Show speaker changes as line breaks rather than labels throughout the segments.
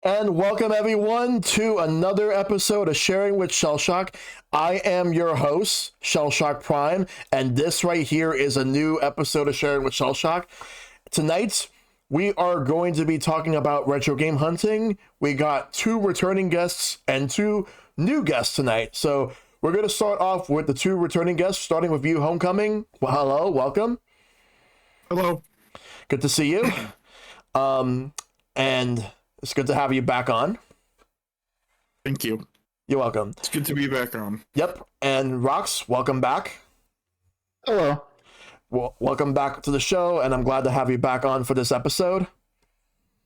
And welcome everyone to another episode of Sharing with Shellshock. I am your host, ShellshockPrime, and this right here is a new episode of Sharing with Shellshock. Tonight, we are going to be talking about retro game hunting. We got two returning guests and two new guests tonight. So we're going to start off with the two returning guests, starting with you, Homecoming. Well, hello, welcome.
Hello.
Good to see you. And it's good to have you back on.
Thank you.
You're welcome.
It's good to be back on.
Yep. And Rox, welcome back.
Hello.
Well, welcome back to the show, and I'm glad to have you back on for this episode.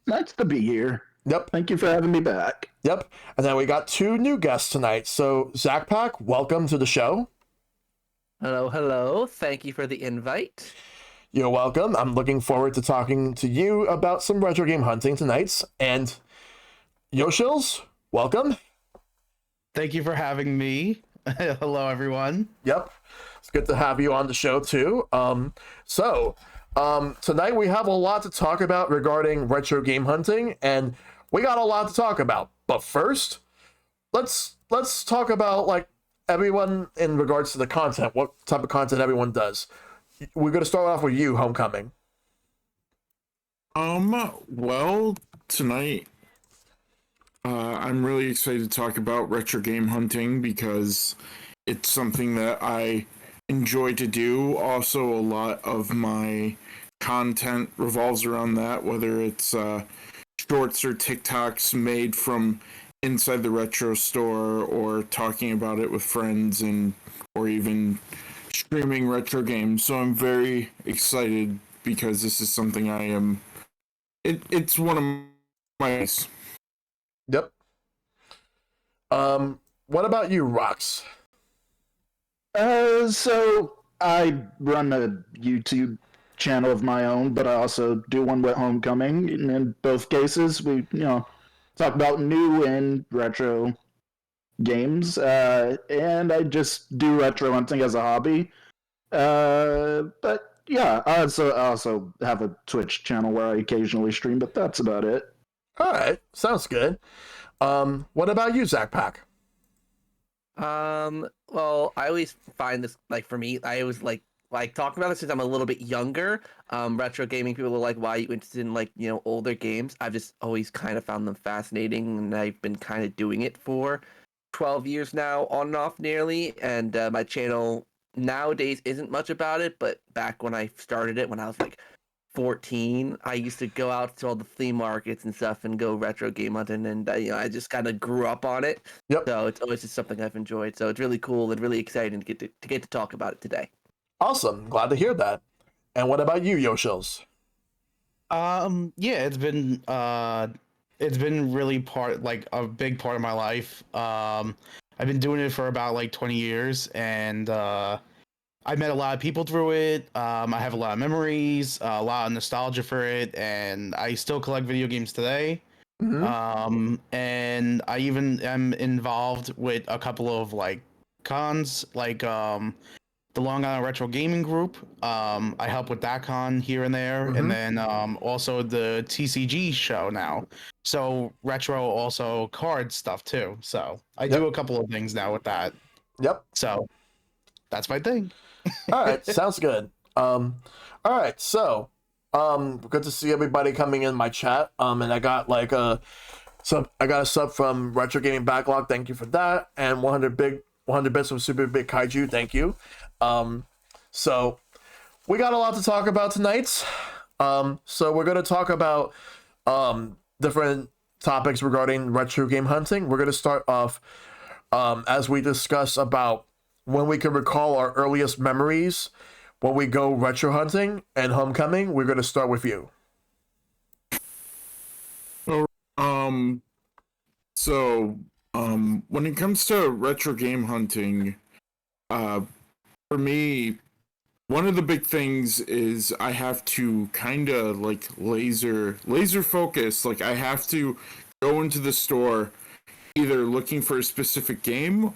Nice to be here.
Yep.
Thank you for having me back.
Yep. And then we got two new guests tonight. So, ZakPak, welcome to the show.
Hello. Thank you for the invite.
You're welcome. I'm looking forward to talking to you about some retro game hunting tonight. And Yoshils, welcome.
Thank you for having me. Hello, everyone.
Yep. It's good to have you on the show, too. Tonight we have a lot to talk about regarding retro game hunting, and we got a lot to talk about. But first, let's talk about, like, everyone in regards to the content, what type of content everyone does. We're going to start off with you, Homecoming.
Well, tonight, I'm really excited to talk about retro game hunting because it's something that I enjoy to do. Also, a lot of my content revolves around that, whether it's shorts or TikToks made from inside the retro store or talking about it with friends or even streaming retro games. So I'm very excited because this is something it's one of my.
Yep. What about you, Rox?
So I run a YouTube channel of my own, but I also do one with Homecoming. And in both cases, we, talk about new and retro games. And I just do retro hunting as a hobby. But yeah, I also have a Twitch channel where I occasionally stream, but that's about it.
All right. Sounds good. What about you, ZakPak?
Well, I always find this, like, for me, I always like talking about this since I'm a little bit younger. Retro gaming people are like, why are you interested in, like, older games? I've just always kind of found them fascinating, and I've been kind of doing it for 12 years now, on and off nearly, and my channel nowadays isn't much about it, but back when I started it, when I was like 14, I used to go out to all the flea markets and stuff and go retro game hunting, and I just kind of grew up on it.
Yep.
So it's always just something I've enjoyed. So it's really cool and really exciting to get to talk about it today.
Awesome. Glad to hear that. And what about you, Yoshils?
Yeah, it's been really a big part of my life. I've been doing it for about like 20 years, and I met a lot of people through it. I have a lot of memories, a lot of nostalgia for it, and I still collect video games today.
Mm-hmm.
And I even am involved with a couple of like cons, like the Long Island Retro Gaming Group. I help with that con here and there,
Mm-hmm.
and then also the TCG show now. So retro also card stuff too. So I do a couple of things now with that.
Yep.
So that's my thing.
All right, sounds good. All right, so good to see everybody coming in my chat. And I got like a sub from Retro Gaming Backlog. Thank you for that. And 100 bits from Super Big Kaiju. Thank you. So we got a lot to talk about tonight. So we're gonna talk about different topics regarding retro game hunting. We're gonna start off as we discuss about when we can recall our earliest memories when we go retro hunting. And Homecoming, we're going to start with you.
When it comes to retro game hunting, for me, one of the big things is I have to kind of like laser focus. Like I have to go into the store either looking for a specific game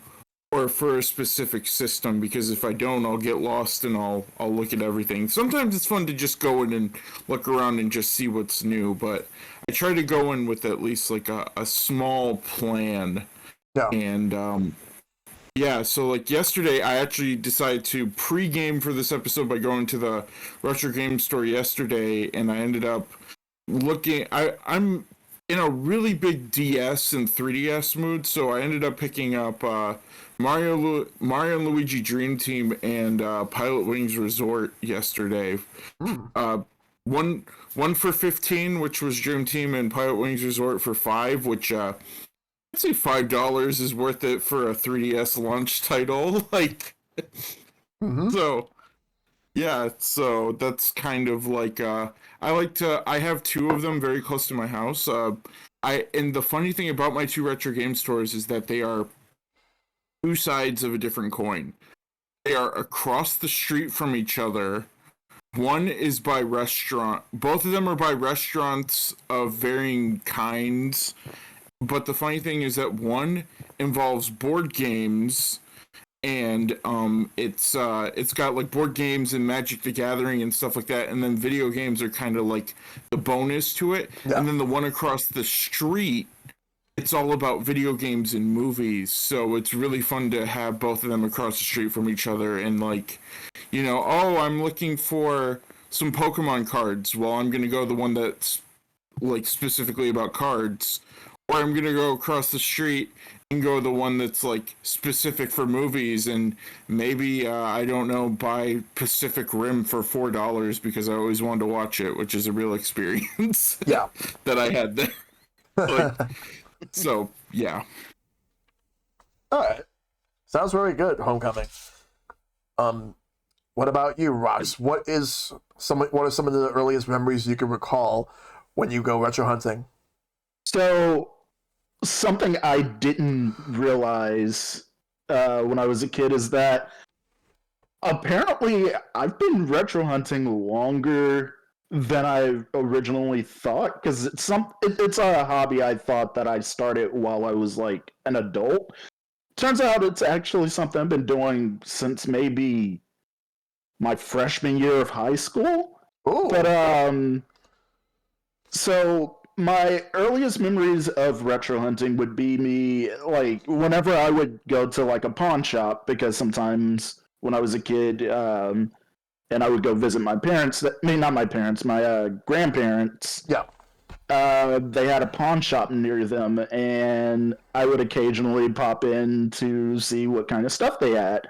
or for a specific system, because if I don't, I'll get lost and I'll look at everything. Sometimes it's fun to just go in and look around and just see what's new, but I try to go in with at least like a small plan.
Yeah.
And yeah, so like yesterday, I actually decided to pre-game for this episode by going to the retro game store yesterday, and I ended up looking. I'm in a really big DS and 3DS mood, so I ended up picking up Mario and Luigi Dream Team and Pilot Wings Resort yesterday. One for 15, which was Dream Team, and Pilot Wings Resort for 5, which I'd say $5 is worth it for a 3DS launch title. Like, so yeah, so that's kind of like I have two of them very close to my house. And the funny thing about my two retro game stores is that they are two sides of a different coin. They are across the street from each other. One is by restaurant. Both of them are by restaurants of varying kinds. But the funny thing is that one involves board games, and it's got like board games and Magic the Gathering and stuff like that, and then video games are kind of like the bonus to it.
Yeah.
And then the one across the street, it's all about video games and movies. So it's really fun to have both of them across the street from each other, and like, oh, I'm looking for some Pokemon cards. Well, I'm gonna go the one that's like specifically about cards. Or I'm going to go across the street and go the one that's like specific for movies, and maybe, I don't know, buy Pacific Rim for $4 because I always wanted to watch it, which is a real experience.
Yeah.
That I had there. Like, so, yeah.
All right. Sounds very good, Homecoming. What about you, Rox? What are some of the earliest memories you can recall when you go retro hunting?
So, something I didn't realize when I was a kid is that apparently I've been retro hunting longer than I originally thought, because it's a hobby I thought that I started while I was like an adult. Turns out it's actually something I've been doing since maybe my freshman year of high school.
Ooh.
But so my earliest memories of retro hunting would be me, like, whenever I would go to, like, a pawn shop, because sometimes when I was a kid, and I would go visit my parents, not my parents, my grandparents.
Yeah.
They had a pawn shop near them, and I would occasionally pop in to see what kind of stuff they had.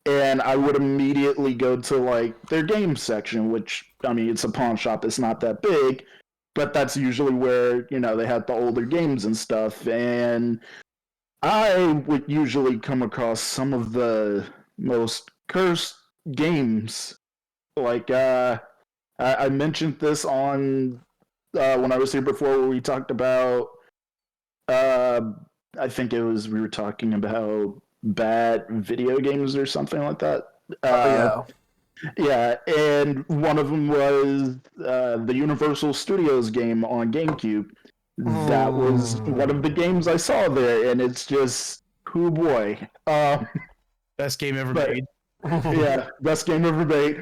And I would immediately go to, like, their game section, which, I mean, it's a pawn shop, it's not that big, but that's usually where, they had the older games and stuff. And I would usually come across some of the most cursed games. Like, I mentioned this on when I was here before, where we talked about, I think we were talking about bad video games or something like that.
Yeah.
Yeah, and one of them was the Universal Studios game on GameCube. That was one of the games I saw there, and it's just, oh boy.
Best game ever
But-
made.
Yeah, best game ever made.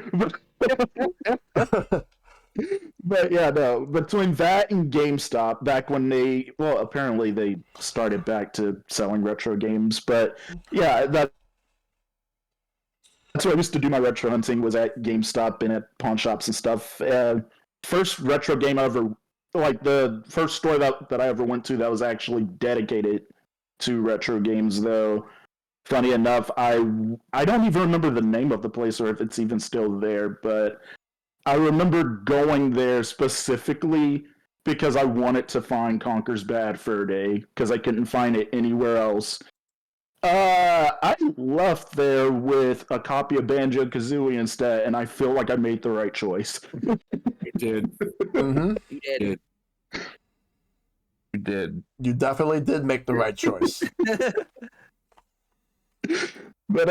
But yeah, no, between that and GameStop, back when apparently they started back to selling retro games, but yeah, that's what I used to do. My retro hunting was at GameStop and at pawn shops and stuff. First retro game I ever, like the first store that I ever went to that was actually dedicated to retro games, though. Funny enough, I don't even remember the name of the place or if it's even still there, but I remember going there specifically because I wanted to find Conker's Bad Fur Day, because I couldn't find it anywhere else. I left there with a copy of Banjo-Kazooie instead, and I feel like I made the right choice.
You did.
Mm-hmm.
You did.
You did.
You definitely did make the right choice.
But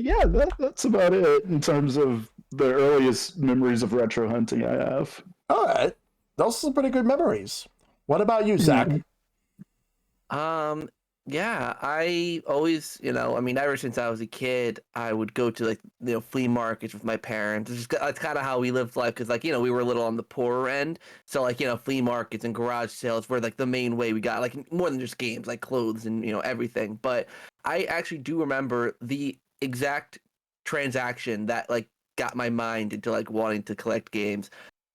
yeah, that's about it in terms of the earliest memories of retro hunting I have.
All right. Those are some pretty good memories. What about you, Zach?
Yeah, I always, I mean, ever since I was a kid, I would go to like, flea markets with my parents. That's kind of how we lived life because, like, we were a little on the poorer end. So, like, flea markets and garage sales were like the main way we got like more than just games, like clothes and, everything. But I actually do remember the exact transaction that like got my mind into like wanting to collect games.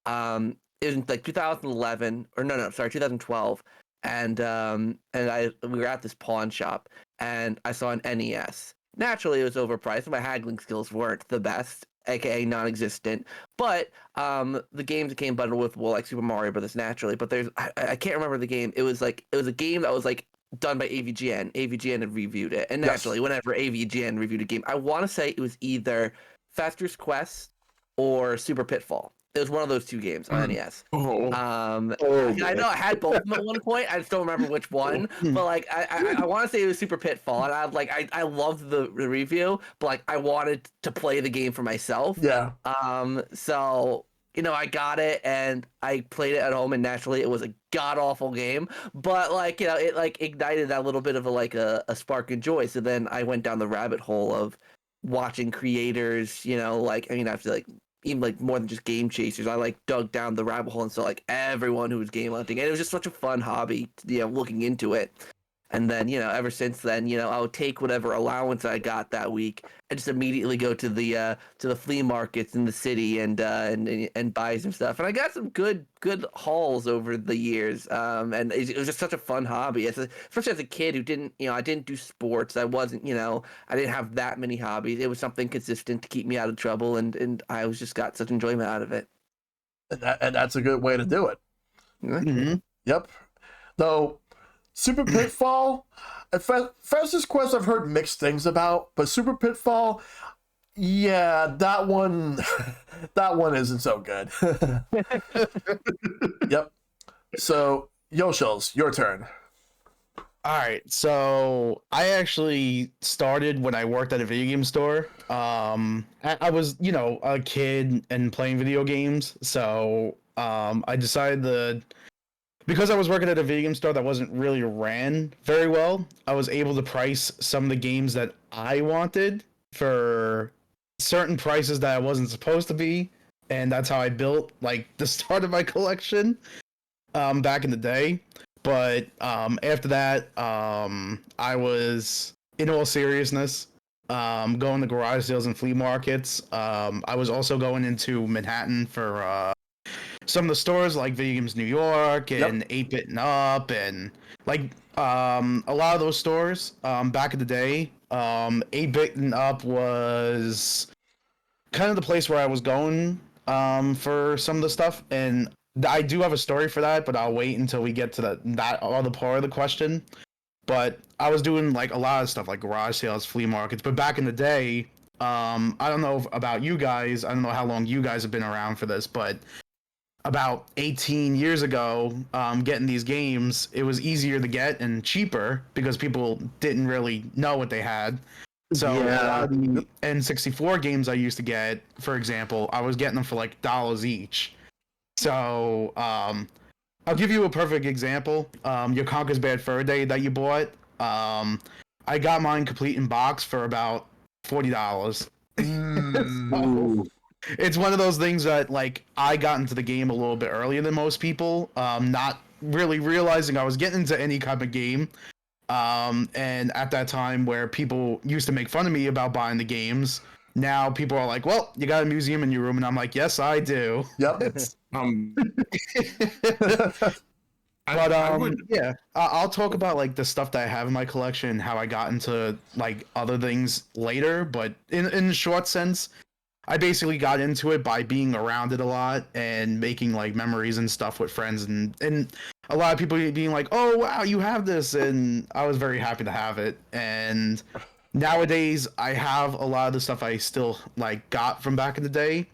It was in like 2011 or no, sorry, 2012 and we were at this pawn shop and I saw an NES. Naturally, it was overpriced. My haggling skills weren't the best, aka non-existent. But the games that came bundled with, well, like Super Mario Brothers, naturally. But I can't remember the game. It was a game that was like done by AVGN. AVGN had reviewed it, and naturally,
Yes.
whenever AVGN reviewed a game, I want to say it was either Fester's Quest or Super Pitfall. It was one of those two games on NES.
Oh,
I know I had both of them at one point. I just don't remember which one. But like I want to say it was Super Pitfall, and I loved the review, but like I wanted to play the game for myself.
Yeah.
So I got it and I played it at home, and naturally it was a god awful game. But like it like ignited that little bit of a spark of joy. So then I went down the rabbit hole of watching creators. Like I mean, after like even like more than just game chasers. I like dug down the rabbit hole and saw like everyone who was game hunting, and it was just such a fun hobby, looking into it. And then, ever since then, I would take whatever allowance I got that week and just immediately go to the flea markets in the city and buy some stuff. And I got some good hauls over the years. And it was just such a fun hobby. Especially as a kid who didn't, I didn't do sports. I wasn't, I didn't have that many hobbies. It was something consistent to keep me out of trouble, and I was just got such enjoyment out of it.
And that's a good way to do it.
Mm-hmm.
Yep. Though Super Pitfall, Fester's Quest I've heard mixed things about, but Super Pitfall, yeah, that one isn't so good. Yep. So, Yoshils, your turn.
All right, so I actually started when I worked at a video game store. I was, a kid and playing video games, so I decided because I was working at a video game store that wasn't really ran very well, I was able to price some of the games that I wanted for certain prices that I wasn't supposed to be, and that's how I built like the start of my collection back in the day. But after that, I was, in all seriousness, going to garage sales and flea markets. I was also going into Manhattan for some of the stores like Video Games New York and 8-Bit and Up, and like a lot of those stores back in the day. 8-Bit and Up was kind of the place where I was going for some of the stuff, and I do have a story for that, but I'll wait until we get to that other part of the question. But I was doing like a lot of stuff like garage sales, flea markets, but back in the day, I don't know about you guys. I don't know how long you guys have been around for this, but about 18 years ago, getting these games, it was easier to get and cheaper because people didn't really know what they had. So a lot of the N64 games I used to get, for example, I was getting them for like dollars each. So I'll give you a perfect example. Your Conker's Bad Fur Day that you bought, I got mine complete in box for about $40. So, it's one of those things that like I got into the game a little bit earlier than most people, not really realizing I was getting into any type of game. And at that time where people used to make fun of me about buying the games, now people are like, well, you got a museum in your room, and I'm like, yes, I do.
Yep.
But yeah, I'll talk about like the stuff that I have in my collection and how I got into like other things later. But in the short sense, I basically got into it by being around it a lot and making like memories and stuff with friends, and a lot of people being like, "Oh wow, you have this," and I was very happy to have it. And nowadays, I have a lot of the stuff I still like got from back in the day.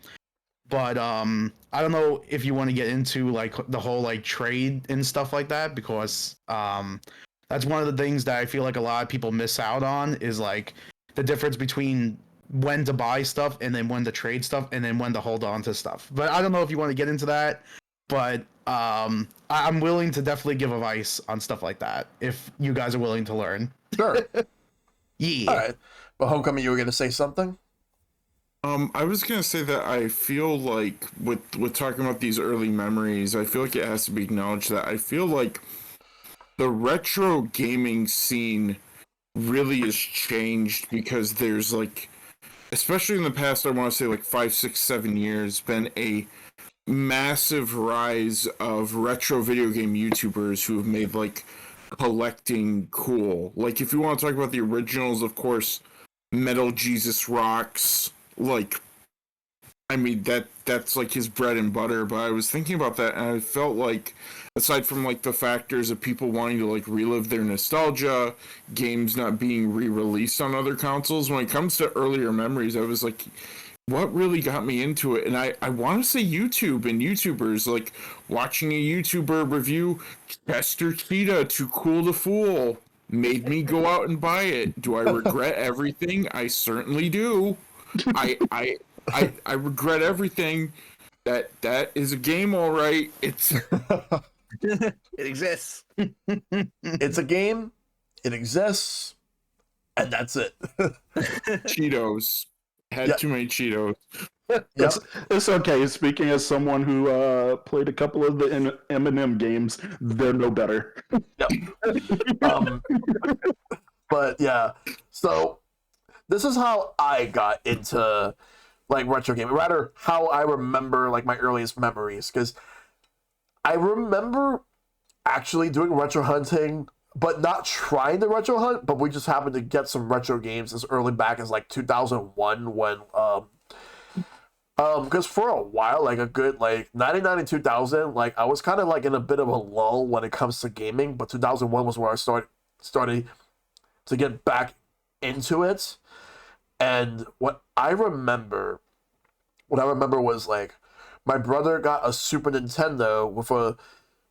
But I don't know if you want to get into like the whole like trade and stuff like that, because that's one of the things that I feel like a lot of people miss out on, is like the difference between when to buy stuff and then when to trade stuff and then when to hold on to stuff. But I don't know if you want to get into that, but I'm willing to definitely give advice on stuff like that if you guys are willing to learn.
Sure.
Yeah.
All right. But Homecoming, you were gonna say something?
I was gonna say that I feel like with talking about these early memories, I feel like it has to be acknowledged that I feel like the retro gaming scene really has changed because there's like, especially in the past, I want to say like 5, 6, 7 years, been a massive rise of retro video game YouTubers who have made like collecting cool. Like if you want to talk about the originals, of course, Metal Jesus Rocks, like I mean that's like his bread and butter, but I was thinking about that and I felt like aside from like the factors of people wanting to like relive their nostalgia, games not being re-released on other consoles, when it comes to earlier memories, I was like what really got me into it, and I want to say YouTube and YouTubers, like watching a YouTuber review Chester Cheetah Too Cool to Fool made me go out and buy it. Do I regret everything? I certainly do. I regret everything. That is a game, all right. It's
It exists.
It's a game. It exists, and that's it.
Cheetos. Had
Yeah.
too many Cheetos.
Yep.
It's okay. Speaking as someone who played a couple of the Eminem games, they're no better.
Um, but yeah, so this is how I got into like retro gaming, rather how I remember like my earliest memories, because I remember actually doing retro hunting, but not trying to retro hunt, but we just happened to get some retro games as early back as like 2001 when because for a while, like a good like 99 and 2000, like I was kind of like in a bit of a lull when it comes to gaming, but 2001 was where I started to get back into it. And what I remember was like my brother got a Super Nintendo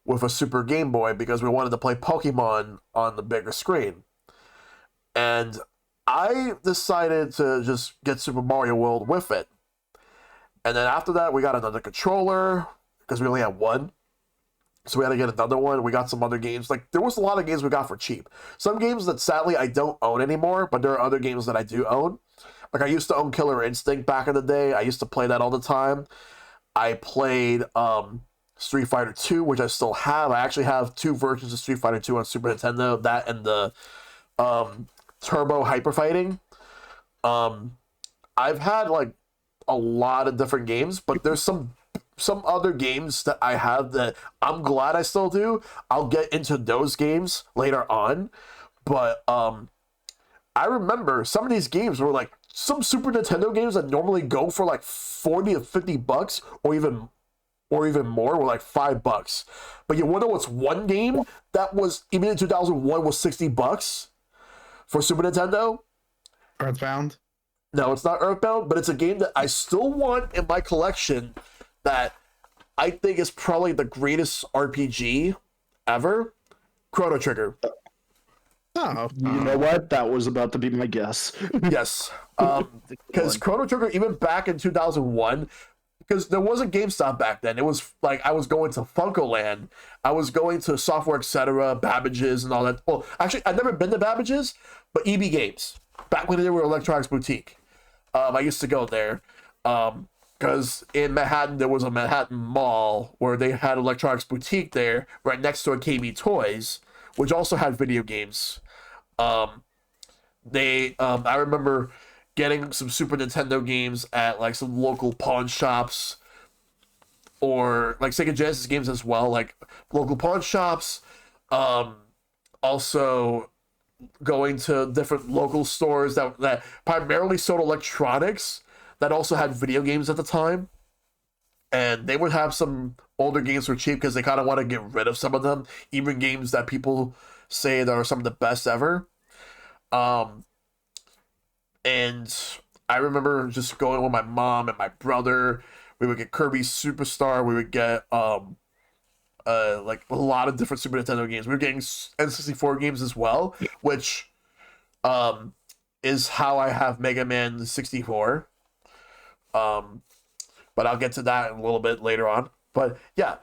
with a Super Game Boy because we wanted to play Pokemon on the bigger screen. And I decided to just get Super Mario World with it. And then after that, we got another controller because we only had one. So we had to get another one. We got some other games. Like, there was a lot of games we got for cheap. Some games that sadly I don't own anymore, but there are other games that I do own. Like, I used to own Killer Instinct back in the day. I used to play that all the time. I played Street Fighter 2, which I still have. I actually have two versions of Street Fighter 2 on Super Nintendo. That and the Turbo Hyper Fighting. I've had, like, a lot of different games, but there's some other games that I have that I'm glad I still do. I'll get into those games later on, but I remember some of these games were like some Super Nintendo games that normally go for like 40 to 50 bucks or even more were like $5. But you wanna know what's one game that was even in 2001 was 60 bucks for Super Nintendo?
Earthbound.
No, it's not Earthbound, but it's a game that I still want in my collection that I think is probably the greatest RPG ever. Chrono Trigger.
Oh,
You know what? That was about to be my guess.
Yes. Because Chrono Trigger, even back in 2001, because there wasn't GameStop back then. It was like I was going to Funkoland. I was going to Software Etc., Babbage's, and all that. Well, actually, I've never been to Babbage's, but EB Games. Back when they were Electronics Boutique. I used to go there. Because in Manhattan, there was a Manhattan Mall where they had Electronics Boutique there, right next to a KB Toys, which also had video games. I remember getting some Super Nintendo games at like some local pawn shops, or like Sega Genesis games as well, like local pawn shops. Also going to different local stores that primarily sold electronics that also had video games at the time, and they would have some older games for cheap because they kind of want to get rid of some of them, even games that people say that are some of the best ever. And I remember just going with my mom and my brother. We would get Kirby Superstar. We would get like a lot of different Super Nintendo games. We were getting N64 games as well, which is how I have Mega Man 64. But I'll get to that in a little bit later on. But yeah,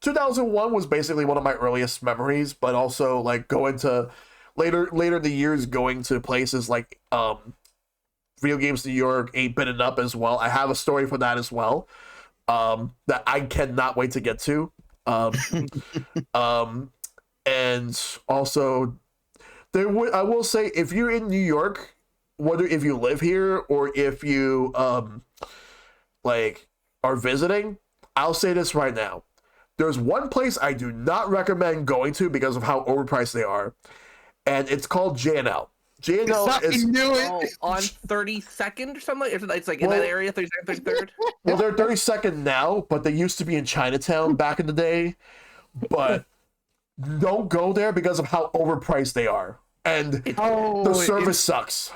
2001 was basically one of my earliest memories, but also like going to later in the years, going to places like Video Games New York, 8-Bit and Up as well. I have a story for that as well, that I cannot wait to get to. Um, and also, I will say, if you're in New York, whether if you live here or if you like are visiting, I'll say this right now. There's one place I do not recommend going to because of how overpriced they are, and it's called J&L. J&L is
on 32nd or something. It's like in that area, 32nd, 33rd.
Well, they're 32nd now, but they used to be in Chinatown back in the day. But don't go there because of how overpriced they are, and the service sucks.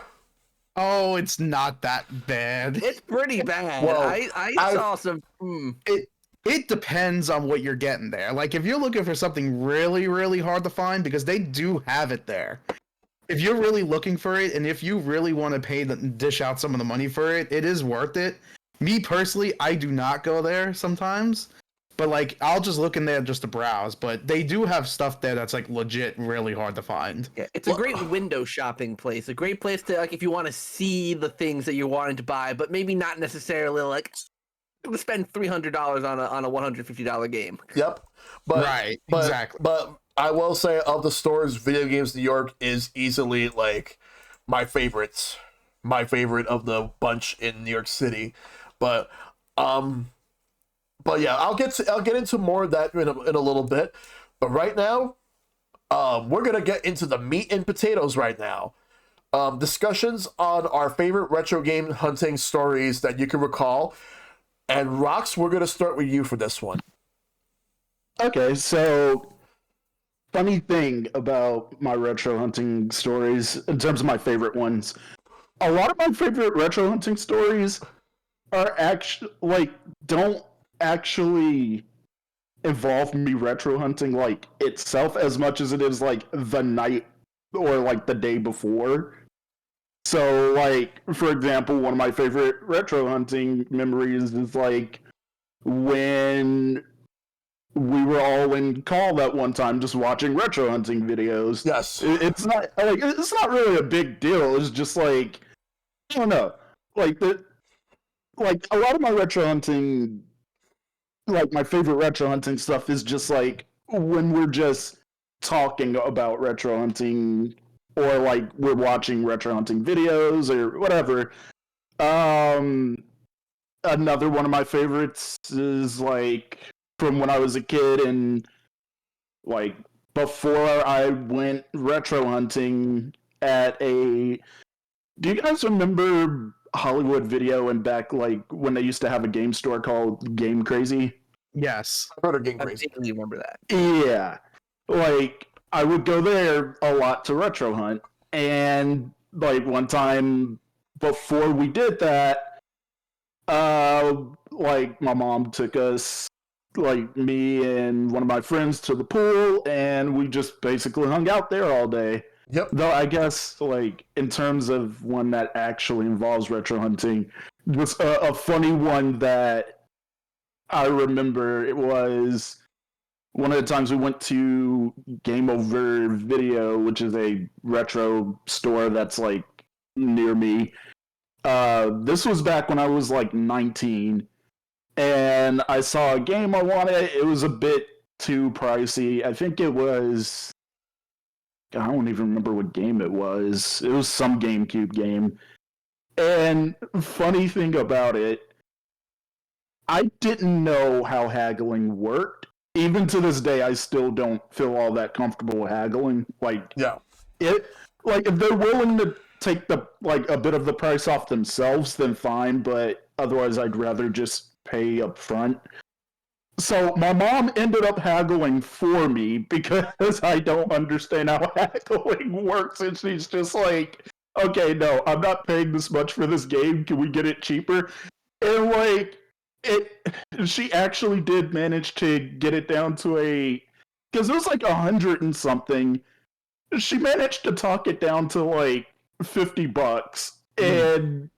Oh, it's not that bad.
It's pretty bad.
Well,
I saw some.
It depends on what you're getting there. Like, if you're looking for something really, really hard to find, because they do have it there. If you're really looking for it, and if you really want to dish out some of the money for it, it is worth it. Me personally, I do not go there sometimes, but like I'll just look in there just to browse. But they do have stuff there that's like legit really hard to find.
Yeah, it's a great window shopping place. A great place to like if you want to see the things that you're wanting to buy, but maybe not necessarily like spend $300 on a $150 game.
Yep.
Exactly.
But I will say, of the stores, Video Games New York is easily like my favorite of the bunch in New York City. But yeah, I'll get into more of that in a little bit. But right now, we're gonna get into the meat and potatoes right now. Discussions on our favorite retro game hunting stories that you can recall. And Rox, we're gonna start with you for this one.
Okay, so funny thing about my retro hunting stories, in terms of my favorite ones, a lot of my favorite retro hunting stories are don't actually involve me retro hunting like itself as much as it is like the night or like the day before. So, like, for example, one of my favorite retro hunting memories is like when we were all in call that one time just watching retro hunting videos.
Yes.
It's not really a big deal. It's just like, I don't know. Like a lot of my retro hunting, like my favorite retro hunting stuff is just like when we're just talking about retro hunting or like we're watching retro hunting videos or whatever. Another one of my favorites is like from when I was a kid and like before I went retro hunting at a. Do you guys remember Hollywood Video and back like when they used to have a game store called Game Crazy?
Yes.
I've heard of Game
I
Crazy.
vaguely remember that.
Yeah. Like I would go there a lot to retro hunt, and like one time before we did that, like my mom took us, like me and one of my friends, to the pool, and we just basically hung out there all day.
Yep.
Though I guess like in terms of one that actually involves retro hunting, was a funny one that I remember. It was one of the times we went to Game Over Video, which is a retro store that's like near me. This was back when I was like 19, and I saw a game I wanted. It was a bit too pricey. I think it was. I don't even remember what game it was. It was some GameCube game. And funny thing about it, I didn't know how haggling worked. Even to this day, I still don't feel all that comfortable with haggling. Like,
Yeah.
if they're willing to take the like a bit of the price off themselves, then fine. But otherwise, I'd rather just pay up front. So my mom ended up haggling for me because I don't understand how haggling works, and she's just like, "Okay, no, I'm not paying this much for this game. Can we get it cheaper?" And like, she actually did manage to get it down to because it was like 100 and something. She managed to talk it down to like $50, and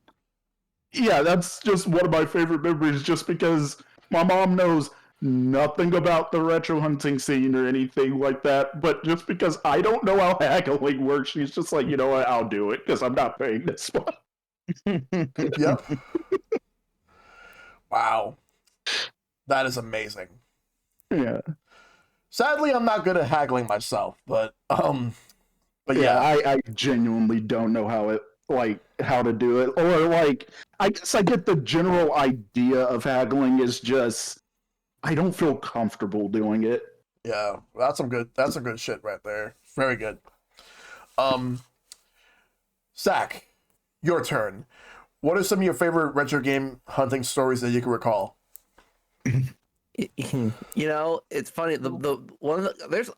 yeah, that's just one of my favorite memories. Just because my mom knows nothing about the retro hunting scene or anything like that, but just because I don't know how haggling works, she's just like, you know what, I'll do it because I'm not paying this one.
Yep. Wow. That is amazing.
Yeah.
Sadly, I'm not good at haggling myself, but
Yeah,
yeah.
I genuinely don't know how to do it. Or like I guess I get the general idea of haggling is just I don't feel comfortable doing it.
Yeah, that's some good shit right there. Very good. Um, Zach, your turn. What are some of your favorite retro game hunting stories that you can recall?
You know, it's funny. The one of there's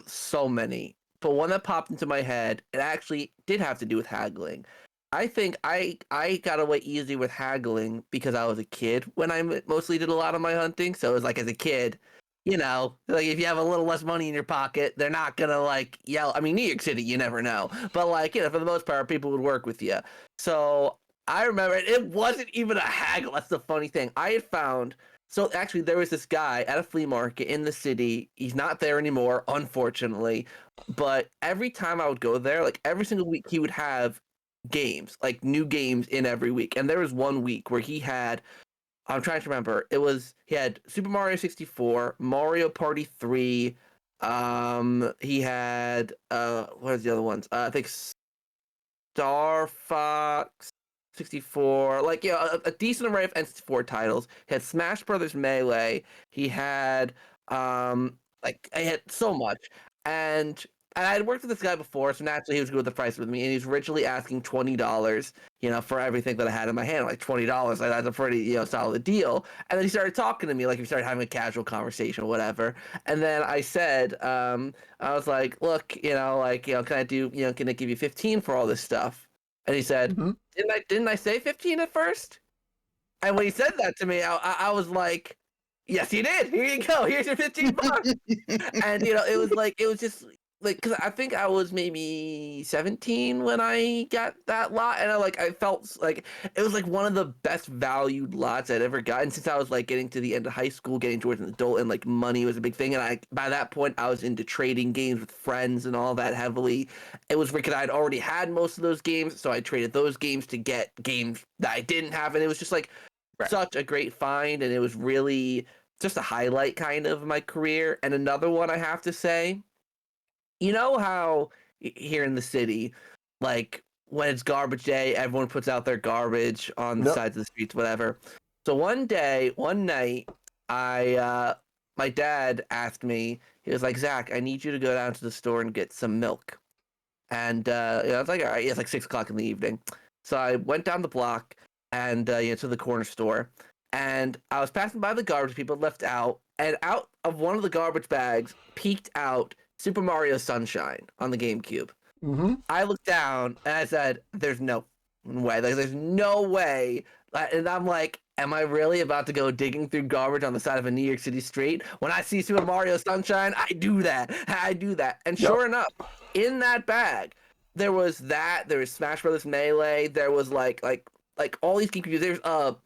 so many, but one that popped into my head, it actually did have to do with haggling. I think I got away easy with haggling because I was a kid when mostly did a lot of my hunting. So it was like as a kid, you know, like if you have a little less money in your pocket, they're not gonna like yell. I mean, New York City, you never know, but like you know, for the most part, people would work with you. So I remember it wasn't even a haggle. That's the funny thing. I had found. So actually, there was this guy at a flea market in the city. He's not there anymore, unfortunately. But every time I would go there, like every single week, he would have games, like new games in every week. And there was one week where he had, I'm trying to remember, he had Super Mario 64, Mario Party 3. He had what are the other ones? I think Star Fox 64, like yeah, a decent array of N64 titles. He had Smash Brothers Melee. He had like I had so much, and I had worked with this guy before, so naturally he was good with the price with me, and he was originally asking $20, you know, for everything that I had in my hand. Like $20, like that's a pretty solid deal. And then he started talking to me, like we started having a casual conversation, or whatever. And then I said, I was like, look, can I can I give you 15 for all this stuff? And he said,
Mm-hmm.
didn't I say 15 at first? And when he said that to me, I was like, yes, you did. Here you go. Here's your 15 bucks. And it was just like because I think I was maybe 17 when I got that lot, and I felt like it was like one of the best valued lots I'd ever gotten since I was like getting to the end of high school, getting towards an adult, and like money was a big thing. And by that point I was into trading games with friends and all that heavily. It was because I'd already had most of those games, so I traded those games to get games that I didn't have, and it was just like such a great find, and it was really just a highlight kind of my career. And another one I have to say, you know how here in the city, like when it's garbage day, everyone puts out their garbage on the
Yep.
sides of the streets, whatever. So one night, my dad asked me, he was like, Zach, I need you to go down to the store and get some milk. And I was like, all right, it's like 6 o'clock in the evening. So I went down the block and to the corner store, and I was passing by the garbage people left out, and out of one of the garbage bags peeked out Super Mario Sunshine on the GameCube.
Mm-hmm.
I looked down and I said, "There's no way. Like, there's no way." And I'm like, "Am I really about to go digging through garbage on the side of a New York City street? When I see Super Mario Sunshine, I do that. I do that." And sure enough, in that bag, there was Smash Brothers Melee. There was like all these GameCube.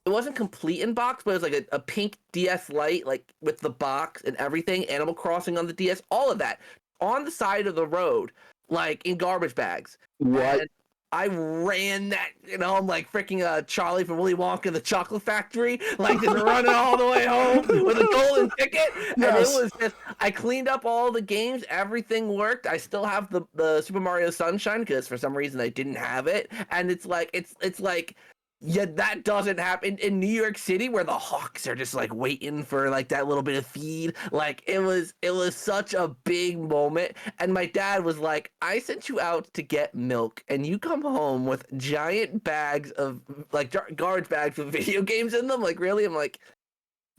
It wasn't complete in box, but it was like a pink DS Lite, like with the box and everything. Animal Crossing on the DS, all of that on the side of the road, like in garbage bags.
What?
And I ran that, I'm like freaking Charlie from Willy Wonka and the Chocolate Factory, like just running all the way home with a golden ticket. And it was just, I cleaned up all the games, everything worked. I still have the Super Mario Sunshine because for some reason I didn't have it, and it's like yeah, that doesn't happen in New York City where the Hawks are just like waiting for like that little bit of feed. Like it was such a big moment. And my dad was like, I sent you out to get milk and you come home with giant bags of like garbage bags with video games in them. Like, really? I'm like,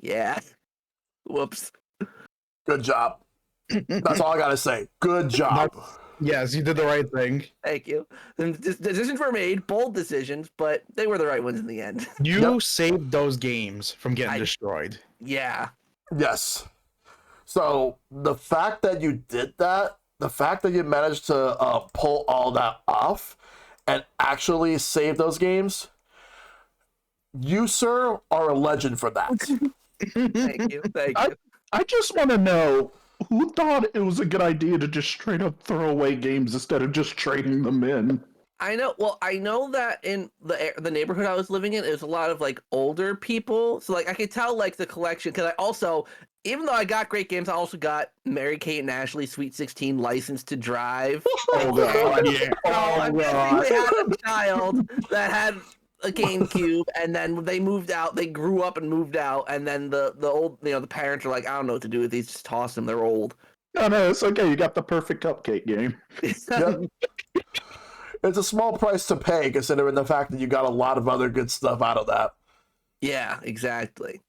yeah. Whoops.
Good job. That's all I gotta say. Good job.
Yes, you did the right thing.
Thank you. And decisions were made, bold decisions, but they were the right ones in the end.
You saved those games from getting destroyed.
Yeah.
Yes. So the fact that you did that, the fact that you managed to pull all that off and actually save those games, you, sir, are a legend for that.
Thank you. Thank you.
I just want to know who thought it was a good idea to just straight up throw away games instead of just trading them in.
I know. Well, I know that in the neighborhood I was living in, it was a lot of like older people. So like I could tell like the collection because I also, even though I got great games, I also got Mary Kate and Ashley Sweet 16 License to Drive.
Oh god, yeah.
So
Oh
I'm guessing
god.
they had a child that had a GameCube, and then when they moved out, they grew up and moved out, and then the old the parents are like, I don't know what to do with these, just toss them. They're old.
No, it's okay. You got the perfect cupcake game.
Yep. It's a small price to pay considering the fact that you got a lot of other good stuff out of that.
Yeah, exactly.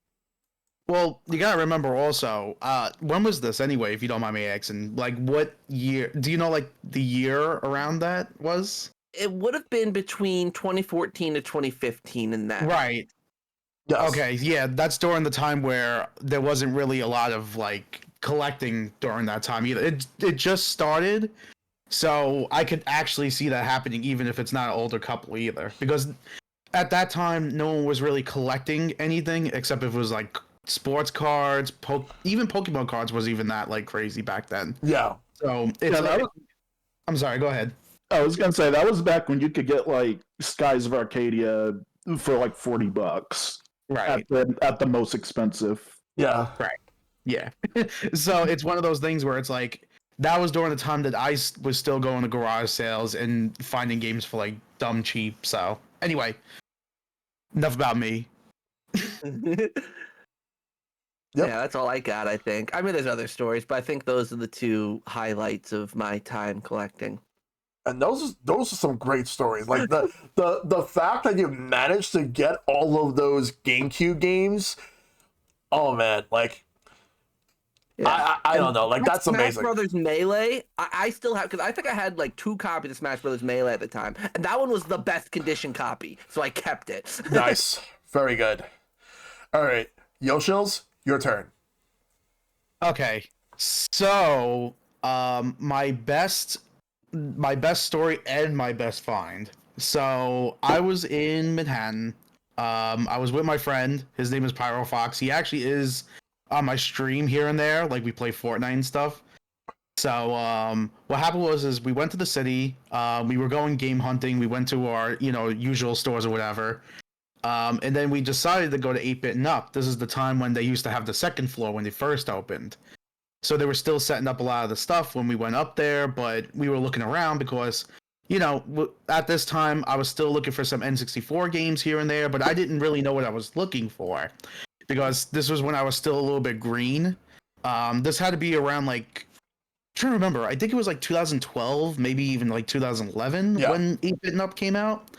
Well, you gotta remember also, when was this anyway, if you don't mind me asking? Like, what year? Do you know, like, the year around that was?
It would have been between 2014 to 2015 in that.
Right.
Yes.
Okay, yeah, that's during the time where there wasn't really a lot of, like, collecting during that time either. It just started, so I could actually see that happening even if it's not an older couple either. Because at that time, no one was really collecting anything except if it was, like, sports cards, even Pokemon cards was even that, like, crazy back then.
Yeah.
So, it's
Yeah,
I'm sorry, go ahead.
I was gonna say that was back when you could get like Skies of Arcadia for like $40
Right.
at the most expensive.
Yeah.
Yeah. So it's one of those things where it's like, that was during the time that I was still going to garage sales and finding games for like dumb cheap. So anyway, enough about me.
Yep.
Yeah, that's all I got, I think. I mean, there's other stories, but I think those are the two highlights of my time collecting.
And those are some great stories. Like the fact that you managed to get all of those GameCube games. Oh man, like
Yeah.
I don't know, like that's
Smash
amazing.
Brothers Melee, I still have, because I think I had like 2 copies of Smash Brothers Melee at the time, and that one was the best condition copy, so I kept it.
Nice, very good. All right, Yoshils, your turn.
Okay. So, my best story and my best find. So I was in Manhattan. I was with my friend. His name is Pyro Fox. He actually is on my stream here and there. Like we play Fortnite and stuff. So what happened was we went to the city. We were going game hunting. We went to our usual stores or whatever. And then we decided to go to 8-Bit and Up. This is the time when they used to have the second floor when they first opened. So they were still setting up a lot of the stuff when we went up there, but we were looking around because, at this time I was still looking for some N64 games here and there, but I didn't really know what I was looking for because this was when I was still a little bit green. This had to be around like, I'm trying to remember, I think it was like 2012, maybe even like 2011 when 8-Bit and Up came out.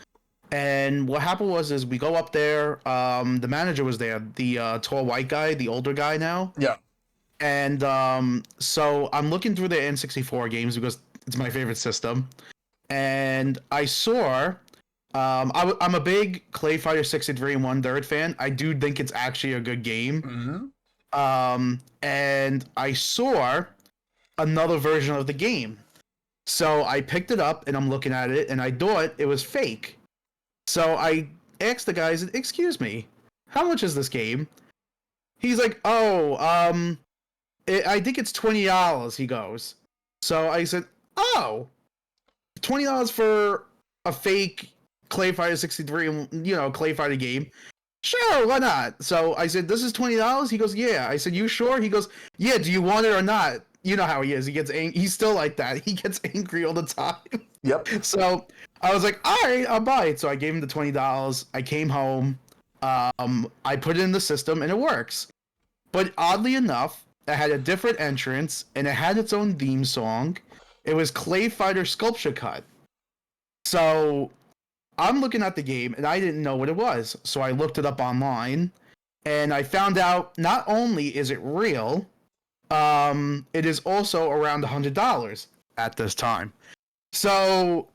And what happened was we go up there, the manager was there, the tall white guy, the older guy now.
Yeah.
And so I'm looking through the N64 games because it's my favorite system. And I saw, I'm a big Clay Fighter 63 and 1/3 fan. I do think it's actually a good game.
Mm-hmm.
And I saw another version of the game. So I picked it up and I'm looking at it and I thought it was fake. So I asked the guys, excuse me, how much is this game? He's like, I think it's $20, he goes. So I said, oh, $20 for a fake Clay Fighter 63, Clay Fighter game? Sure, why not? So I said, this is $20? He goes, yeah. I said, you sure? He goes, yeah, do you want it or not? You know how he is. He gets he's still like that. He gets angry all the time.
Yep.
So I was like, all right, I'll buy it. So I gave him the $20. I came home. I put it in the system and it works. But oddly enough, it had a different entrance and it had its own theme song. It was Clay Fighter Sculpture Cut. So I'm looking at the game and I didn't know what it was. So I looked it up online and I found out not only is it real, it is also around $100 at this time. So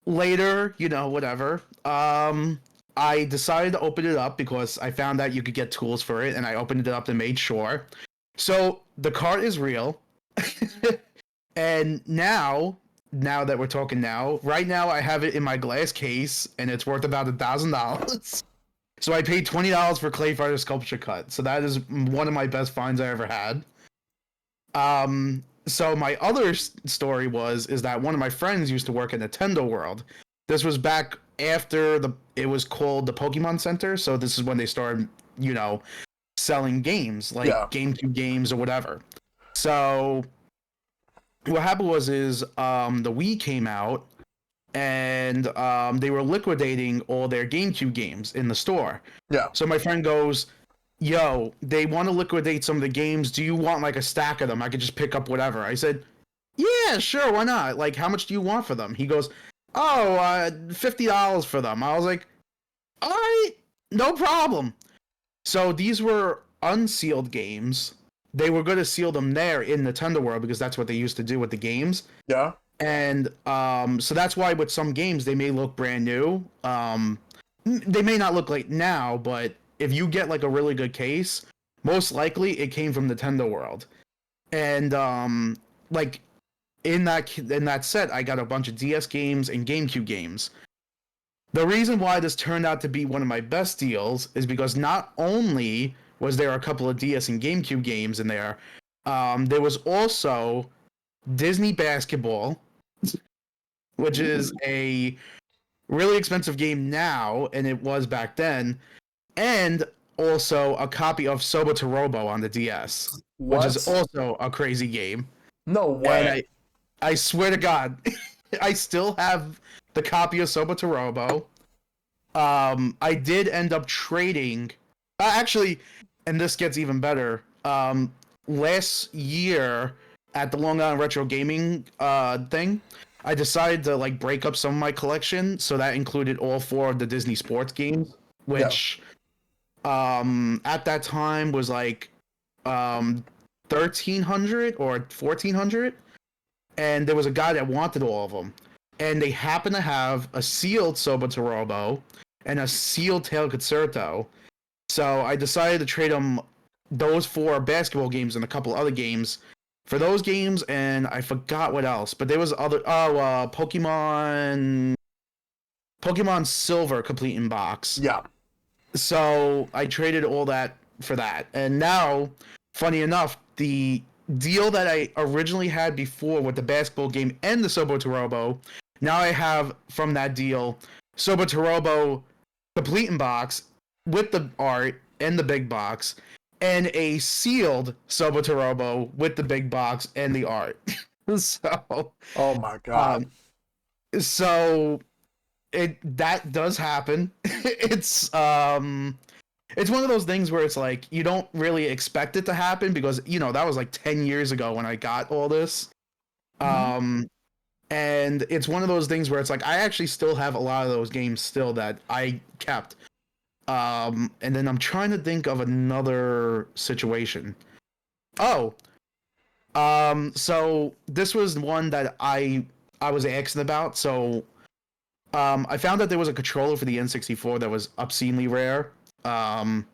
later, whatever, I decided to open it up because I found out you could get tools for it, and I opened it up and made sure. So the card is real. And now that we're talking right now I have it in my glass case, and it's worth about $1,000. So I paid $20 for Clay Fighter Sculpture Cut. So that is one of my best finds I ever had. So my other story is that one of my friends used to work at Nintendo World. This was back after it was called the Pokemon Center. So this is when they started, selling games like GameCube games or whatever. So what happened is the Wii came out, and they were liquidating all their GameCube games in the store.
Yeah.
So my friend goes, yo, they want to liquidate some of the games. Do you want like a stack of them? I could just pick up whatever. I said, yeah, sure, why not? Like, how much do you want for them? He goes, $50 for them. I was like, all right, no problem. So these were unsealed games. They were going to seal them there in Nintendo World because that's what they used to do with the games.
Yeah.
And so that's why with some games they may look brand new. They may not look like now, but if you get like a really good case, most likely it came from Nintendo World. And like in that set, I got a bunch of DS games and GameCube games. The reason why this turned out to be one of my best deals is because not only was there a couple of DS and GameCube games in there, there was also Disney Basketball, which is a really expensive game now, and it was back then, and also a copy of Soba to Robo on the DS, which is also a crazy game.
No way.
And I swear to God, I still have the copy of Soba to Robo. I did end up trading, actually, and this gets even better. Last year at the Long Island Retro Gaming thing, I decided to like break up some of my collection, so that included all 4 of the Disney sports games, which at that time was like 1,300 or 1,400, and there was a guy that wanted all of them, and they happened to have a sealed Soba to Robo and a sealed Tail Concerto, so I decided to trade them those 4 basketball games and a couple other games for those games, and I forgot what else, but there was other Pokemon Silver complete in box.
Yeah.
So I traded all that for that, and now, funny enough, the deal that I originally had before with the basketball game and the Soba to Robo, now I have from that deal Soba to Robo complete in box with the art and the big box, and a sealed Soba to Robo with the big box and the art. So,
oh my God.
So that does happen. It's one of those things where it's like you don't really expect it to happen because that was like 10 years ago when I got all this. And it's one of those things where it's like I actually still have a lot of those games still that I kept. And then I'm trying to think of another situation. So this was one that I was asking about. So I found that there was a controller for the N64 that was obscenely rare. And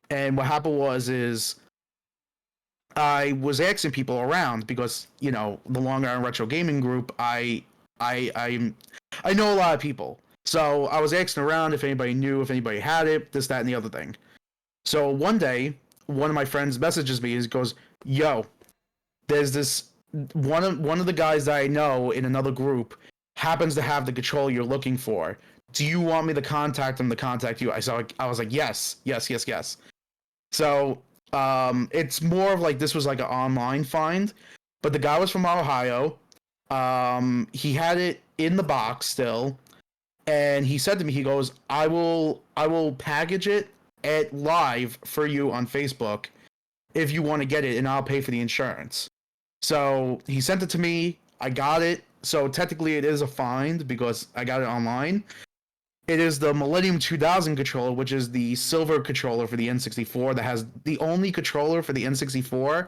what happened is I was asking people around because the Long Island Retro Gaming Group. I know a lot of people. So I was asking around if anybody knew, if anybody had it, this, that, and the other thing. So one day, one of my friends messages me and goes, yo, there's this one of the guys that I know in another group happens to have the controller you're looking for. Do you want me to contact him to contact you? I was like, yes. So it's more of like this was like an online find, but the guy was from Ohio. He had it in the box still. And he said to me, he goes, I will package it at live for you on Facebook if you want to get it, and I'll pay for the insurance. So he sent it to me. I got it. So technically it is a find because I got it online. It is the Millennium 2000 controller, which is the silver controller for the N64 that has the only controller for the N64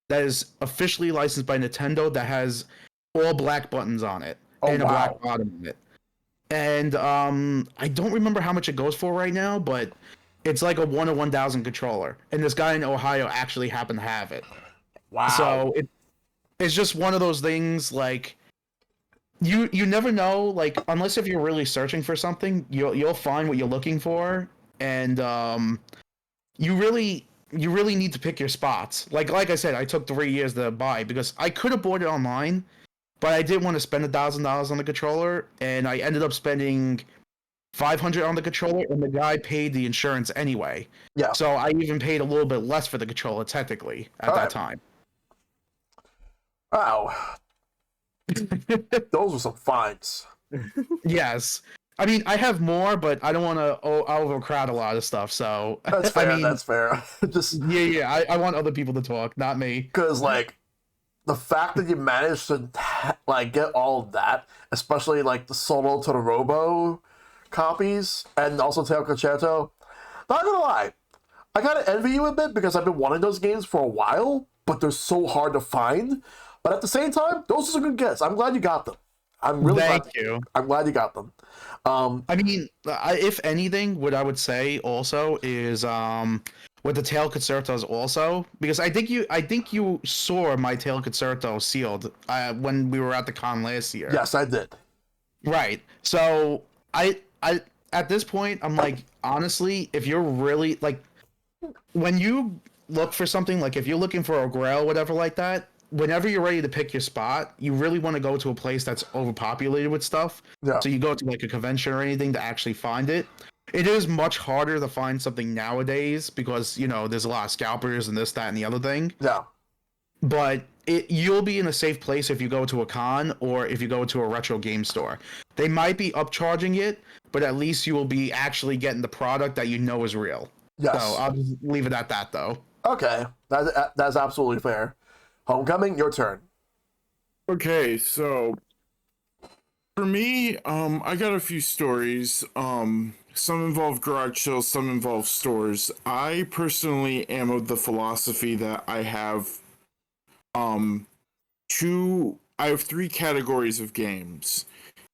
that is officially licensed by Nintendo that has all black buttons on it and a black bottom on it. And I don't remember how much it goes for right now, but it's like a 1 to 1,000 controller. And this guy in Ohio actually happened to have it.
Wow.
So it's just one of those things like you never know, like unless if you're really searching for something, you'll find what you're looking for. and you really need to pick your spots. Like I said, I took 3 years to buy because I could have bought it online, but I didn't want to spend $1,000 on the controller, and I ended up spending 500 on the controller, and the guy paid the insurance anyway.
Yeah.
So I even paid a little bit less for the controller technically at
All
that
right.
time.
Wow. Those were some finds.
Yes. I mean, I have more, but I don't want to overcrowd a lot of stuff. So
That's fair.
I mean,
That's fair. Just
yeah. I want other people to talk, not me.
because, like, the fact that you managed to like get all of that, especially like the solo to the Robo copies and also Tail Concerto. Not gonna lie, I kind of envy you a bit because I've been wanting those games for a while, but they're so hard to find. But at the same time, those are some good gets. I'm glad you got them. I'm really
Thank you.
I'm glad you got them.
I mean, if anything, what I would say also is with the tail concertos also, because I think you saw my tail concerto sealed when we were at the con last year.
Yes, I did.
Right. So I at this point I'm like, honestly, if you're really like, when you look for something, like if you're looking for a grail, whatever like that, whenever you're ready to pick your spot, you really want to go to a place that's overpopulated with stuff.
Yeah.
So you go to like a convention or anything to actually find it. It is much harder to find something nowadays because, you know, there's a lot of scalpers and this, that, and the other thing.
Yeah.
But you'll be in a safe place if you go to a con or if you go to a retro game store. They might be upcharging it, but at least you will be actually getting the product that you know is real.
Yes.
So I'll just leave it at that, though.
Okay. That's absolutely fair. Homecoming, your turn.
Okay, so for me, I got a few stories. Some involve garage sales, some involve stores. I personally am of the philosophy that I have three categories of games.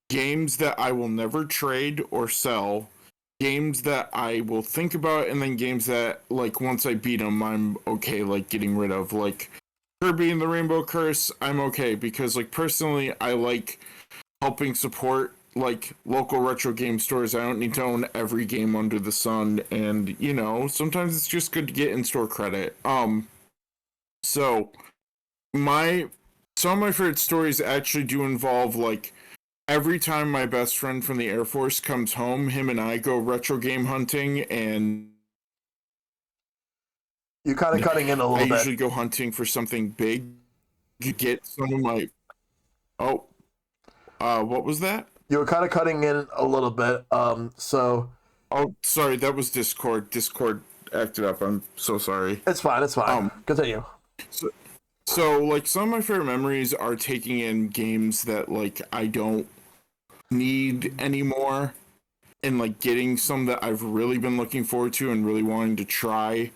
Games that I will never trade or sell, games that I will think about, and then games that, like, once I beat them, I'm okay, like, getting rid of. Like, Kirby and the Rainbow Curse, I'm okay, because, like, personally, I like helping support, like, local retro game stores. I don't need to own every game under the sun, and, you know, sometimes it's just good to get in-store credit. So, some of my favorite stories actually do involve, like, every time my best friend from the Air Force comes home, him and I go retro game hunting, and
You're kind of cutting in a
I
little bit.
usually go hunting for something big to get some of my... what was that?
You were kind of cutting in a little bit. So
Oh, sorry, that was Discord. Discord acted up. I'm so sorry.
it's fine. It's fine. Continue.
So, like, some of my favorite memories are taking in games that, like, I don't need anymore, and, like, getting some that I've really been looking forward to and really wanting to try.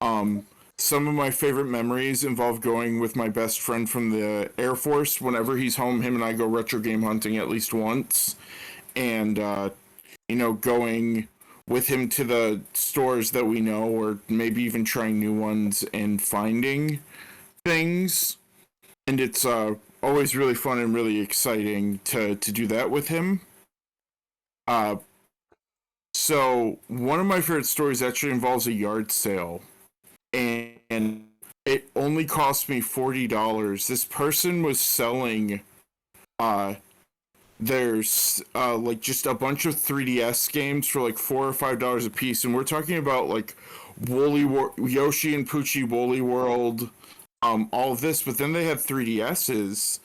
Some of my favorite memories involve going with my best friend from the Air Force. Whenever he's home, him and I go retro game hunting at least once, and you know, going with him to the stores that we know, or maybe even trying new ones and finding things. And it's always really fun and really exciting to do that with him. So one of my favorite stories actually involves a yard sale, and it only cost me $40. This person was selling there's like just a bunch of 3DS games for like $4 or $5 a piece, and we're talking about like Yoshi and Poochie Woolly World, all of this. But then they had 3DSs,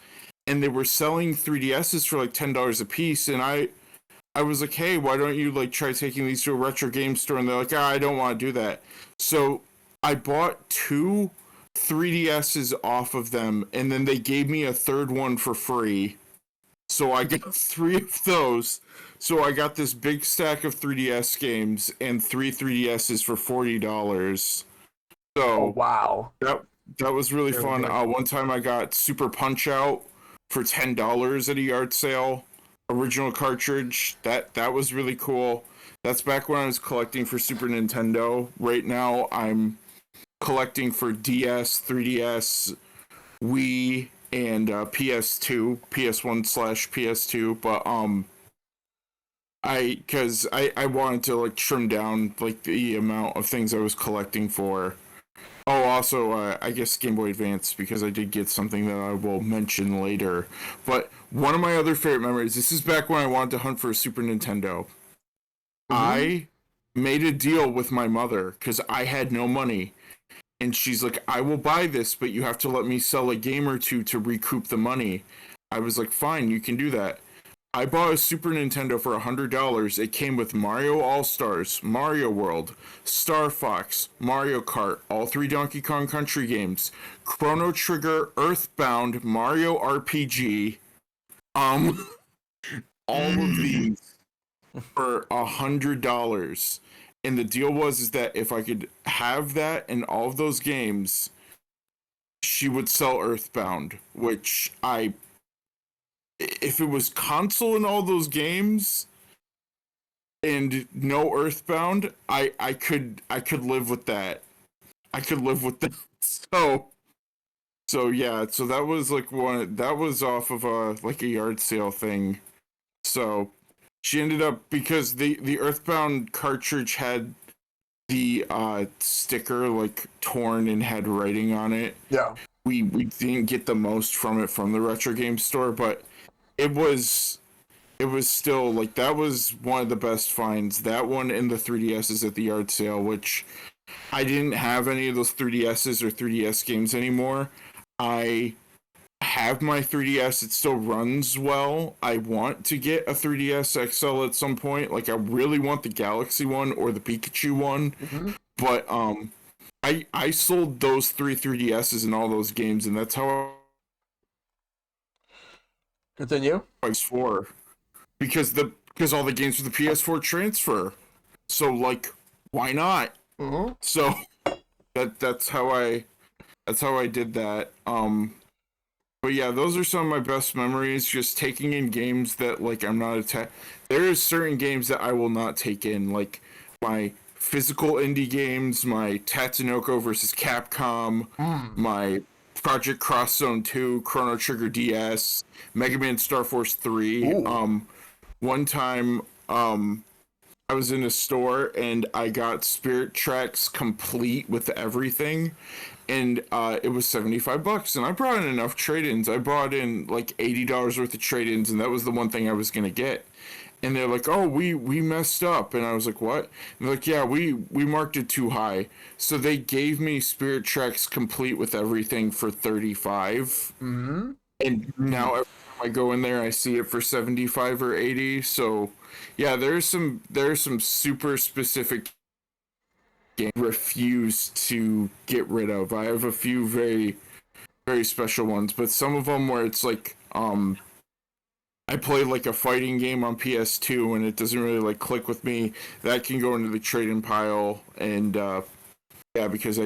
and they were selling 3DSs for like $10 a piece, and I was like, hey, why don't you like try taking these to a retro game store? And they're like, I don't want to do that. So I bought 2 3DSs off of them, and then they gave me a third one for free. So I got 3 of those. So I got this big stack of 3DS games and 3 3DSs for $40. So
Oh wow.
that was really fun. One time I got Super Punch Out for $10 at a yard sale. Original cartridge. That was really cool. That's back when I was collecting for Super Nintendo. Right now I'm collecting for DS, 3DS, Wii, and PS2, PS1/PS2. But I wanted to like trim down like the amount of things I was collecting for. Oh, also, I guess Game Boy Advance, because I did get something that I will mention later. But one of my other favorite memories, this is back when I wanted to hunt for a Super Nintendo. I made a deal with my mother, because I had no money. And she's like, I will buy this, but you have to let me sell a game or two to recoup the money. I was like, fine, you can do that. I bought a Super Nintendo for $100. It came with Mario All-Stars, Mario World, Star Fox, Mario Kart, all 3 Donkey Kong Country games, Chrono Trigger, Earthbound, Mario RPG, all of these for $100. And the deal was that if I could have that and all of those games, she would sell Earthbound, which if it was console and all those games and no Earthbound, I could live with that. I could live with that. So yeah, so that was like that was off of like a yard sale thing. So she ended up, because the Earthbound cartridge had the sticker like torn and had writing on it.
Yeah.
We didn't get the most from it from the retro game store, but it was still like, that was one of the best finds. That one and the 3DSs at the yard sale, which I didn't have any of those 3DSs or 3DS games anymore. I have my 3DS. It still runs well. I want to get a 3DS XL at some point. Like, I really want the Galaxy one or the Pikachu one. But I sold those 3DSs and all those games, and that's how
Continue.
I was for, because all the games for the PS4 transfer. So like, why not? So that's how I did that. But yeah, those are some of my best memories, just taking in games that like I'm not there is certain games that I will not take in, like my physical indie games, my Tatsunoko versus Capcom, my Project Cross Zone 2, Chrono Trigger DS, Mega Man Star Force 3. One time I was in a store and I got Spirit Tracks complete with everything, and it was $75, and I brought in enough trade-ins. I brought in like $80 worth of trade-ins, and that was the one thing I was gonna get. And they're like, "Oh, we messed up," and I was like, "What?" And they're like, "Yeah, we marked it too high." So they gave me Spirit Tracks complete with everything for $35, and now every time I go in there, I see it for $75 or $80. So yeah, there's some super specific games I refuse to get rid of. I have a few very, very special ones, but some of them where it's like I play like a fighting game on PS2 and it doesn't really like click with me, that can go into the trade-in pile. And yeah, because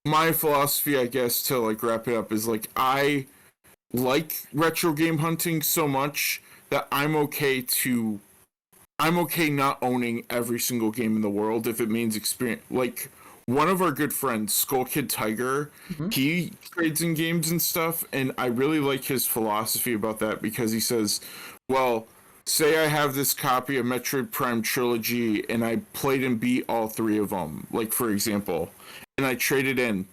my philosophy, I guess, to like wrap it up, is like, I like retro game hunting so much that I'm okay not owning every single game in the world if it means experience. Like, one of our good friends, Skull Kid Tiger, he trades in games and stuff, and I really like his philosophy about that, because he says, well, say I have this copy of Metroid Prime Trilogy and I played and beat all 3 of them, like, for example, and I traded in.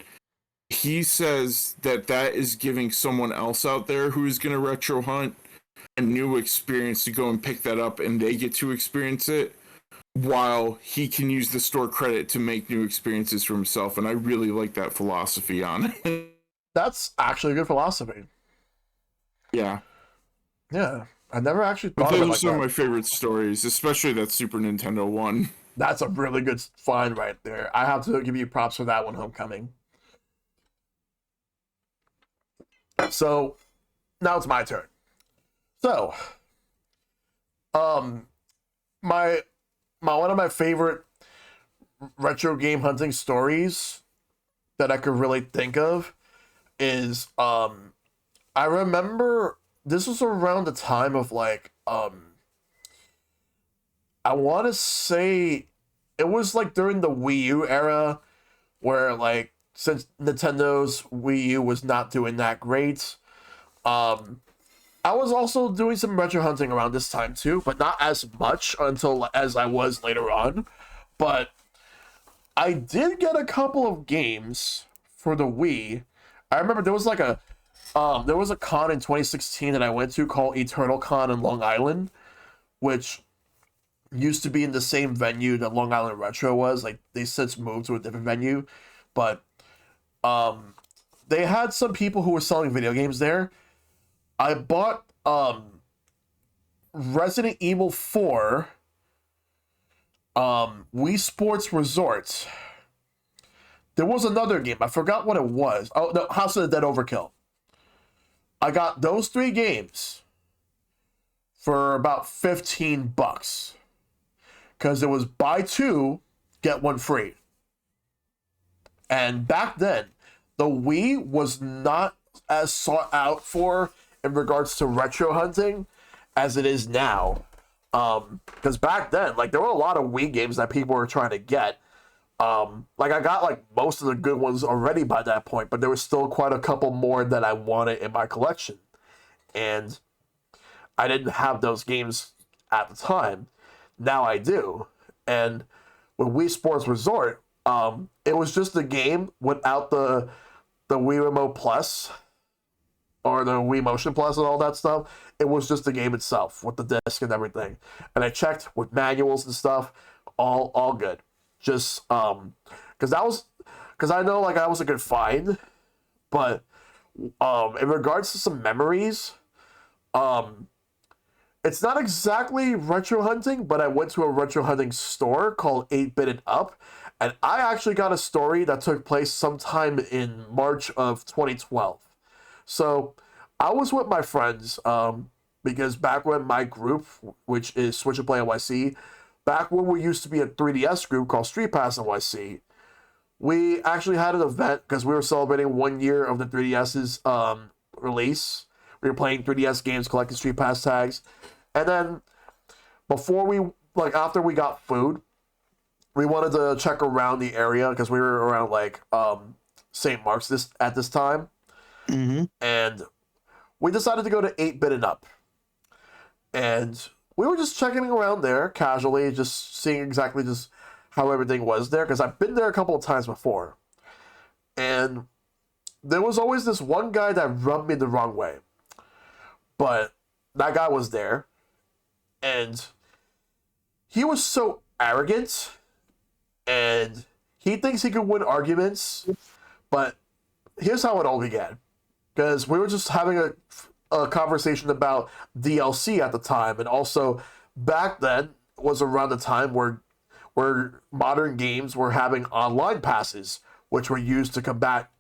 He says that is giving someone else out there who is going to retro hunt a new experience to go and pick that up, and they get to experience it, while he can use the store credit to make new experiences for himself. And I really like that philosophy on it.
That's actually a good philosophy.
Yeah.
Yeah. I never actually
But
thought of it
those are
like
some of
that.
my favorite stories, especially that Super Nintendo one.
That's a really good find right there. I have to give you props for that one, Homecoming. So, now it's my turn. So, my one of my favorite retro game hunting stories that I could really think of is I remember this was around the time of like I want to say it was like during the Wii U era, where like, since Nintendo's Wii U was not doing that great, I was also doing some retro hunting around this time too, but not as much until as I was later on. But I did get a couple of games for the Wii. I remember there was like a there was a con in 2016 that I went to called Eternal Con in Long Island, which used to be in the same venue that Long Island Retro was. Like they since moved to a different venue, but they had some people who were selling video games there. I bought Resident Evil 4 Wii Sports Resort. There was another game. I forgot what it was. Oh, no, House of the Dead Overkill. I got those 3 games for about $15. Because it was buy 2, get 1 free. And back then, the Wii was not as sought out for in regards to retro hunting as it is now. Because back then, like, there were a lot of Wii games that people were trying to get. Like, I got, like, most of the good ones already by that point, but there was still quite a couple more that I wanted in my collection. And I didn't have those games at the time. Now I do. And with Wii Sports Resort, it was just a game without the Wii Remote Plus or the Wii Motion Plus and all that stuff. It was just the game itself with the disc and everything. And I checked with manuals and stuff, all good. Just because I know like I was a good find, but in regards to some memories, it's not exactly retro hunting, but I went to a retro hunting store called 8-Bit and Up, and I actually got a story that took place sometime in March of 2012. So I was with my friends, because back when my group, which is Switch and Play NYC, back when we used to be a 3DS group called Street Pass NYC, we actually had an event because we were celebrating 1 year of the 3DS's release. We were playing 3DS games, collecting Street Pass tags. And then after we got food, we wanted to check around the area because we were around like St. Mark's at this time.
Mm-hmm.
And we decided to go to 8-Bit and Up. And we were just checking around there casually, just seeing exactly just how everything was there, because I've been there a couple of times before. And there was always this one guy that rubbed me the wrong way. But that guy was there, and he was so arrogant, and he thinks he could win arguments, but here's how it all began. Because we were just having a conversation about DLC at the time, and also back then was around the time where modern games were having online passes, which were used to combat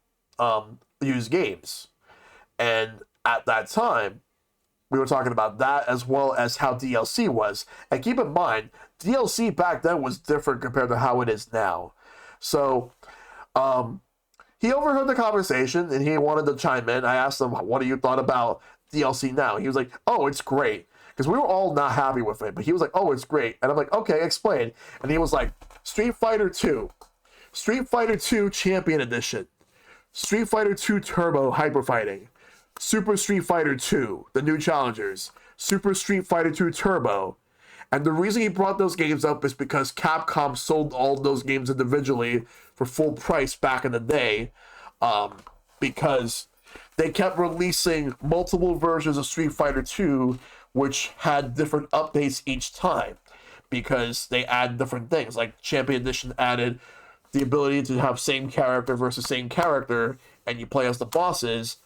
used games. And at that time, we were talking about that as well as how DLC was. And keep in mind, DLC back then was different compared to how it is now. So, he overheard the conversation and he wanted to chime in. I asked him, what do you thought about DLC now? He was like, oh, it's great. Because we were all not happy with it. But he was like, oh, it's great. And I'm like, okay, explain. And he was like, Street Fighter 2. Street Fighter 2 Champion Edition. Street Fighter 2 Turbo Hyper Fighting. Super Street Fighter 2, the new challengers, Super Street Fighter 2 Turbo. And the reason he brought those games up is because Capcom sold all those games individually for full price back in the day, because they kept releasing multiple versions of Street Fighter 2, which had different updates each time, because they add different things. Like Champion Edition added the ability to have same character versus same character, and you play as the bosses.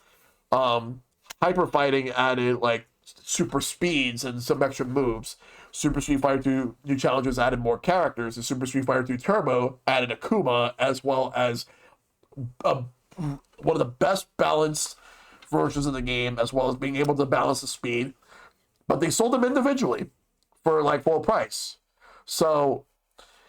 Hyper Fighting added like super speeds and some extra moves. Super Street Fighter 2 New Challengers added more characters, and Super Street Fighter 2 Turbo added Akuma, as well as one of the best balanced versions of the game, as well as being able to balance the speed. But they sold them individually for like full price. So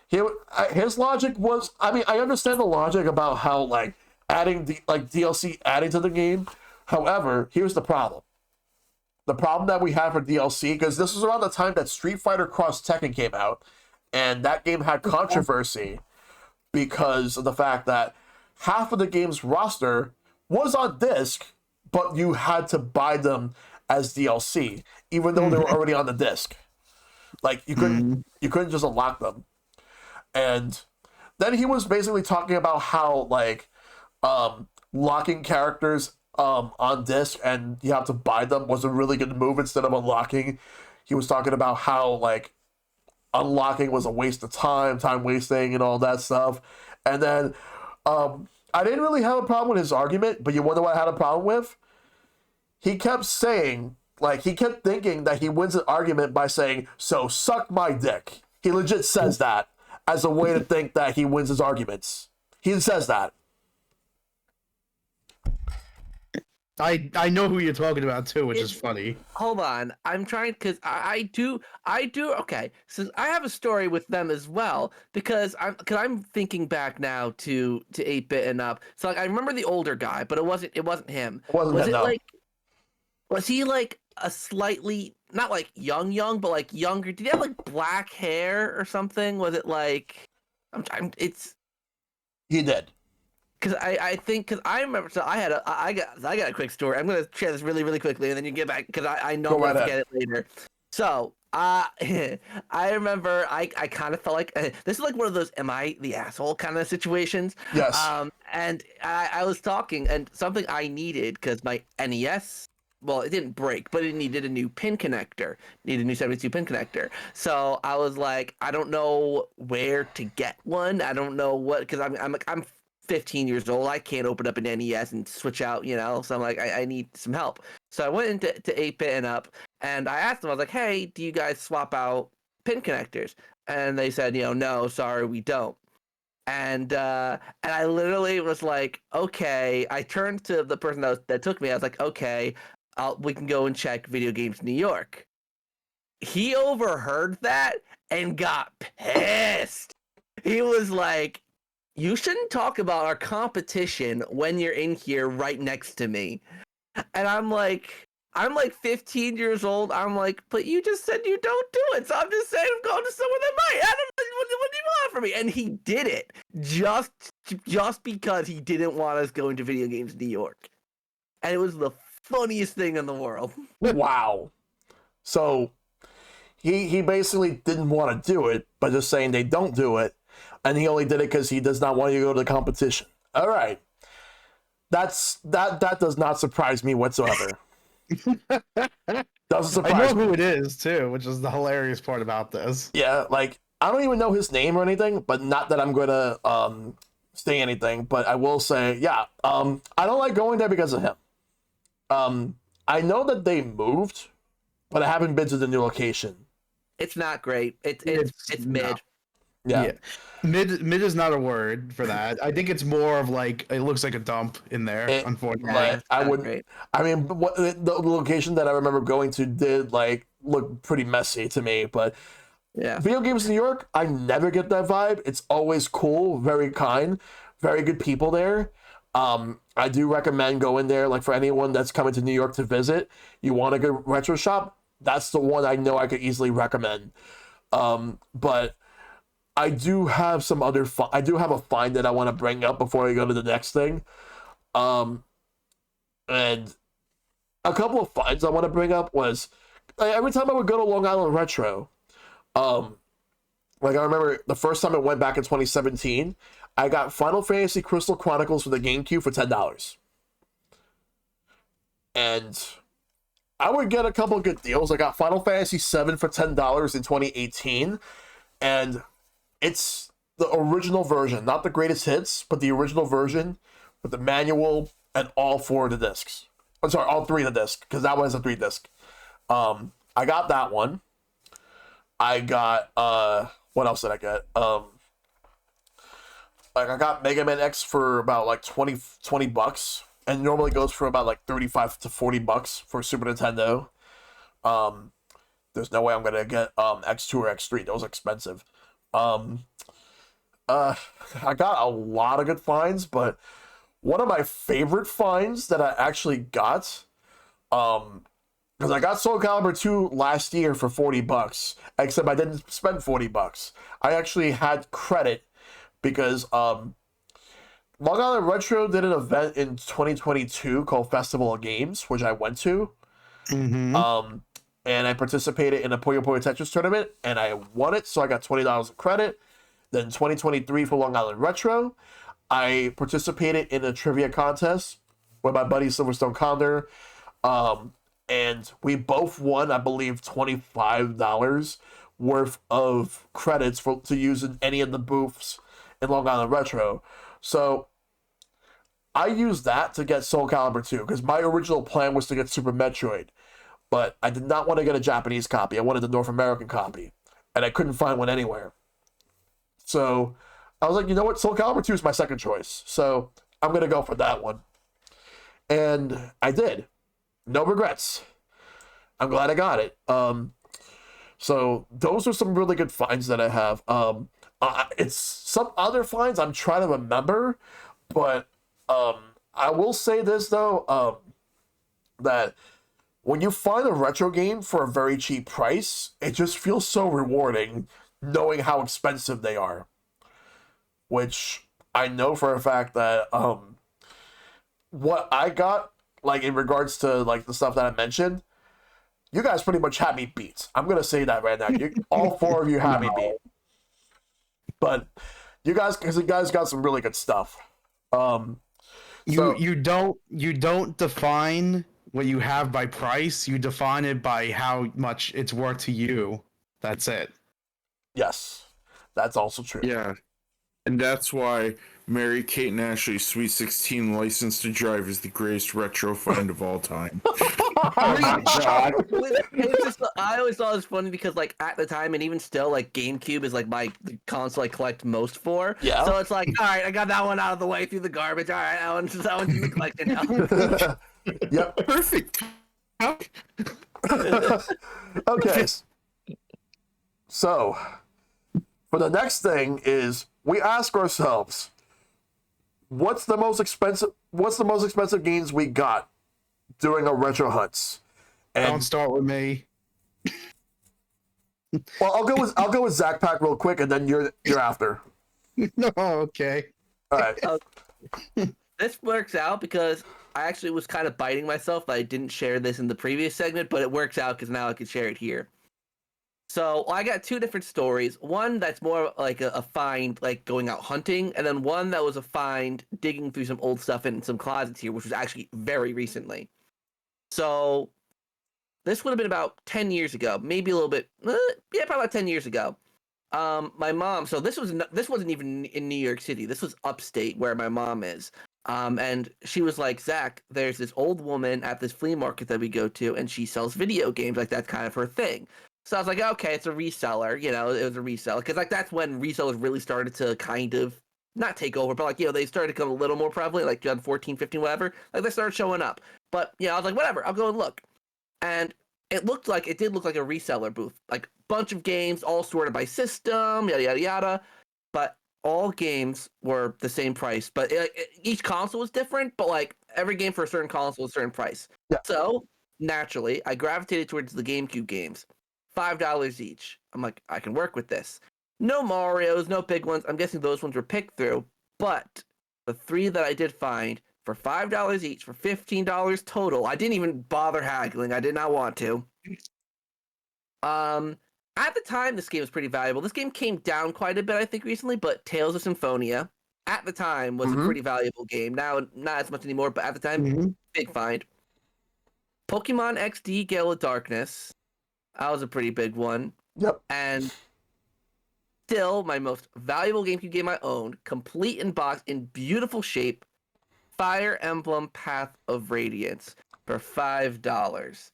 his logic was, I mean, I understand the logic about how like adding DLC adding to the game. However, here's the problem. The problem that we had for DLC, because this was around the time that Street Fighter Cross Tekken came out, and that game had controversy because of the fact that half of the game's roster was on disc, but you had to buy them as DLC, even though they were already on the disc. Like you couldn't just unlock them. And then he was basically talking about how like locking characters on disc and you have to buy them was a really good move instead of unlocking. He was talking about how like unlocking was a waste of time wasting and all that stuff. And then I didn't really have a problem with his argument, but you wonder what I had a problem with? He kept saying, like, he kept thinking that he wins an argument by saying, so suck my dick. He legit says that as a way to think that he wins his arguments. He says that.
I know who you're talking about too, which is funny.
Hold on, I'm trying because I do okay. So I have a story with them as well because I'm thinking back now to 8-bit and up. So like I remember the older guy, but it wasn't him. Was it
no.
like was he like a slightly not like young, but like younger? Did he have like black hair or something? Was it like it's
He did.
Because I think because I remember so I got a quick story. I'm gonna share this really quickly and then you get back because I know I'm gonna forget it later. So I remember I kind of felt like this is like one of those am I the asshole kind of situations.
Yes.
And I was talking and something I needed because my NES. Well, it didn't break, but it needed a new pin connector. Needed a new 72 pin connector. So I was like, I don't know where to get one. I don't know what because I'm 15 years old. I can't open up an NES and switch out, you know. So I'm like, I need some help. So I went into 8-bit and up, and I asked them. I was like, hey, do you guys swap out pin connectors? And they said, no, sorry, we don't. And I literally was like, okay. I turned to the person that took me. I was like, okay, we can go and check Video Games New York. He overheard that and got pissed. He was like, you shouldn't talk about our competition when you're in here right next to me. And I'm like 15 years old. I'm like, but you just said you don't do it. So I'm just saying I'm going to someone that might. What do you want from me? And he did it just because he didn't want us going to Video Games New York. And it was the funniest thing in the world.
Wow. So he basically didn't want to do it, but just saying they don't do it. And he only did it because he does not want you to go to the competition. All right. That does not surprise me whatsoever. Doesn't surprise
I know
me.
who it is too, which is the hilarious part about this.
Yeah, like I don't even know his name or anything, but not that I'm gonna say anything, but I will say, yeah, I don't like going there because of him. I know that they moved, but I haven't been to the new location.
It's not great. It's mid.
No.
Yeah.
Mid is not a word for that. I think it's more of like it looks like a dump in there. Unfortunately,
Like, I wouldn't. I mean, the location that I remember going to did like look pretty messy to me. But
yeah,
Video Games New York, I never get that vibe. It's always cool, very kind, very good people there. I do recommend going there. Like for anyone that's coming to New York to visit, you want a good retro shop. That's the one I know I could easily recommend. But I do have some other I do have a find that I want to bring up before I go to the next thing. And a couple of finds I want to bring up was every time I would go to Long Island Retro, like I remember the first time I went back in 2017, I got Final Fantasy Crystal Chronicles for the GameCube for $10. And I would get a couple of good deals. I got Final Fantasy VII for $10 in 2018, and it's the original version, not the greatest hits, but the original version with the manual and all 4 of the discs. I'm sorry, all 3 of the discs, because that one has a 3-disc. I got that one. I got what else did I get? Like I got Mega Man X for about like 20 bucks, and normally goes for about like 35 to 40 bucks for Super Nintendo. There's no way I'm gonna get X2 or X3. Those are expensive. I got a lot of good finds, but one of my favorite finds that I actually got, because I got Soul Calibur 2 last year for 40 bucks, except I didn't spend 40 bucks. I actually had credit because Long Island Retro did an event in 2022 called Festival of Games, which I went to.
Mm-hmm.
And I participated in a Puyo Puyo Tetris tournament, and I won it, so I got $20 in credit. Then 2023 for Long Island Retro, I participated in a trivia contest with my buddy Silverstone Condor, and we both won, I believe, $25 worth of credits to use in any of the booths in Long Island Retro. So I used that to get Soul Calibur 2, because my original plan was to get Super Metroid, but I did not want to get a Japanese copy. I wanted the North American copy, and I couldn't find one anywhere. So I was like, you know what? Soul Calibur 2 is my second choice, so I'm going to go for that one. And I did. No regrets. I'm glad I got it. So those are some really good finds that I have. It's some other finds I'm trying to remember, but I will say this though, that when you find a retro game for a very cheap price, it just feels so rewarding knowing how expensive they are. Which I know for a fact that what I got, like in regards to like the stuff that I mentioned, you guys pretty much had me beat. I'm gonna say that right now. All four of you had me beat. But because you guys got some really good stuff.
You don't define what you have by price. You define it by how much it's worth to you. That's it.
Yes, that's also true.
Yeah. And that's why Mary Kate and Ashley's Sweet 16 License to Drive is the greatest retro find of all time.
Oh my god.
I always thought it was funny because, like, at the time and even still, like, GameCube is like the console I collect most for.
Yeah.
So it's like, all right, I got that one out of the way through the garbage. All right, that one's in the collection now.
Yep.
Perfect.
Okay. So, for the next thing is we ask ourselves, what's the most expensive games we got during our retro hunts? And
Don't start with me.
well, I'll go with ZakPak real quick, and then you're after.
No, okay.
All right.
This works out because I actually was kind of biting myself that I didn't share this in the previous segment, but it works out because now I can share it here. So I got two different stories. One that's more like a find, like going out hunting, and then one that was a find digging through some old stuff in some closets here, which was actually very recently. So this would have been about 10 years ago, maybe a little bit, yeah, probably about 10 years ago. My mom, so this wasn't even in New York City. This was upstate where my mom is. And she was like, Zach, there's this old woman at this flea market that we go to, and she sells video games. Like, that's kind of her thing. So I was like, okay, it's a reseller. You know, it was a reseller. Because, like, that's when resellers really started to kind of, not take over, but, like, you know, they started to become a little more prevalent, like 2014, 15, whatever. Like, they started showing up. But, yeah, I was like, whatever, I'll go and look. And it did look like a reseller booth. Like, bunch of games, all sorted by system, yada, yada, yada. But all games were the same price. But each console was different, but, like, every game for a certain console was a certain price.
Yeah.
So, naturally, I gravitated towards the GameCube games. $5 each. I'm like, I can work with this. No Marios, no big ones. I'm guessing those ones were picked through. But the three that I did find for $5 each, for $15 total, I didn't even bother haggling. I did not want to. At the time, this game was pretty valuable. This game came down quite a bit, I think, recently, but Tales of Symphonia, at the time, was a pretty valuable game. Now, not as much anymore, but at the time, big find. Pokemon XD Gale of Darkness. That was a pretty big one.
Yep.
And still, my most valuable GameCube game I owned, complete in box, in beautiful shape, Fire Emblem Path of Radiance for $5.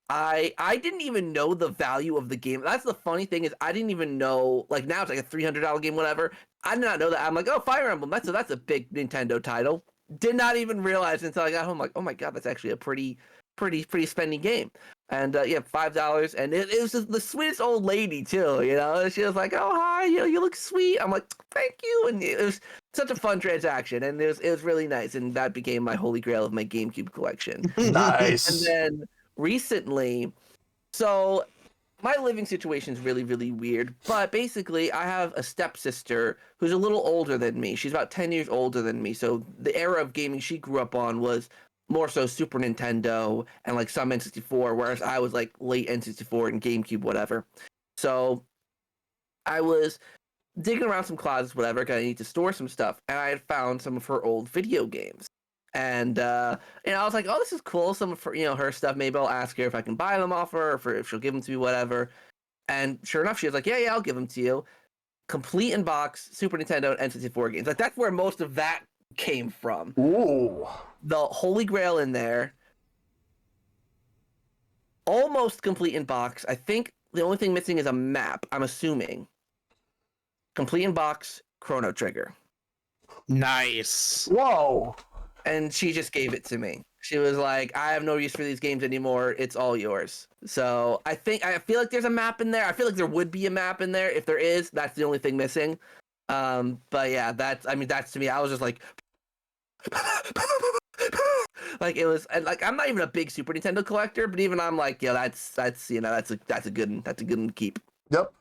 I didn't even know the value of the game. That's the funny thing is I didn't even know, like now it's like a $300 game, whatever. I did not know that. I'm like, oh, Fire Emblem, that's a big Nintendo title. Did not even realize until I got home, like, oh my god, that's actually a pretty spending game. And yeah, $5, and it was just the sweetest old lady too. You know, she was like, "Oh hi, you look sweet." I'm like, "Thank you," and it was such a fun transaction, and it was really nice, and that became my holy grail of my GameCube collection.
Nice.
And then recently, so my living situation is really, really weird, but basically I have a stepsister who's a little older than me. She's about 10 years older than me. So the era of gaming she grew up on was more so Super Nintendo and like some N64, whereas I was like late N64 and GameCube, whatever. So I was digging around some closets, whatever, because I need to store some stuff, and I had found some of her old video games. And I was like, "Oh, this is cool. Some of her, her stuff. Maybe I'll ask her if I can buy them off her, or if she'll give them to me, whatever." And sure enough, she was like, "Yeah, I'll give them to you." Complete in box Super Nintendo and N64 games. Like that's where most of that came from.
Ooh.
The Holy Grail in there, almost complete in box. I think the only thing missing is a map. I'm assuming. Complete in box, Chrono Trigger.
Nice.
Whoa.
And she just gave it to me. She was like, I have no use for these games anymore. It's all yours. So I feel like there's a map in there. I feel like there would be a map in there. If there is, that's the only thing missing. But yeah, that's to me. I was just like, like it was like I'm not even a big Super Nintendo collector, but even I'm like, yeah, that's a good one to keep.
Yep.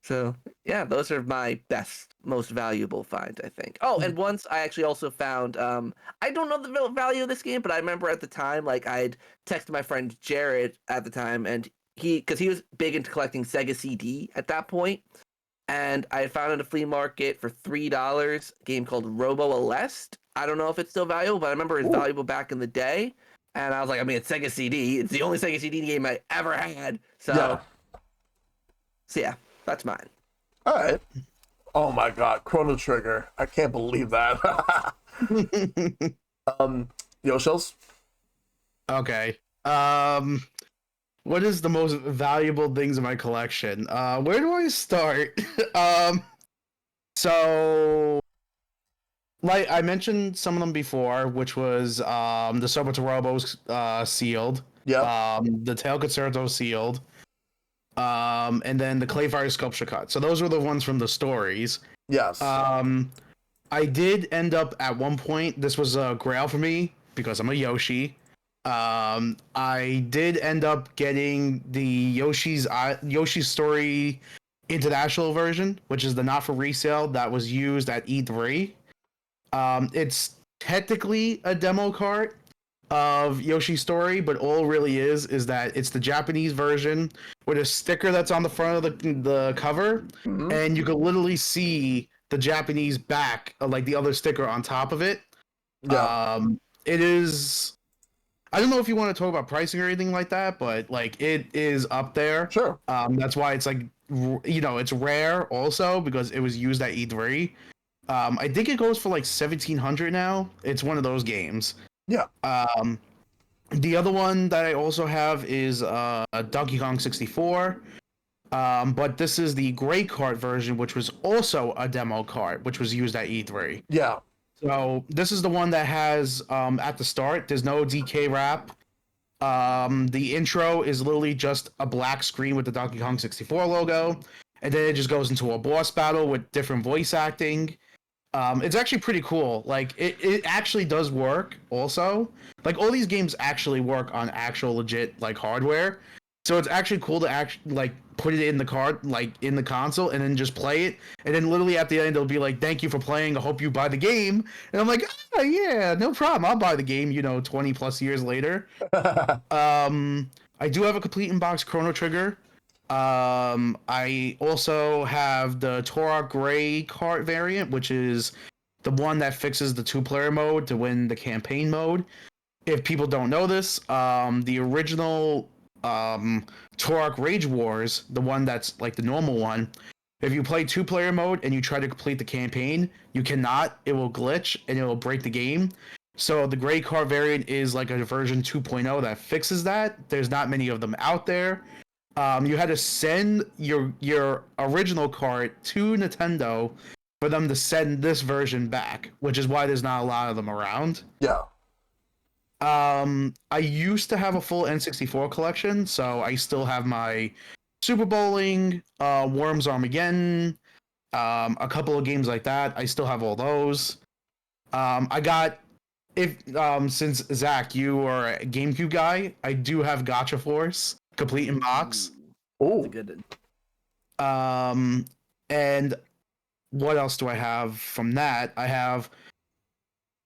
So yeah, those are my best, most valuable finds, I think. Oh, and once I actually also found I don't know the value of this game, but I remember at the time, like I'd texted my friend Jared at the time, and because he was big into collecting Sega CD at that point, and I had found at a flea market for $3 a game called Robo Aleste. I don't know if it's still valuable, but I remember it was valuable back in the day. And I was like, I mean, it's Sega CD. It's the only Sega CD game I ever had. So yeah, that's mine.
All right. Oh my God, Chrono Trigger! I can't believe that. Yoshils.
Okay. What is the most valuable things in my collection? Where do I start? So like I mentioned some of them before, which was the Sobotorobos sealed.
Yeah.
The Tail Concerto sealed. And then the Clayfire Sculpture Cut. So those were the ones from the stories.
Yes.
I did end up at one point, this was a grail for me because I'm a Yoshi. I did end up getting the Yoshi's Story International version, which is the not for resale that was used at E3. It's technically a demo cart of Yoshi's Story, but all it really is that it's the Japanese version with a sticker that's on the front of the cover, and you can literally see the Japanese back of like the other sticker on top of it.
Yeah.
It is. I don't know if you want to talk about pricing or anything like that, but like it is up there.
Sure.
That's why it's like it's rare also because it was used at E3. I think it goes for like 1,700 now. It's one of those games.
Yeah.
The other one that I also have is Donkey Kong 64. But this is the gray cart version, which was also a demo cart, which was used at E3.
Yeah.
So this is the one that has at the start, there's no DK wrap. The intro is literally just a black screen with the Donkey Kong 64 logo, and then it just goes into a boss battle with different voice acting. It's actually pretty cool. Like it actually does work also. Like all these games actually work on actual legit like hardware. So it's actually cool to actually like put it in the card, like in the console, and then just play it. And then literally at the end, it'll be like, "Thank you for playing. I hope you buy the game." And I'm like, "Oh yeah, no problem. I'll buy the game." 20 plus years later. I do have a complete in-box Chrono Trigger. I also have the Torok Gray cart variant, which is the one that fixes the two-player mode to win the campaign mode. If people don't know this, the original Torok Rage Wars, the one that's like the normal one, if you play two-player mode and you try to complete the campaign, you cannot. It will glitch and it will break the game. So the Gray cart variant is like a version 2.0 that fixes that. There's not many of them out there. You had to send your original cart to Nintendo for them to send this version back, which is why there's not a lot of them around.
Yeah.
I used to have a full N64 collection, so I still have my Super Bowling, Worms Armageddon, a couple of games like that. I still have all those. I got since Zach, you are a GameCube guy, I do have Gotcha Force complete in box.
Oh,
Good.
And what else do I have from that? I have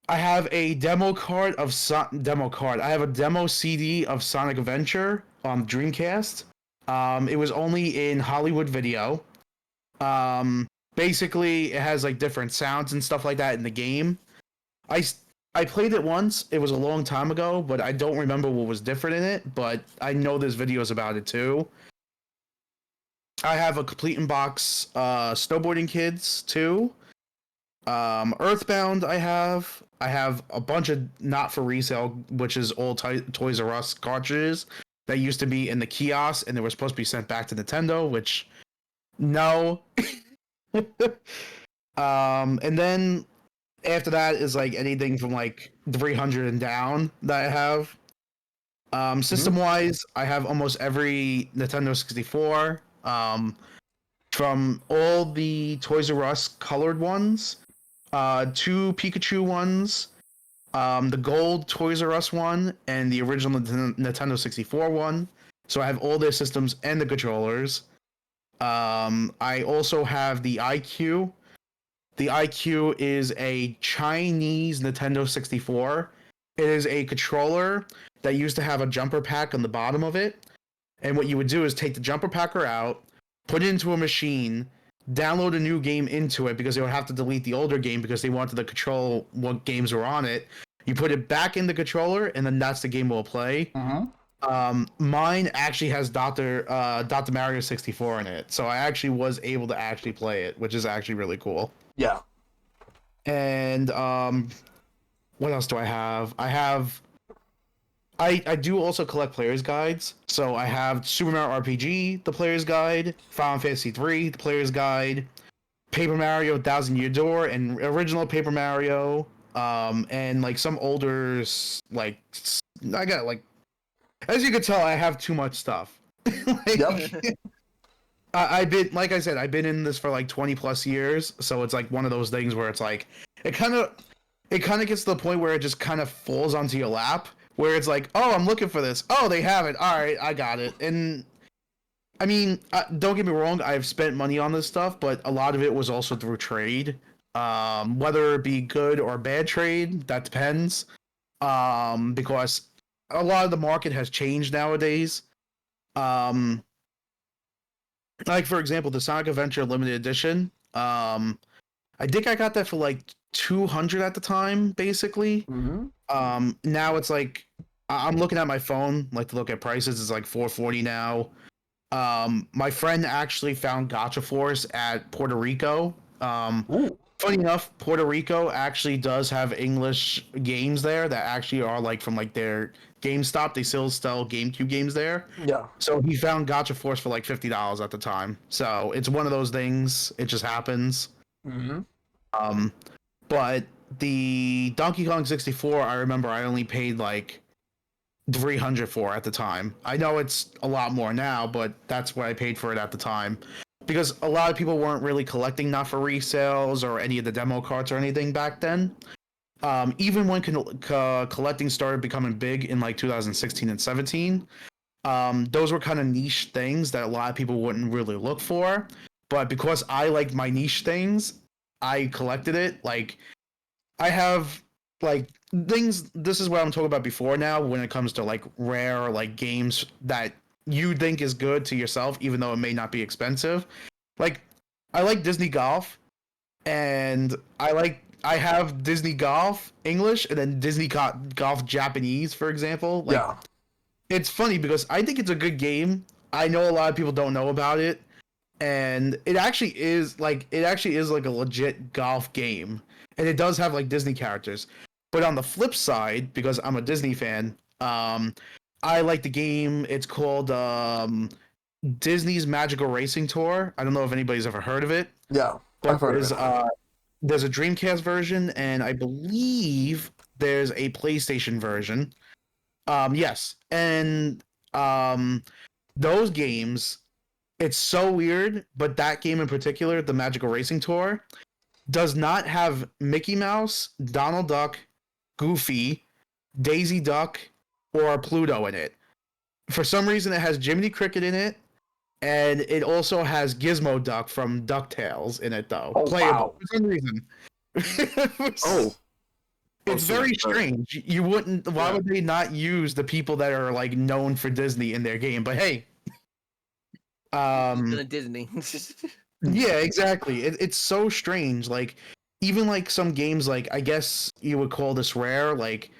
I have a demo card of demo card. I have a demo CD of Sonic Adventure on Dreamcast. It was only in Hollywood Video. Basically, it has like different sounds and stuff like that in the game. I I played it once. It was a long time ago, but I don't remember what was different in it. But I know there's videos about it too. I have a complete in box Snowboarding Kids too. Earthbound. I have a bunch of not for resale, which is old Toys R Us cartridges that used to be in the kiosk and they were supposed to be sent back to Nintendo, which no. And then after that is like anything from like 300 and down that I have. System wise, I have almost every Nintendo 64. From all the Toys R Us colored ones, 2 Pikachu ones, the gold Toys R Us one, and the original Nintendo 64 one. So I have all their systems and the controllers. I also have the IQ. The IQ is a Chinese Nintendo 64. It is a controller that used to have a jumper pack on the bottom of it. And what you would do is take the jumper packer out, put it into a machine, download a new game into it because they would have to delete the older game because they wanted to control what games were on it. You put it back in the controller, and then that's the game we'll play. Mine actually has Dr. Mario 64 in it, so I actually was able to actually play it, which is actually really cool.
Yeah.
And what else do I have? I do also collect player's guides. So I have Super Mario RPG, the player's guide, Final Fantasy 3, the player's guide, Paper Mario 1000 Year Door, and original Paper Mario, and like some older, like, I got like, as you can tell, I have too much stuff.
Yep.
I've been, like I said, I've been in this for like 20 plus years, so it's like one of those things where it's like, it kind of gets to the point where it just kind of falls onto your lap, where it's like, oh, I'm looking for this. Oh, they have it. All right, I got it. And I mean, don't get me wrong, I've spent money on this stuff, but a lot of it was also through trade. Whether it be good or bad trade, that depends. Because a lot of the market has changed nowadays. Like for example, the Sonic Adventure Limited Edition. I think I got that for like 200 at the time, basically. Now it's like I'm looking at my phone, like to look at prices. It's like $440 now. My friend actually found Gacha Force at Puerto Rico. Funny enough, Puerto Rico actually does have English games there that actually are like from like their GameStop. They still sell GameCube games there.
Yeah.
So he found Gacha Force for like $50 at the time. So it's one of those things. It just happens. But the Donkey Kong 64, I remember I only paid like 300 for at the time. I know it's a lot more now, but that's what I paid for it at the time. Because a lot of people weren't really collecting not for resales or any of the demo cards or anything back then. Even when collecting started becoming big in like 2016 and 17, those were kind of niche things that a lot of people wouldn't really look for. But because I liked my niche things, I collected it. Like, I have like things. This is what I'm talking about before now when it comes to like rare like games that you think is good to yourself, even though it may not be expensive. Like, I like Disney Golf, and I have Disney Golf English and then Disney Golf Japanese, for example. Like,
Yeah.
it's funny because I think it's a good game. I know a lot of people don't know about it, and it actually is like a legit golf game, and it does have like Disney characters. But on the flip side, because I'm a Disney fan, I like the game. It's called Disney's Magical Racing Tour. I don't know if anybody's ever heard of it.
Yeah.
But
I've heard of it.
there's a Dreamcast version, and I believe there's a PlayStation version. Yes, and those games, it's so weird, but that game in particular, the Magical Racing Tour, does not have Mickey Mouse, Donald Duck, Goofy, Daisy Duck, or Pluto in it. For some reason, it has Jiminy Cricket in it, and it also has Gizmo Duck from DuckTales in it, though.
Oh,
Playable
wow.
for some reason.
Oh.
It's very strange. You wouldn't. Why would they not use the people that are like known for Disney in their game? But hey,
Disney.
yeah, exactly. It's so strange. Like even like some games, like I guess you would call this rare. Like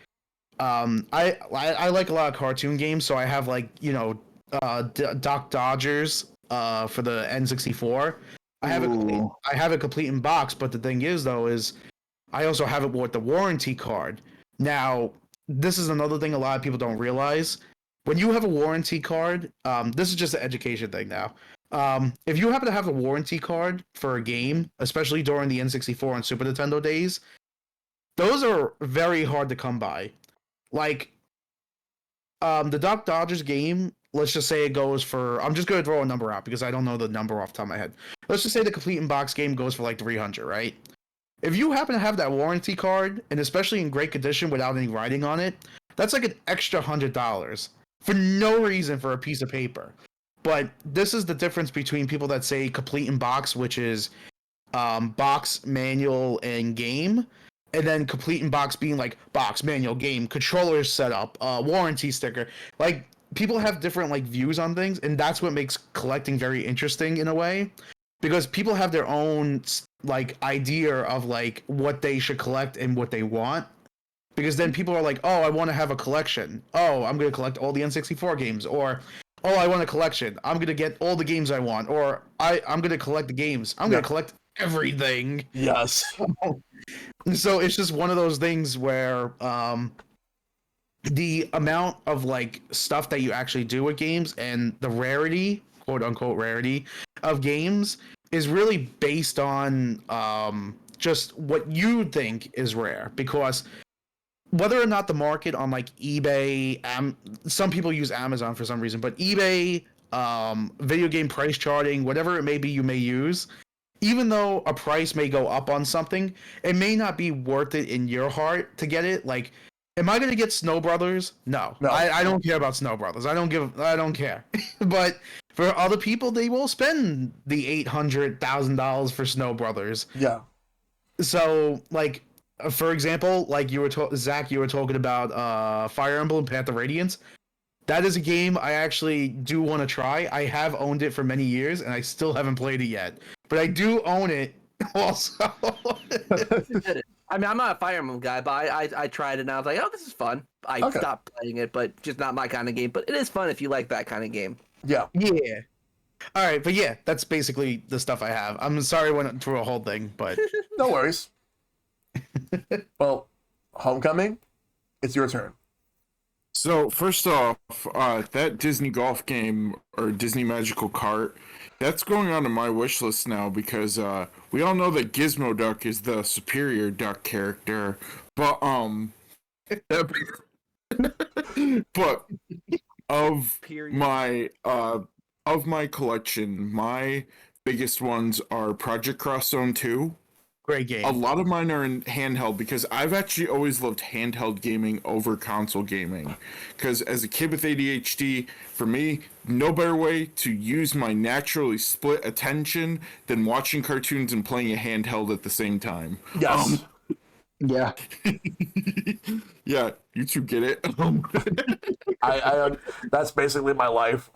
I like a lot of cartoon games, so I have like Doc Dodgers for the N64. I have it complete in box, but the thing is though is I also have it with the warranty card. Now, this is another thing a lot of people don't realize. When you have a warranty card, this is just an education thing now. If you happen to have a warranty card for a game, especially during the N64 and Super Nintendo days, those are very hard to come by. Like, the Doc Dodgers game, let's just say it goes for, I'm just going to throw a number out because I don't know the number off the top of my head. Let's just say the complete in box game goes for like 300, right? If you happen to have that warranty card, and especially in great condition without any writing on it, that's like an extra $100 for no reason for a piece of paper. But this is the difference between people that say complete in box, which is box, manual, and game, and then complete in box being like box, manual, game, controller setup, warranty sticker. Like people have different like views on things, and that's what makes collecting very interesting in a way, because people have their own like idea of like what they should collect and what they want, because then people are like, oh, I want to have a collection, oh, I'm going to collect all the N64 games, or oh, I want a collection, I'm going to get all the games I want, or I'm going to collect the games, I'm going to collect everything.
Yes.
So it's just one of those things where the amount of like stuff that you actually do with games and the rarity, quote unquote rarity, of games is really based on just what you think is rare. Because whether or not the market on like eBay, some people use Amazon for some reason, but eBay, video game price charting, whatever it may be you may use, even though a price may go up on something, it may not be worth it in your heart to get it. Like, am I going to get Snow Brothers? No. I don't care about Snow Brothers. I don't care. But for other people, they will spend the $800,000 for Snow Brothers.
Yeah.
So, like, for example, like Zach, you were talking about Fire Emblem Path of Radiance. That is a game I actually do want to try. I have owned it for many years, and I still haven't played it yet. But I do own it also.
I mean, I'm not a Fire Emblem guy, but I tried it and I was like, oh, this is fun. I stopped playing it, but just not my kind of game. But it is fun if you like that kind of game.
Yeah.
Yeah. All right, but yeah, that's basically the stuff I have. I'm sorry I went through a whole thing, but
No worries. Well, Homecoming, it's your turn.
So first off, that Disney golf game or Disney Magical Cart, that's going on to my wish list now because we all know that Gizmo Duck is the superior duck character, but but of my collection, my biggest ones are Project Cross Zone 2.
great game.
A lot of mine are in handheld because I've actually always loved handheld gaming over console gaming. Because as a kid with ADHD, for me, no better way to use my naturally split attention than watching cartoons and playing a handheld at the same time.
Yes.
Yeah.
Yeah, you two get it.
I that's basically my life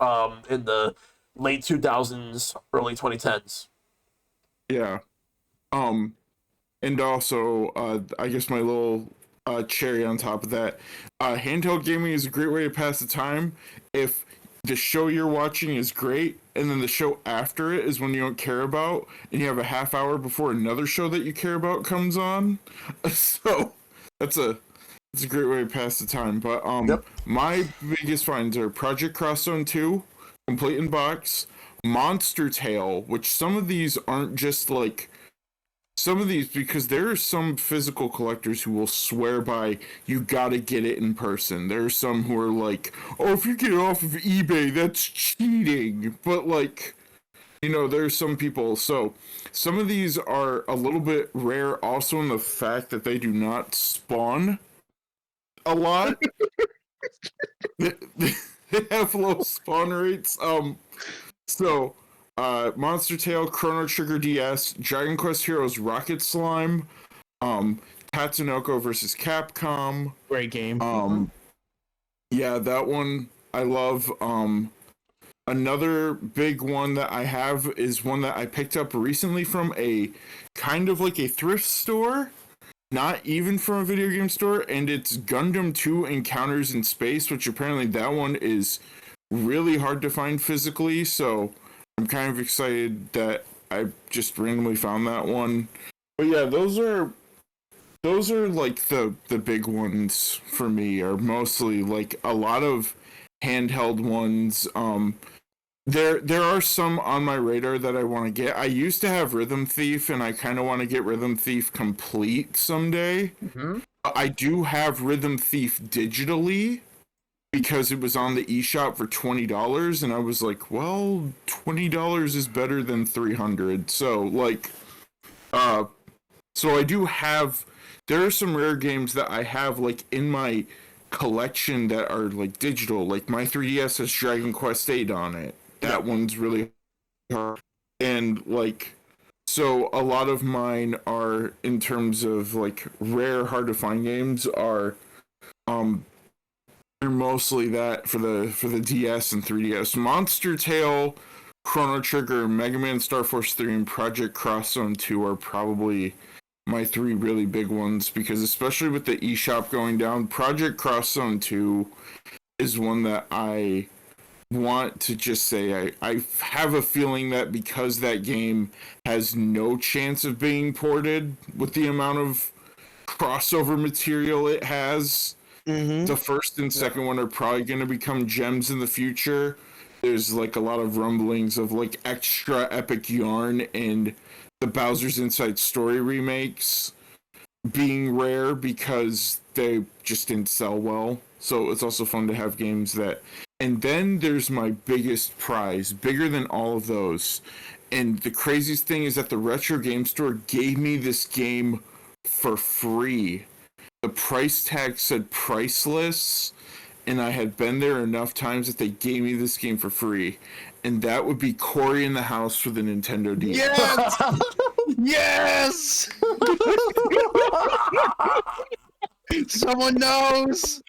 in the late 2000s, early 2010s.
Yeah. And also, I guess my little cherry on top of that, handheld gaming is a great way to pass the time if the show you're watching is great, and then the show after it is one you don't care about, and you have a half hour before another show that you care about comes on. So that's a great way to pass the time. But my biggest finds are Project Cross Zone 2, complete in box, Monster Tale, which some of these aren't just like. Some of these, because there are some physical collectors who will swear by, you gotta get it in person. There are some who are like, oh, if you get it off of eBay, that's cheating. But like, there are some people. So some of these are a little bit rare also in the fact that they do not spawn a lot. They have low spawn rates. So Monster Tail, Chrono Trigger DS, Dragon Quest Heroes Rocket Slime, Tatsunoko versus Capcom.
Great game.
Yeah, that one I love. Another big one that I have is one that I picked up recently from a kind of like a thrift store, not even from a video game store, and it's Gundam 2 Encounters in Space, which apparently that one is really hard to find physically, so I'm kind of excited that I just randomly found that one. But yeah, those are like the big ones for me, are mostly like a lot of handheld ones. There are some on my radar that I want to get. I used to have Rhythm Thief, and I kind of want to get Rhythm Thief complete someday.
Mm-hmm.
I do have Rhythm Thief digitally because it was on the eShop for $20, and I was like, well, $20 is better than $300. So like, so I do have. There are some rare games that I have like in my collection that are like digital. Like my 3DS has Dragon Quest VIII on it. That one's really hard. And like, so a lot of mine are, in terms of like rare, hard to find games, are they're mostly that for the DS and 3DS. Monster Tail, Chrono Trigger, Mega Man Star Force 3, and Project Cross Zone 2 are probably my three really big ones, because especially with the eShop going down, Project Cross Zone 2 is one that I want to just say I have a feeling that because that game has no chance of being ported with the amount of crossover material it has, the first and second one are probably going to become gems in the future. There's like a lot of rumblings of like extra epic yarn and the Bowser's Inside Story remakes being rare because they just didn't sell well. So it's also fun to have games that. And then there's my biggest prize, bigger than all of those. And the craziest thing is that the Retro Game Store gave me this game for free. The price tag said priceless, and I had been there enough times that they gave me this game for free. And that would be Cory in the House for the Nintendo DS.
Yes! Someone knows!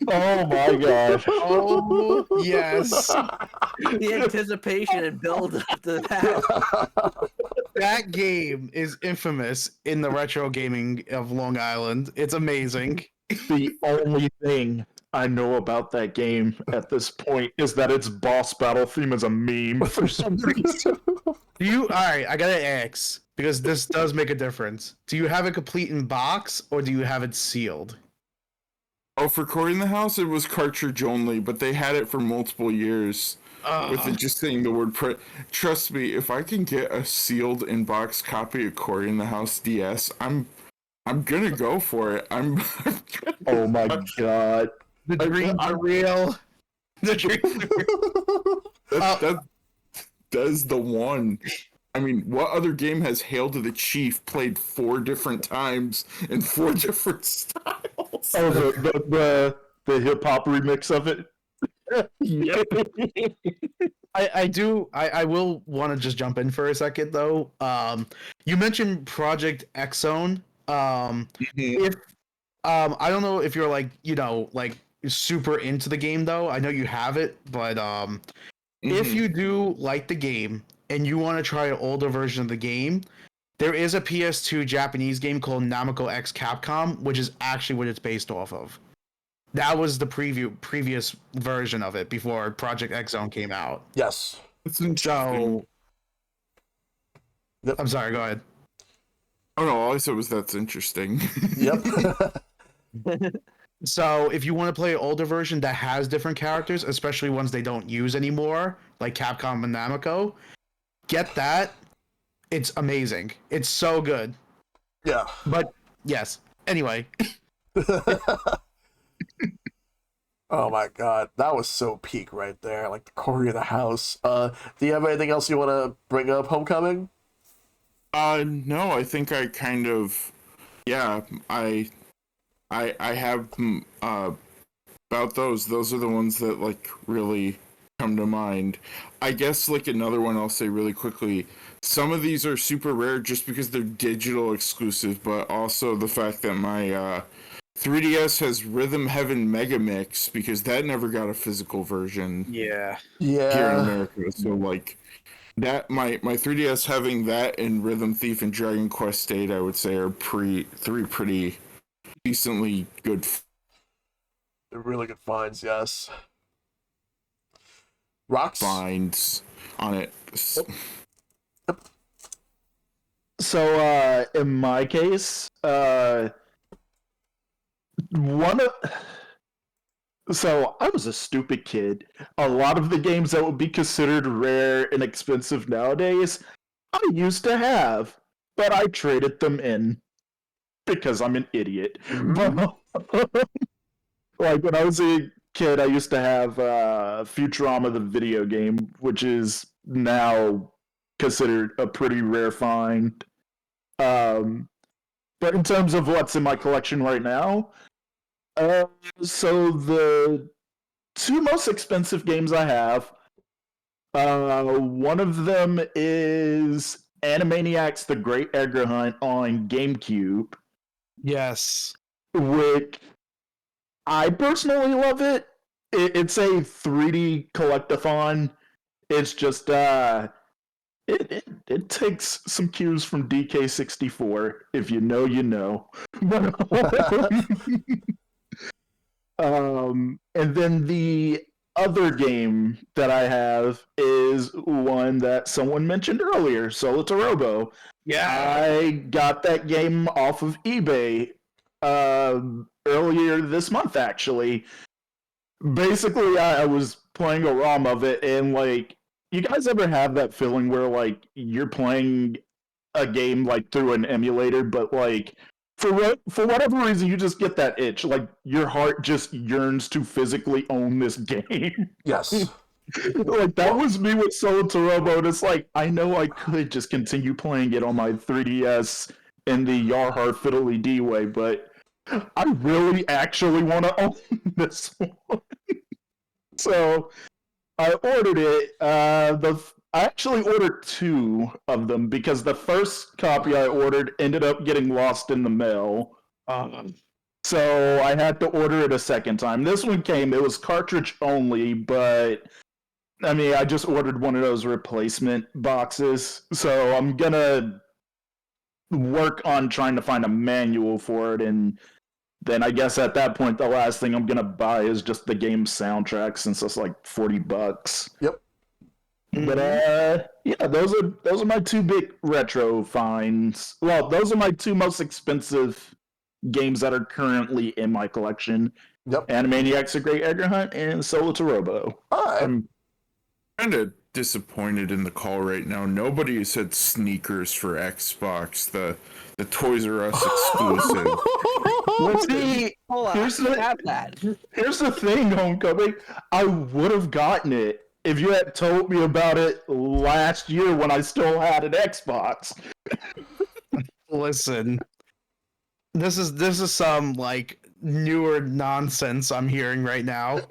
Oh my gosh.
Oh, yes.
The anticipation and build up to that.
That game is infamous in the retro gaming of Long Island. It's amazing.
The only thing I know about that game at this point is that its boss battle theme is a meme for some reason.
Alright, I gotta ask, because this does make a difference. Do you have it complete in box, or do you have it sealed?
Oh, for Cory in the House, it was cartridge only, but they had it for multiple years. With it just saying the word trust me, if I can get a sealed in-box copy of Cory in the House DS, I'm gonna go for it.
Oh my god.
The dreams are real. The dreams are real.
That's the one. I mean, what other game has Hail to the Chief played 4 different times in 4 different styles?
Oh, the hip hop remix of it.
Yep.
I will want to just jump in for a second though. You mentioned Project X Zone. If I don't know if you're like, like super into the game though. I know you have it, but if you do like the game and you want to try an older version of the game, there is a PS2 Japanese game called Namco X Capcom, which is actually what it's based off of. That was the previous version of it before Project X Zone came out.
Yes.
It's interesting.
So,
Yep.
I'm sorry. Go ahead.
Oh no, all I said was that's interesting.
Yep.
So, if you want to play an older version that has different characters, especially ones they don't use anymore, like Capcom and Namco, get that. It's amazing. It's so good.
Yeah.
But yes. Anyway.
Oh my god, that was so peak right there, like the Cory of the House. Do you have anything else you want to bring up, Homecoming?
No, I think I kind of, yeah, I have about those. Those are the ones that like really come to mind. I guess like another one I'll say really quickly. Some of these are super rare just because they're digital exclusive, but also the fact that my 3DS has Rhythm Heaven Mega Mix because that never got a physical version
Yeah.
here in
Yeah.
America. So like that my 3DS having that and Rhythm Thief and Dragon Quest VIII, I would say are three pretty decently good
They're really good finds, yes. Rox?
finds on it.
So, in my case, one of so I was a stupid kid. A lot of the games that would be considered rare and expensive nowadays, I used to have, but I traded them in because I'm an idiot. But, like when I was a kid, I used to have Futurama the video game, which is now considered a pretty rare find. Um, but in terms of what's in my collection right now, so the two most expensive games I have, one of them is Animaniacs: The Great Edgar Hunt on GameCube,
Yes.
which I personally love it. It's a 3D collectathon. It's just it takes some cues from DK64. If you know, you know. And then the other game that I have is one that someone mentioned earlier, Solitarobo.
Yeah.
I got that game off of eBay earlier this month, actually. Basically, I was playing a ROM of it, and like, you guys ever have that feeling where like you're playing a game like through an emulator, but like for whatever reason you just get that itch, like your heart just yearns to physically own this game.
Yes.
Like that was me with Soul Torobo, and it's like I know I could just continue playing it on my 3DS in the Yarhar Fiddly D way, but I really actually want to own this one. So I ordered it. I actually ordered two of them because the first copy I ordered ended up getting lost in the mail. So I had to order it a second time. This one came, it was cartridge only, but I mean, I just ordered one of those replacement boxes. So I'm gonna work on trying to find a manual for it, and then I guess at that point the last thing I'm gonna buy is just the game soundtrack since it's like $40.
Yep.
But yeah, those are my two big retro finds. Well, those are my two most expensive games that are currently in my collection.
Yep.
Animaniacs: A Great Edgar Hunt and Solitarobo.
All right.
I'm kind of disappointed in the call right now. Nobody said sneakers for Xbox, the Toys R Us exclusive.
Let's
See, hold on.
Here's
I
the-
have that.
Here's the thing, Homecoming. I would have gotten it if you had told me about it last year when I still had an Xbox.
Listen. This is some like newer nonsense I'm hearing right now.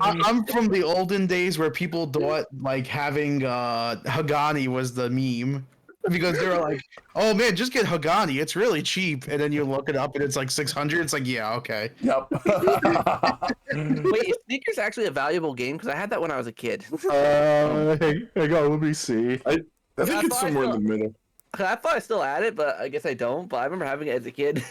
I'm from the olden days where people thought like having Hagani was the meme because they were like, "Oh man, just get Hagani. It's really cheap." And then you look it up and it's like 600. It's like, yeah, okay.
Yep.
Wait, is Sneakers actually a valuable game? Because I had that when I was a kid.
Hang on, let me see.
I think it's somewhere in the middle.
I thought I still had it, but I guess I don't. But I remember having it as a kid.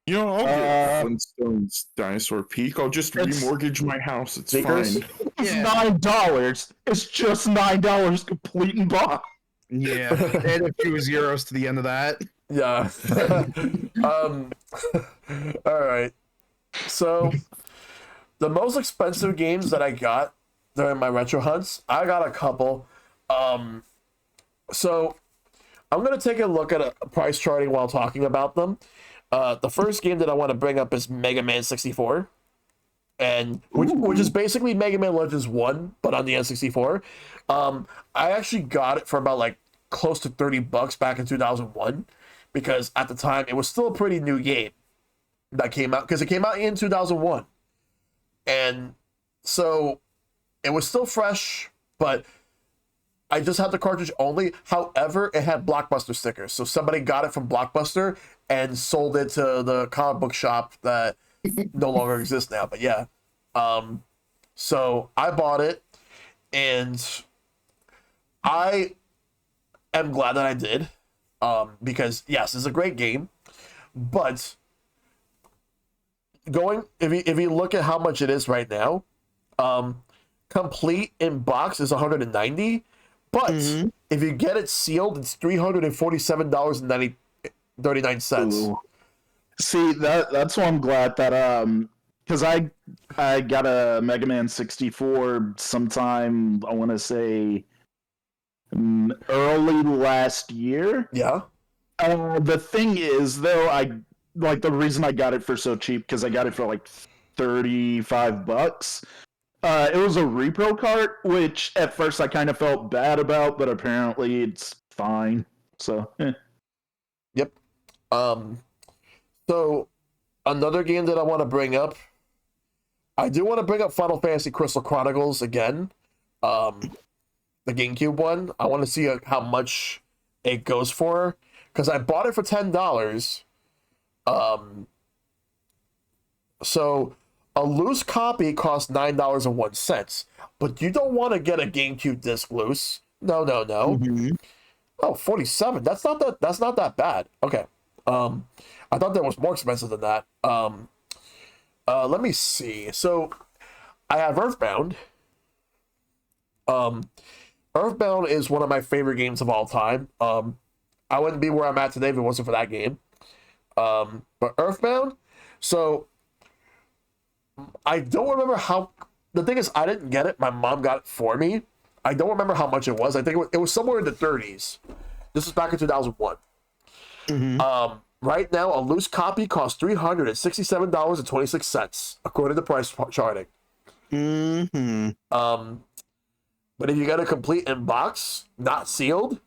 You know, I'll get Flintstones Dinosaur Peak. I'll just
It's-
remortgage my house. It's
Sneakers?
fine.
It's
Yeah.
$9. It's just $9 complete and box.
Yeah, add a few zeros to the end of that.
Yeah. All right. So, the most expensive games that I got during my retro hunts, I got a couple. So, I'm gonna take a look at a price charting while talking about them. The first game that I want to bring up is Mega Man 64, and which is basically Mega Man Legends 1, but on the N64. I actually got it for about like close to $30 back in 2001, because at the time it was still a pretty new game that came out, because it came out in 2001. And so it was still fresh, but I just had the cartridge only. However, it had Blockbuster stickers. So somebody got it from Blockbuster and sold it to the comic book shop that no longer exists now. But yeah. So I bought it, and I am glad that I did. Because yes, it's a great game. But if you look at how much it is right now, complete in box is 190, but if you get it sealed, it's $347.39.
Ooh. See, that's why I'm glad that because I got a Mega Man 64 sometime, I want to say early last year.
Yeah.
The thing is, though, the reason I got it for so cheap, because I got it for like $35. It was a repro cart, which at first I kind of felt bad about, but apparently it's fine. So,
Yep. So another game that I want to bring up, I do want to bring up Final Fantasy Crystal Chronicles again. The GameCube one. I want to see how much it goes for, because I bought it for $10. So a loose copy costs $9.01, but you don't want to get a GameCube disc loose. No. Oh, 47. That's not that bad. Okay. I thought that was more expensive than that. Let me see. So I have Earthbound. Earthbound is one of my favorite games of all time. I wouldn't be where I'm at today if it wasn't for that game. But Earthbound, so I don't remember how. The thing is, I didn't get it. My mom got it for me. I don't remember how much it was. I think it was somewhere in the 30s. This was back in 2001. Right now, a loose copy costs $367.26, according to price charting. But if you get a complete in box, not sealed,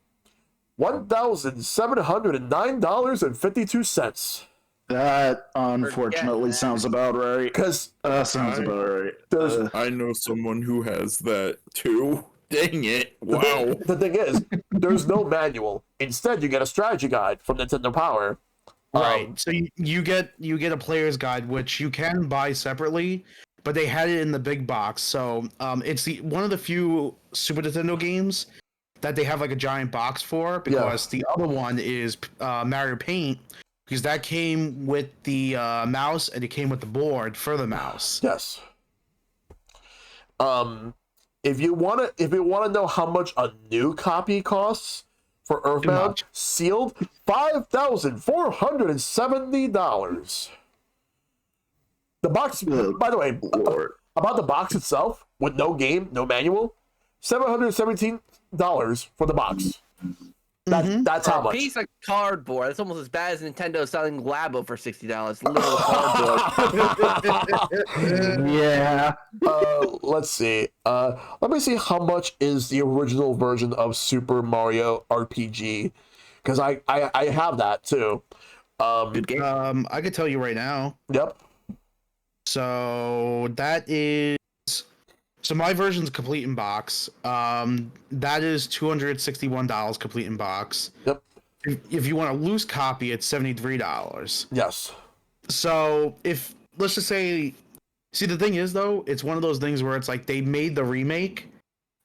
$1,709.52.
that unfortunately sounds about right.
Because
That sounds about right.
I know someone who has that too. Dang it! Wow.
the thing is, there's no manual. Instead, you get a strategy guide from Nintendo Power.
Right. So you get a player's guide, which you can buy separately, but they had it in the big box. So it's one of the few Super Nintendo games that they have like a giant box for, because the other one is Mario Paint, because that came with the mouse and it came with the board for the mouse.
Yes. If you want to know how much a new copy costs for Earthbound sealed, $5,470. The box, by the way, about the box itself, with no game, no manual, $717 for the box. That's how much.
A piece of cardboard. That's almost as bad as Nintendo selling Labo for $60. Little cardboard.
Yeah.
Let's see. Let me see how much is the original version of Super Mario RPG, because I have that too.
Good game.
I could tell you right now.
Yep.
So that is. So my version's complete in box. That is $261 complete in box.
Yep.
If you want a loose copy, it's $73.
Yes.
So let's just say, see, the thing is though, it's one of those things where it's like they made the remake,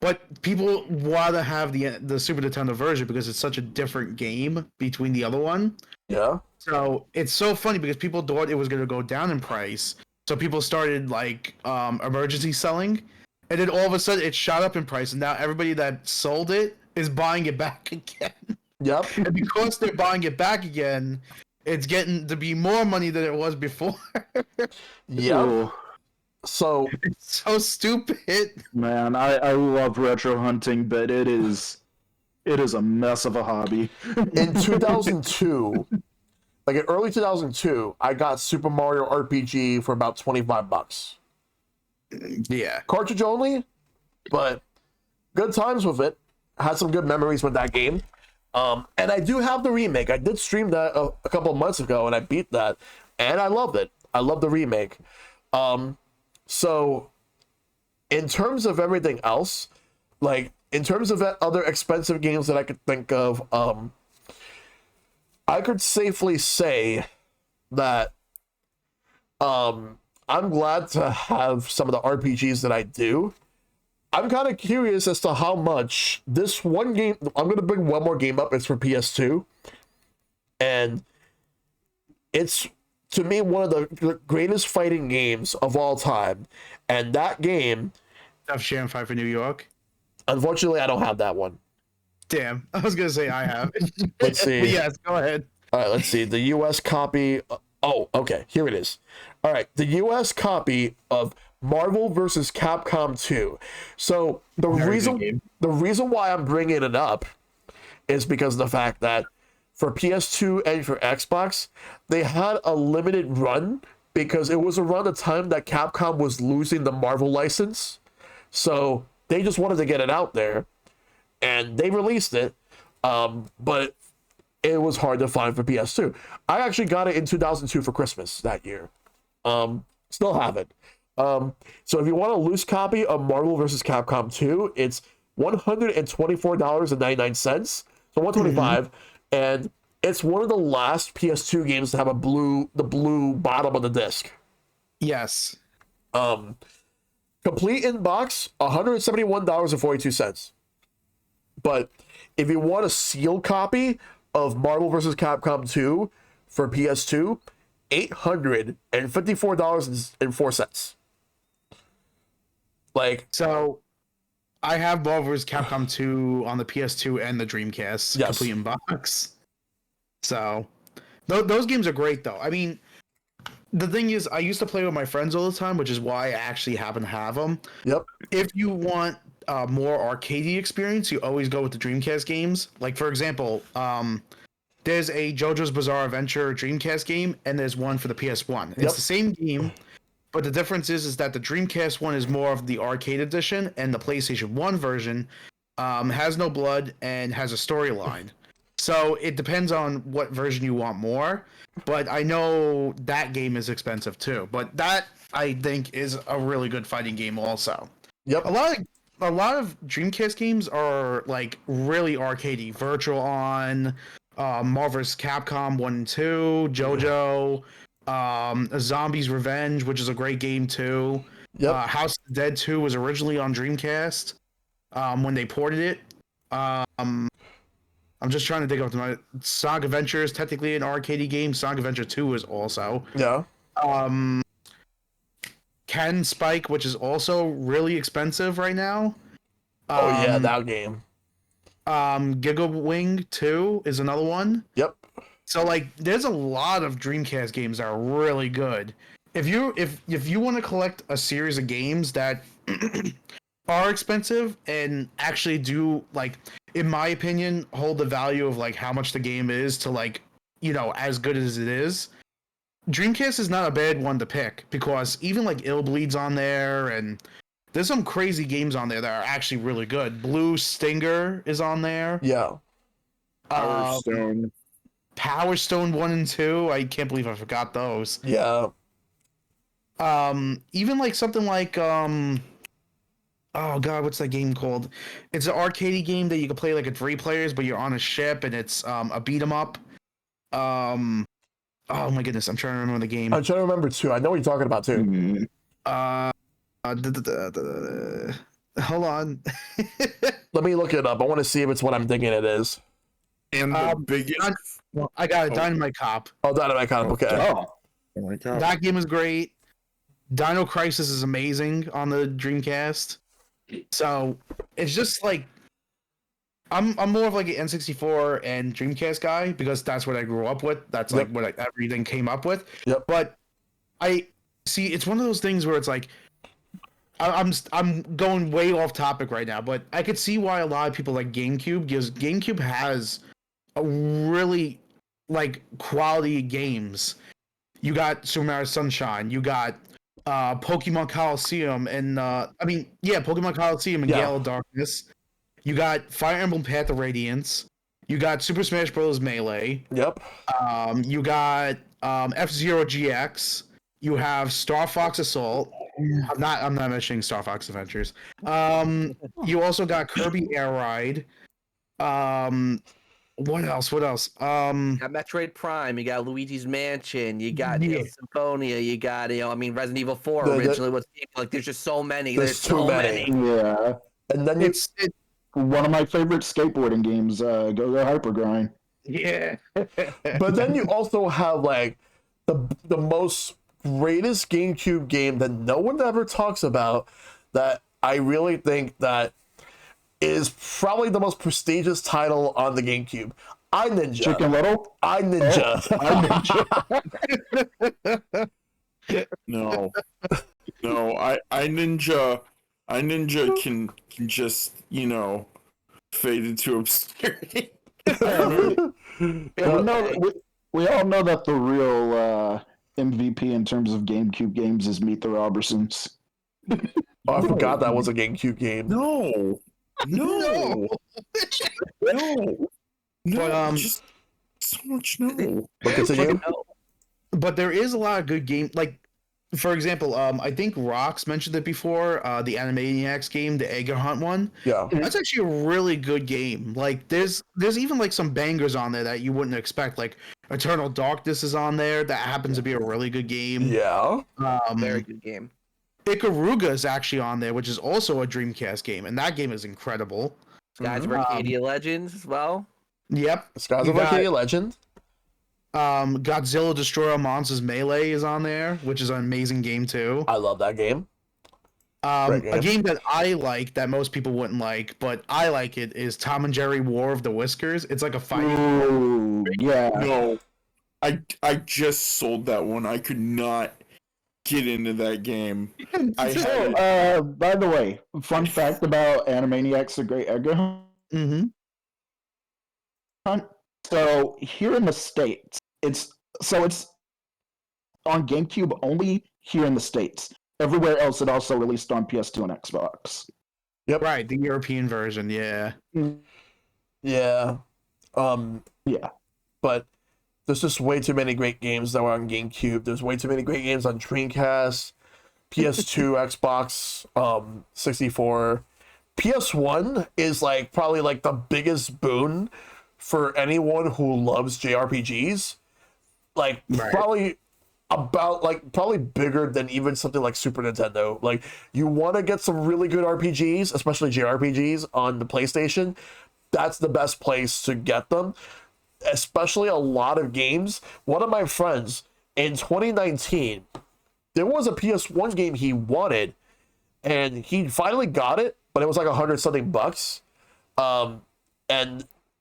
but people want to have the Super Nintendo version because it's such a different game between the other one.
Yeah.
So it's so funny because people thought it was going to go down in price. So people started like emergency selling. And then all of a sudden, it shot up in price, and now everybody that sold it is buying it back again.
Yep.
And because they're buying it back again, it's getting to be more money than it was before.
Yep. So
it's so stupid.
Man, I love retro hunting, but it is a mess of a hobby.
in 2002, like in early 2002, I got Super Mario RPG for about $25.
Yeah.
Cartridge only, but good times with it. Had some good memories with that game. And I do have the remake. I did stream that a couple of months ago, and I beat that, and I loved it. I love the remake. So, in terms of everything else, like in terms of other expensive games that I could think of, I could safely say that I'm glad to have some of the RPGs that I do. I'm kind of curious as to how much this one game. I'm gonna bring one more game up. It's for PS2, and it's to me one of the greatest fighting games of all time. And that game,
Tough Sham Fight for New York.
unfortunately, I don't have that one.
Damn, I was gonna say I have it.
Let's see.
But yes, go ahead.
All right, let's see. The US copy. Oh, okay. Here it is. All right. The US copy of Marvel vs. Capcom 2. So the
Very good
reason
game.
the reason why I'm bringing it up is because of the fact that for PS2 and for Xbox, they had a limited run because it was around the time that Capcom was losing the Marvel license. So they just wanted to get it out there, and they released it. But it was hard to find for PS2. I actually got it in 2002 for Christmas that year. Still have it. So if you want a loose copy of Marvel vs. Capcom 2, it's $124.99. So $125, and it's one of the last PS2 games to have the blue bottom of the disc.
Yes.
Complete in box, $171.42. But if you want a sealed copy of Marvel vs. Capcom 2 for PS2, $854.04. Like,
So I have Marvel vs. Capcom 2 on the PS2 and the Dreamcast,
Yes.
complete in box. So those games are great, though. I mean, the thing is, I used to play with my friends all the time, which is why I actually happen to have them.
yep,
If you want more arcadey experience, you always go with the Dreamcast games. Like, for example, there's a JoJo's Bizarre Adventure Dreamcast game, and there's one for the PS1. It's
Yep.
the same game, but the difference is that the Dreamcast one is more of the arcade edition, and the PlayStation 1 version has no blood and has a storyline. So it depends on what version you want more. But I know that game is expensive too. But that, I think, is a really good fighting game also.
yep,
A lot of Dreamcast games are like really arcadey. Virtual On, Marvel vs. Capcom 1 and 2, JoJo, Zombies Revenge, which is a great game too.
yep,
House of the Dead 2 was originally on Dreamcast when they ported it. I'm just trying to dig up my Sonic Adventure is technically an arcadey game. Sonic Adventure 2 is also.
yeah,
Ken Spike, which is also really expensive right now.
oh yeah, that game.
Giga Wing 2 is another one.
Yep,
So like there's a lot of Dreamcast games that are really good. If you want to collect a series of games that are expensive and actually do, like, in my opinion, hold the value of like how much the game is to, like, you know, as good as it is, Dreamcast is not a bad one to pick, because even like Ill Bleed's on there, and there's some crazy games on there that are actually really good. Blue Stinger is on there.
yeah,
Power Stone.
Power Stone 1 and 2. I can't believe I forgot those.
yeah,
Even like something like oh god, what's that game called? It's an arcadey game that you can play like at 3 players, but you're on a ship and it's a beat 'em up. Oh my goodness, I'm trying to remember the game.
I'm trying to remember too. I know what you're talking about too.
Hold on.
Let me look it up. I want to see if it's what I'm thinking it is.
And the biggest.
I got it. Dynamite Cop.
Oh, Dynamite Cop. Okay.
Oh,
Oh my god.
That game is great. Dino Crisis is amazing on the Dreamcast. So it's just like I'm more of like an N64 and Dreamcast guy, because that's what I grew up with. That's like what everything came up with.
Yep.
But I see it's one of those things where it's like I'm going way off topic right now, but I could see why a lot of people like GameCube, because GameCube has a really like quality games. You got Super Mario Sunshine, you got Pokemon Coliseum, and Pokemon Coliseum and Gale of Darkness. You got Fire Emblem Path of Radiance. You got Super Smash Bros. Melee.
Yep.
You got F-Zero GX. You have Star Fox Assault. I'm not mentioning Star Fox Adventures. You also got Kirby Air Ride. What else? What else?
You got Metroid Prime, you got Luigi's Mansion, you got
Yeah.
Symphonia, you got I mean Resident Evil 4
The-
originally was like there's just so many.
There's too
so
many.
Yeah.
And then you,
It's
One of my favorite skateboarding games, Go Go Hypergrind.
yeah.
but then you also have like the most greatest GameCube game that no one ever talks about, that I really think that is probably the most prestigious title on the GameCube. I Ninja.
Chicken Little?
I Ninja.
No, no, I ninja can just fade into obscurity.
We all know that the real MVP in terms of GameCube games is Meet the Robertsons.
Oh, I forgot that was a GameCube game.
No, no, no,
But,
just so much no.
But continue.
But there is a lot of good game. Like, for example, I think Rox mentioned it before. The Animaniacs game, the Egg Hunt one.
Yeah.
That's actually a really good game. Like, there's even like some bangers on there that you wouldn't expect. Like, Eternal Darkness is on there. That happens to be a really good game.
Yeah.
Very good game.
Ikaruga is actually on there, which is also a Dreamcast game, and that game is incredible.
Skies of Arcadia Legends as well.
Yep.
Skies
You
of
got-
Arcadia Legend.
Godzilla Destroyer Monsters Melee is on there, which is an amazing game too.
I love that game. Great game.
A game that I like that most people wouldn't like, but I like it, is Tom and Jerry War of the Whiskers. It's like a fighting.
Ooh, yeah.
No, I just sold that one. I could not get into that game. I had it.
So, by the way, fun fact about Animaniacs: The Great Egg
Mm-hmm.
Hunt. So here in the States, it's on GameCube only here in the States. Everywhere else, it also released on PS2 and Xbox.
Right, the European version, yeah.
Yeah.
Yeah.
But there's just way too many great games that were on GameCube. There's way too many great games on Dreamcast, PS2, Xbox, 64. PS1 is like probably like the biggest boon for anyone who loves JRPGs. Like
Right.
probably bigger than even something like Super Nintendo. Like, you want to get some really good RPGs, especially JRPGs on the PlayStation, that's the best place to get them. Especially a lot of games. One of my friends in 2019, there was a PS1 game he wanted, and he finally got it, but it was like $100 something.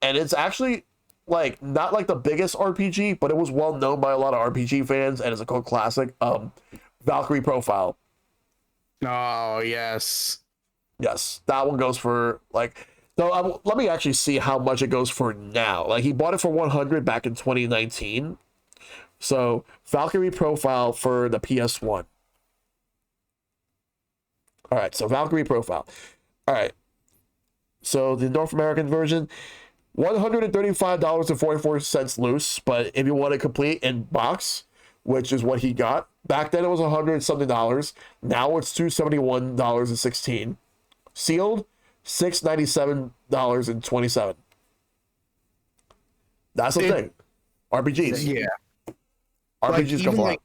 And it's actually like not like the biggest RPG, but it was well known by a lot of RPG fans, and it's a cult classic. Valkyrie Profile.
Oh, yes.
Yes, that one goes for like. No, let me actually see how much it goes for now. Like, he bought it for 100 back in 2019. So Valkyrie Profile for the PS1. All right, so Valkyrie Profile. All right. So the North American version, $135.44 loose, but if you want it complete in box, which is what he got, back then it was $100 something. Now it's $271.16. Sealed, $697.27. That's the thing. RPGs.
Yeah.
RPGs go for it.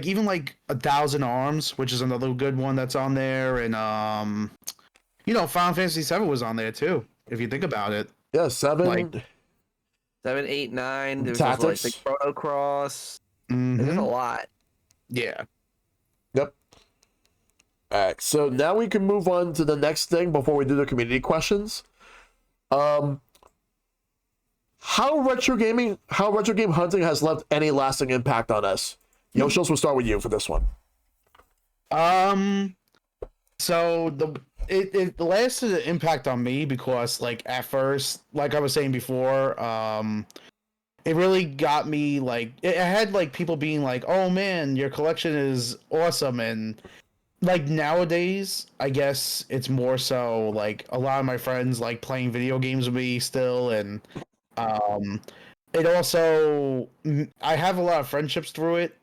Even like 1,000 Arms, which is another good one that's on there, and Final Fantasy VII was on there too, if you think about it.
Yeah, 7.
Like-
7, 8, 9. There's also like the
Tactics.
Chrono Cross.
Mhm.
There's a lot.
Yeah.
Yep. All right, so now we can move on to the next thing before we do the community questions. How retro game hunting has left any lasting impact on us? Yoshils, we'll start with you for this one.
So it lasted an impact on me because, like, at first, like I was saying before, it really got me, like, it had like people being like, "Oh man, your collection is awesome," and like nowadays, I guess it's more so like a lot of my friends like playing video games with me still, and it also, I have a lot of friendships through it.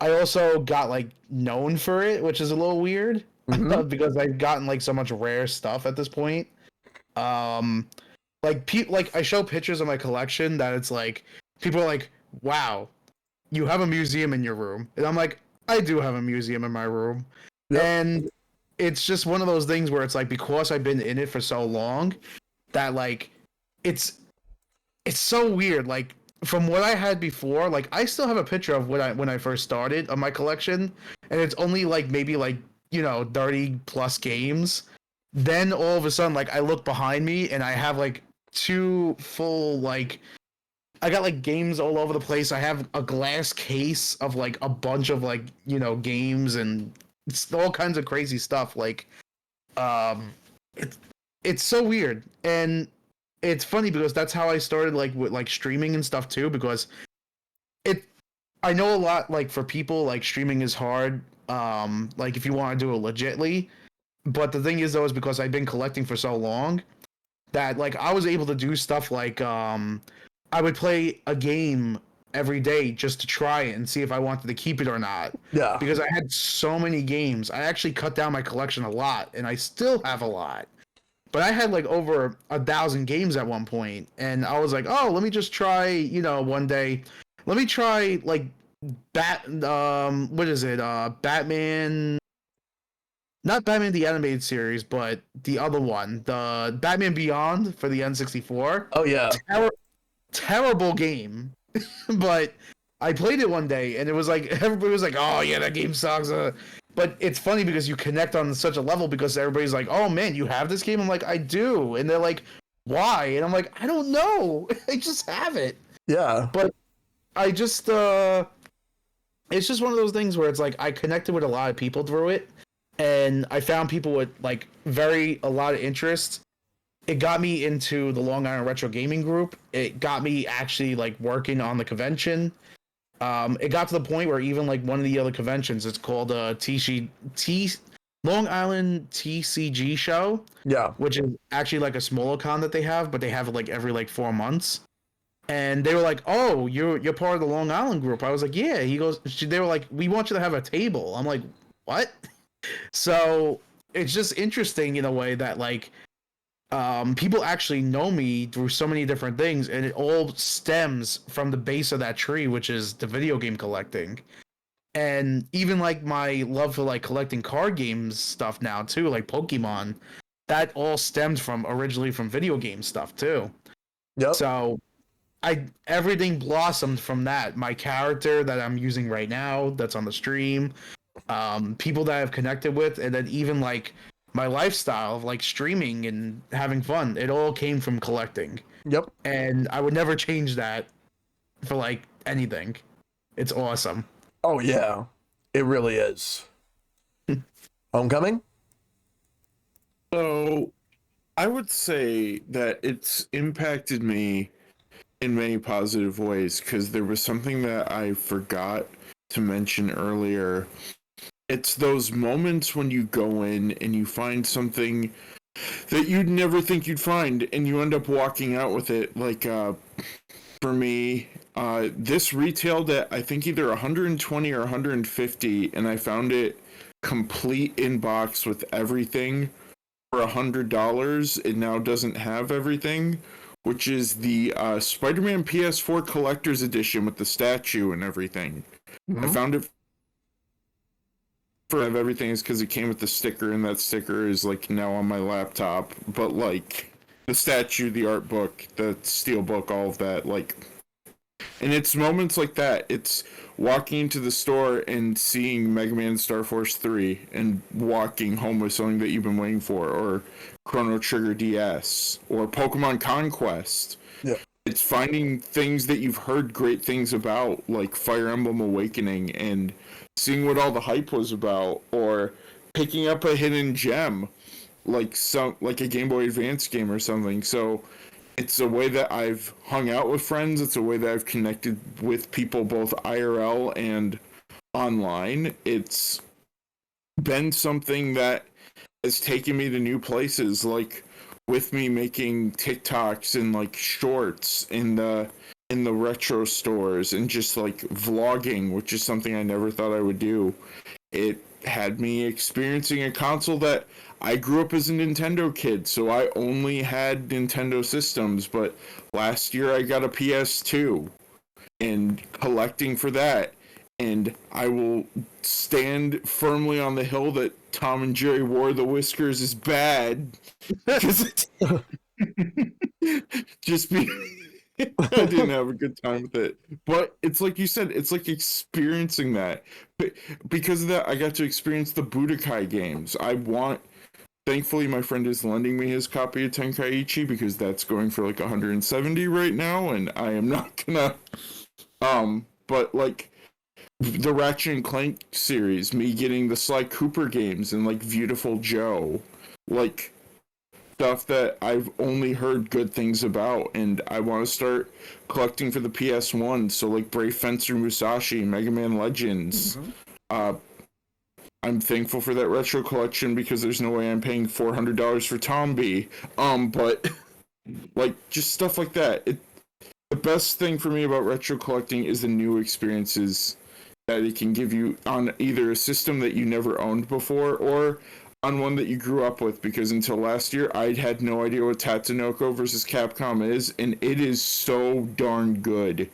I also got like known for it, which is a little weird
Mhm.
because I've gotten like so much rare stuff at this point. Um, like I show pictures of my collection that it's like people are like, "Wow, you have a museum in your room," and I'm like, "I do have a museum in my room,"
Yep.
and it's just one of those things where it's like because I've been in it for so long that like it's it's so weird. Like from what I had before, like I still have a picture of when I first started of my collection, and it's only like maybe like 30 plus games. Then all of a sudden, like I look behind me and I have like two full like I got like games all over the place. I have a glass case of like a bunch of like games and it's all kinds of crazy stuff. Like um, it's it's so weird and it's funny because that's how I started like with like streaming and stuff too because it I know a lot like for people like streaming is hard like if you want to do it legitly, but the thing is though is because I've been collecting for so long that like I was able to do stuff like I would play a game every day just to try it and see if I wanted to keep it or not
Yeah.
because I had so many games. I actually cut down my collection a lot and I still have a lot, but I had like over 1,000 games at one point, and I was like, oh, let me just try, one day, let me try like what is it? Batman, not Batman the animated series, but the other one, the Batman Beyond for the N64.
Oh yeah.
Terrible game, but I played it one day, and it was like everybody was like, "Oh yeah, that game sucks." But it's funny because you connect on such a level because everybody's like, "Oh man, you have this game?" I'm like, "I do," and they're like, "Why?" And I'm like, "I don't know. I just have it."
Yeah.
But I just it's just one of those things where it's like I connected with a lot of people through it, and I found people with like a lot of interest. It got me into the Long Island Retro Gaming Group. It got me actually like working on the convention. It got to the point where even like one of the other conventions, it's called Long Island TCG show,
Yeah.
which is actually like a smaller con that they have, but they have it like every like 4 months. And they were like, "Oh, you're part of the Long Island group." I was like, "Yeah." They were like, "We want you to have a table." I'm like, "What?" So it's just interesting in a way that like people actually know me through so many different things, and it all stems from the base of that tree, which is the video game collecting. And even like my love for like collecting card games stuff now too, like Pokemon, that all stemmed from originally from video game stuff too.
Yep.
So everything blossomed from that. My character that I'm using right now, that's on the stream, people that I've connected with, and then even like my lifestyle of like streaming and having fun. It all came from collecting,
Yep.
and I would never change that for like anything. It's awesome.
Oh yeah. It really is. Homecoming?
So I would say that it's impacted me in many positive ways because there was something that I forgot to mention earlier. It's those moments when you go in and you find something that you'd never think you'd find and you end up walking out with it. Like for me, this retailed at I think either 120 or 150, and I found it complete in box with everything for $100. It now doesn't have everything, which is the Spider-Man PS4 Collector's Edition with the statue and everything. I found it for everything is because it came with the sticker, and that sticker is like now on my laptop. But like the statue, the art book, the steel book, all of that, like, and it's moments like that. It's walking into the store and seeing Mega Man Star Force 3 and walking home with something that you've been waiting for, or Chrono Trigger DS, or Pokemon Conquest.
Yeah.
It's finding things that you've heard great things about, like Fire Emblem Awakening, and seeing what all the hype was about, or picking up a hidden gem, like a Game Boy Advance game or something. So it's a way that I've hung out with friends. It's a way that I've connected with people both IRL and online. It's been something that has taken me to new places, like with me making TikToks and like shorts in the in the retro stores and just like vlogging, which is something I never thought I would do. It had me experiencing a console that I grew up as a Nintendo kid, so I only had Nintendo systems, but last year I got a PS2 and collecting for that. And I will stand firmly on the hill that Tom and Jerry War the Whiskers is bad. Because just be I didn't have a good time with it. But it's like you said, it's like experiencing that. But because of that, I got to experience the Budokai games. Thankfully, my friend is lending me his copy of Tenkaichi because that's going for like 170 right now, and I am not gonna. But like the Ratchet and Clank series, me getting the Sly Cooper games and like Beautiful Joe, like stuff that I've only heard good things about, and I want to start collecting for the PS1. So like Brave Fencer Musashi, Mega Man Legends. I'm thankful for that retro collection because there's no way I'm paying $400 for Tombi. But like just stuff like that. The best thing for me about retro collecting is the new experiences that it can give you on either a system that you never owned before or on one that you grew up with, because until last year I had no idea what Tatsunoko versus Capcom is, and it is so darn good.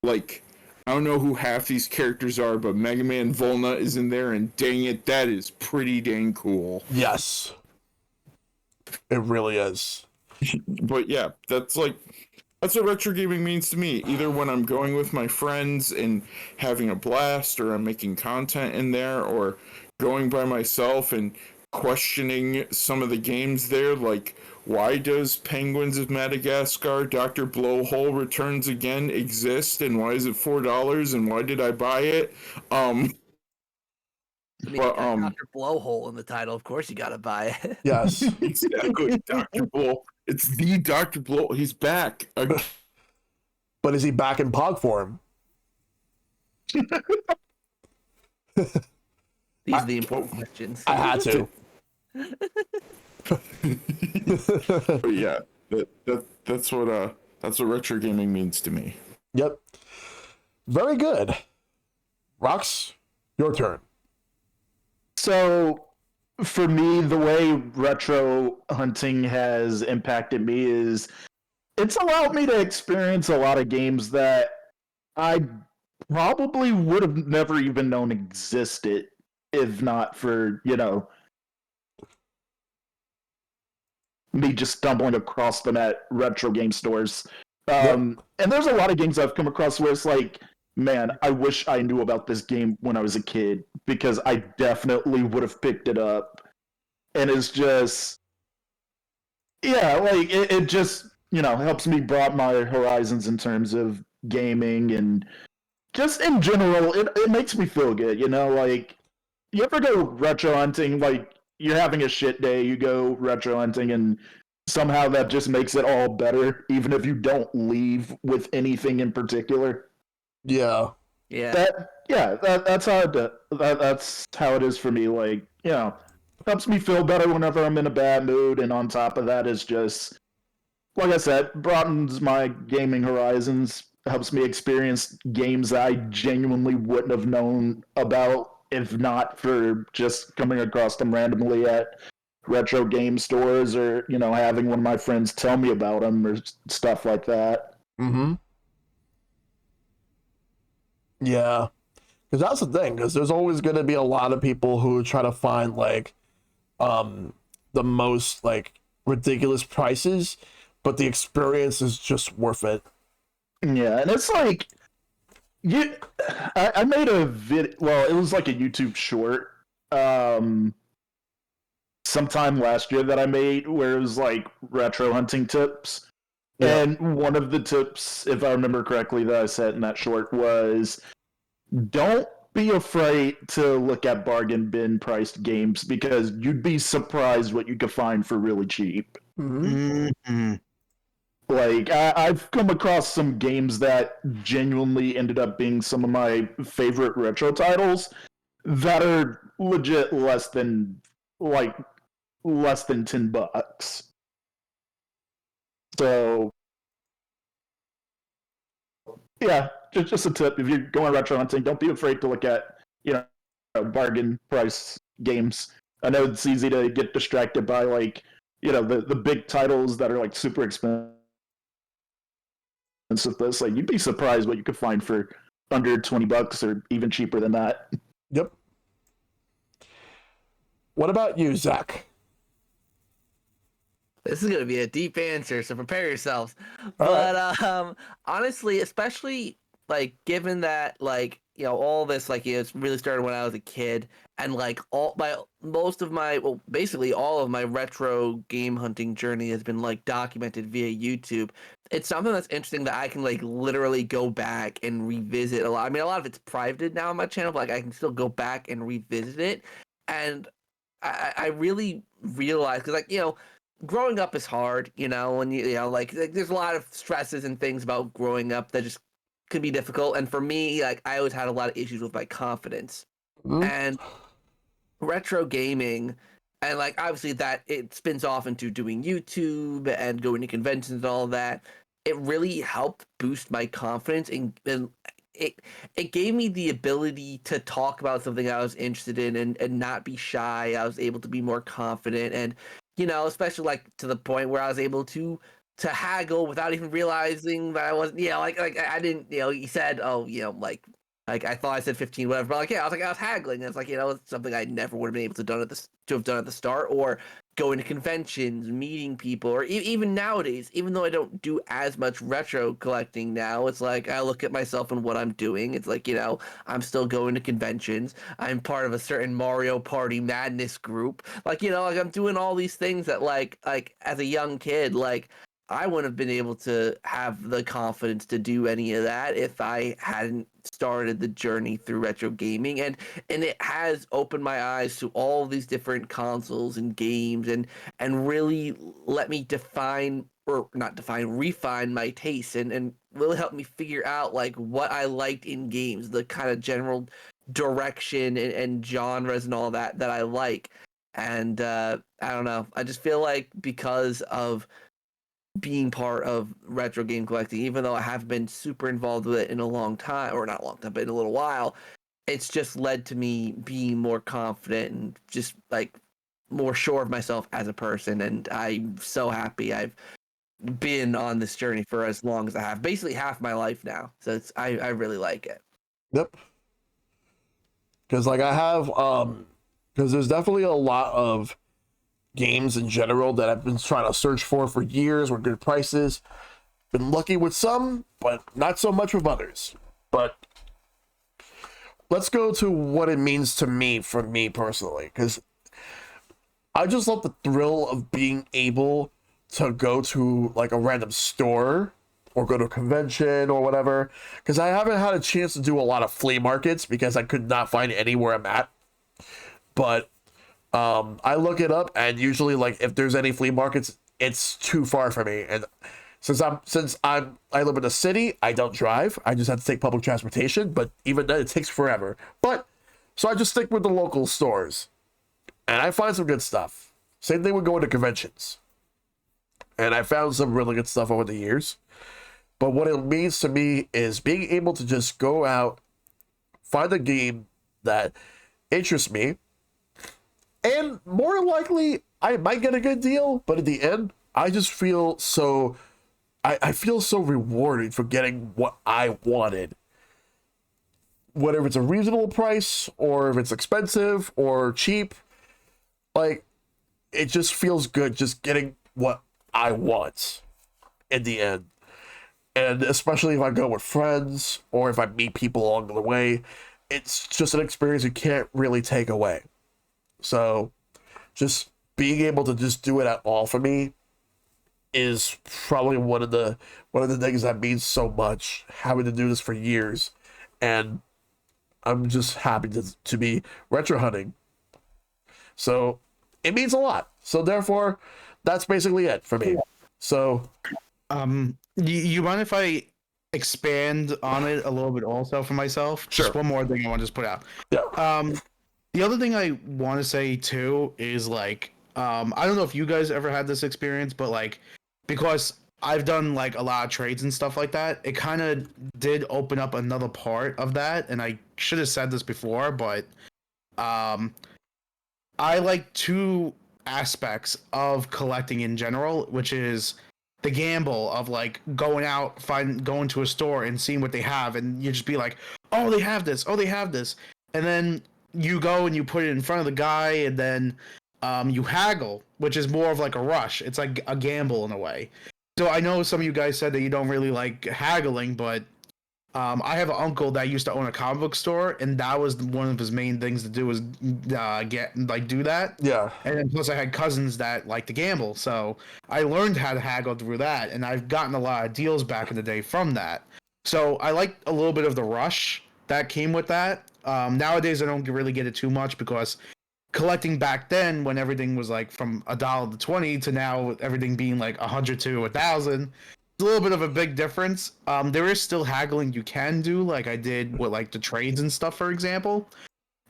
Like, I don't know who half these characters are, but Mega Man Volna is in there, and dang it, that is pretty dang cool.
Yes. It really is.
But yeah, that's what retro gaming means to me. Either when I'm going with my friends and having a blast, or I'm making content in there, or going by myself and questioning some of the games there, like why does Penguins of Madagascar Dr. Blowhole Returns Again exist, and why is it $4, and why did I buy it?
I mean, Dr. Blowhole in the title, of course you gotta buy it.
Yes.
Exactly. Dr. Blow. It's the Dr. Blow. He's back.
But is he back in Pog form?
These are the important questions.
I had to.
But yeah, that's what retro gaming means to me.
Yep. Very good. Rox, your turn.
So, for me, the way retro hunting has impacted me is it's allowed me to experience a lot of games that I probably would have never even known existed if not for, me just stumbling across them at retro game stores. And there's a lot of games I've come across where it's like, man, I wish I knew about this game when I was a kid, because I definitely would have picked it up. And it's just, yeah, like it just, helps me broaden my horizons in terms of gaming, and just in general, it makes me feel good, like you ever go retro hunting, like you're having a shit day, you go retro hunting, and somehow that just makes it all better, even if you don't leave with anything in particular.
Yeah.
Yeah.
That's how that's how it is for me. Like, helps me feel better whenever I'm in a bad mood, and on top of that is just, like I said, broadens my gaming horizons, helps me experience games I genuinely wouldn't have known about if not for just coming across them randomly at retro game stores, or having one of my friends tell me about them or stuff like that.
Mm-hmm. Yeah, because that's the thing. Because there's always going to be a lot of people who try to find like, the most like ridiculous prices, but the experience is just worth it.
Yeah, and it's like, I made a vid. Well, it was like a YouTube short, sometime last year that I made, where it was like retro hunting tips. Yeah. And one of the tips, if I remember correctly, that I said in that short was, don't be afraid to look at bargain bin priced games, because you'd be surprised what you could find for really cheap.
Mm-hmm.
Mm-hmm. Like, I've come across some games that genuinely ended up being some of my favorite retro titles that are legit less than $10. So, Yeah, just a tip. If you're going retro hunting, don't be afraid to look at, bargain price games. I know it's easy to get distracted by like, the big titles that are like super expensive. This like you'd be surprised what you could find for under $20 or even cheaper than that.
Yep. What about you, Zach?
This is gonna be a deep answer, so prepare yourselves.
All right.
But honestly, especially like given that all this it's really started when I was a kid, and like basically all of my retro game hunting journey has been like documented via YouTube. It's something that's interesting that I can like literally go back and revisit a lot. I mean, a lot of it's private now on my channel, but like I can still go back and revisit it, and I really realized because growing up is hard, and like there's a lot of stresses and things about growing up that just can be difficult. And for me, like I always had a lot of issues with my confidence.
Mhm.
And retro gaming, and like obviously that it spins off into doing YouTube and going to conventions and all that. It really helped boost my confidence, and it gave me the ability to talk about something I was interested in and not be shy. I was able to be more confident, and especially like to the point where I was able to haggle without even realizing that I wasn't, like I didn't, he said, oh, like I thought I said 15, whatever, but like, I was haggling. And it's like, it's something I never would have been able to have done at the start, or going to conventions, meeting people, or even nowadays, even though I don't do as much retro collecting now, it's like I look at myself and what I'm doing. It's like, I'm still going to conventions. I'm part of a certain Mario Party Madness group. Like, like I'm doing all these things that like as a young kid, like I wouldn't have been able to have the confidence to do any of that if I hadn't started the journey through retro gaming, and it has opened my eyes to all these different consoles and games, and really let me refine my taste, and really help me figure out like what I liked in games, the kind of general direction and genres and all that I like. And I don't know, I just feel like because of being part of retro game collecting, even though I have been super involved with it in a long time, or not a long time, but in a little while, it's just led to me being more confident and just like more sure of myself as a person. And I'm so happy I've been on this journey for as long as I have, basically half my life now. So I really like it.
Yep. Because like I have, because there's definitely a lot of games in general that I've been trying to search for years with good prices. Been lucky with some, but not so much with others. But let's go to what it means to me, for me personally, because I just love the thrill of being able to go to like a random store or go to a convention or whatever, because I haven't had a chance to do a lot of flea markets because I could not find anywhere I'm at. But I look it up, and usually like if there's any flea markets, it's too far for me. And since I live in a city, I don't drive. I just have to take public transportation, but even then it takes forever. But so I just stick with the local stores, and I find some good stuff. Same thing with going to conventions. And I found some really good stuff over the years. But what it means to me is being able to just go out, find a game that interests me, and more likely, I might get a good deal, but at the end, I just feel so... I feel so rewarded for getting what I wanted. Whether it's a reasonable price, or if it's expensive, or cheap. Like, it just feels good just getting what I want in the end. And especially if I go with friends, or if I meet people along the way, it's just an experience you can't really take away. So, just being able to just do it at all for me is probably one of the things that means so much. Having to do this for years, and I'm just happy to be retro hunting. So, it means a lot. So therefore, that's basically it for me. So,
you mind if I expand on it a little bit also for myself?
Sure.
Just one more thing I want to just put out.
yeah.
The other thing I want to say too is like, I don't know if you guys ever had this experience, but like, because I've done like a lot of trades and stuff like that. It kind of did open up another part of that, and I should have said this before, but um, I like two aspects of collecting in general, which is the gamble of like going to a store and seeing what they have, and you just be like, oh, they have this, oh, they have this, and then you go and you put it in front of the guy, and then you haggle, which is more of like a rush. It's like a gamble in a way. So I know some of you guys said that you don't really like haggling, but I have an uncle that used to own a comic book store, and that was one of his main things to do was do that.
Yeah.
And then plus I had cousins that like to gamble, so I learned how to haggle through that, and I've gotten a lot of deals back in the day from that. So I like a little bit of the rush that came with that. Nowadays I don't really get it too much because collecting back then when everything was like from $1 to 20 to now everything being like 100 to 1,000, it's a little bit of a big difference. There is still haggling you can do, like I did with like the trades and stuff, for example.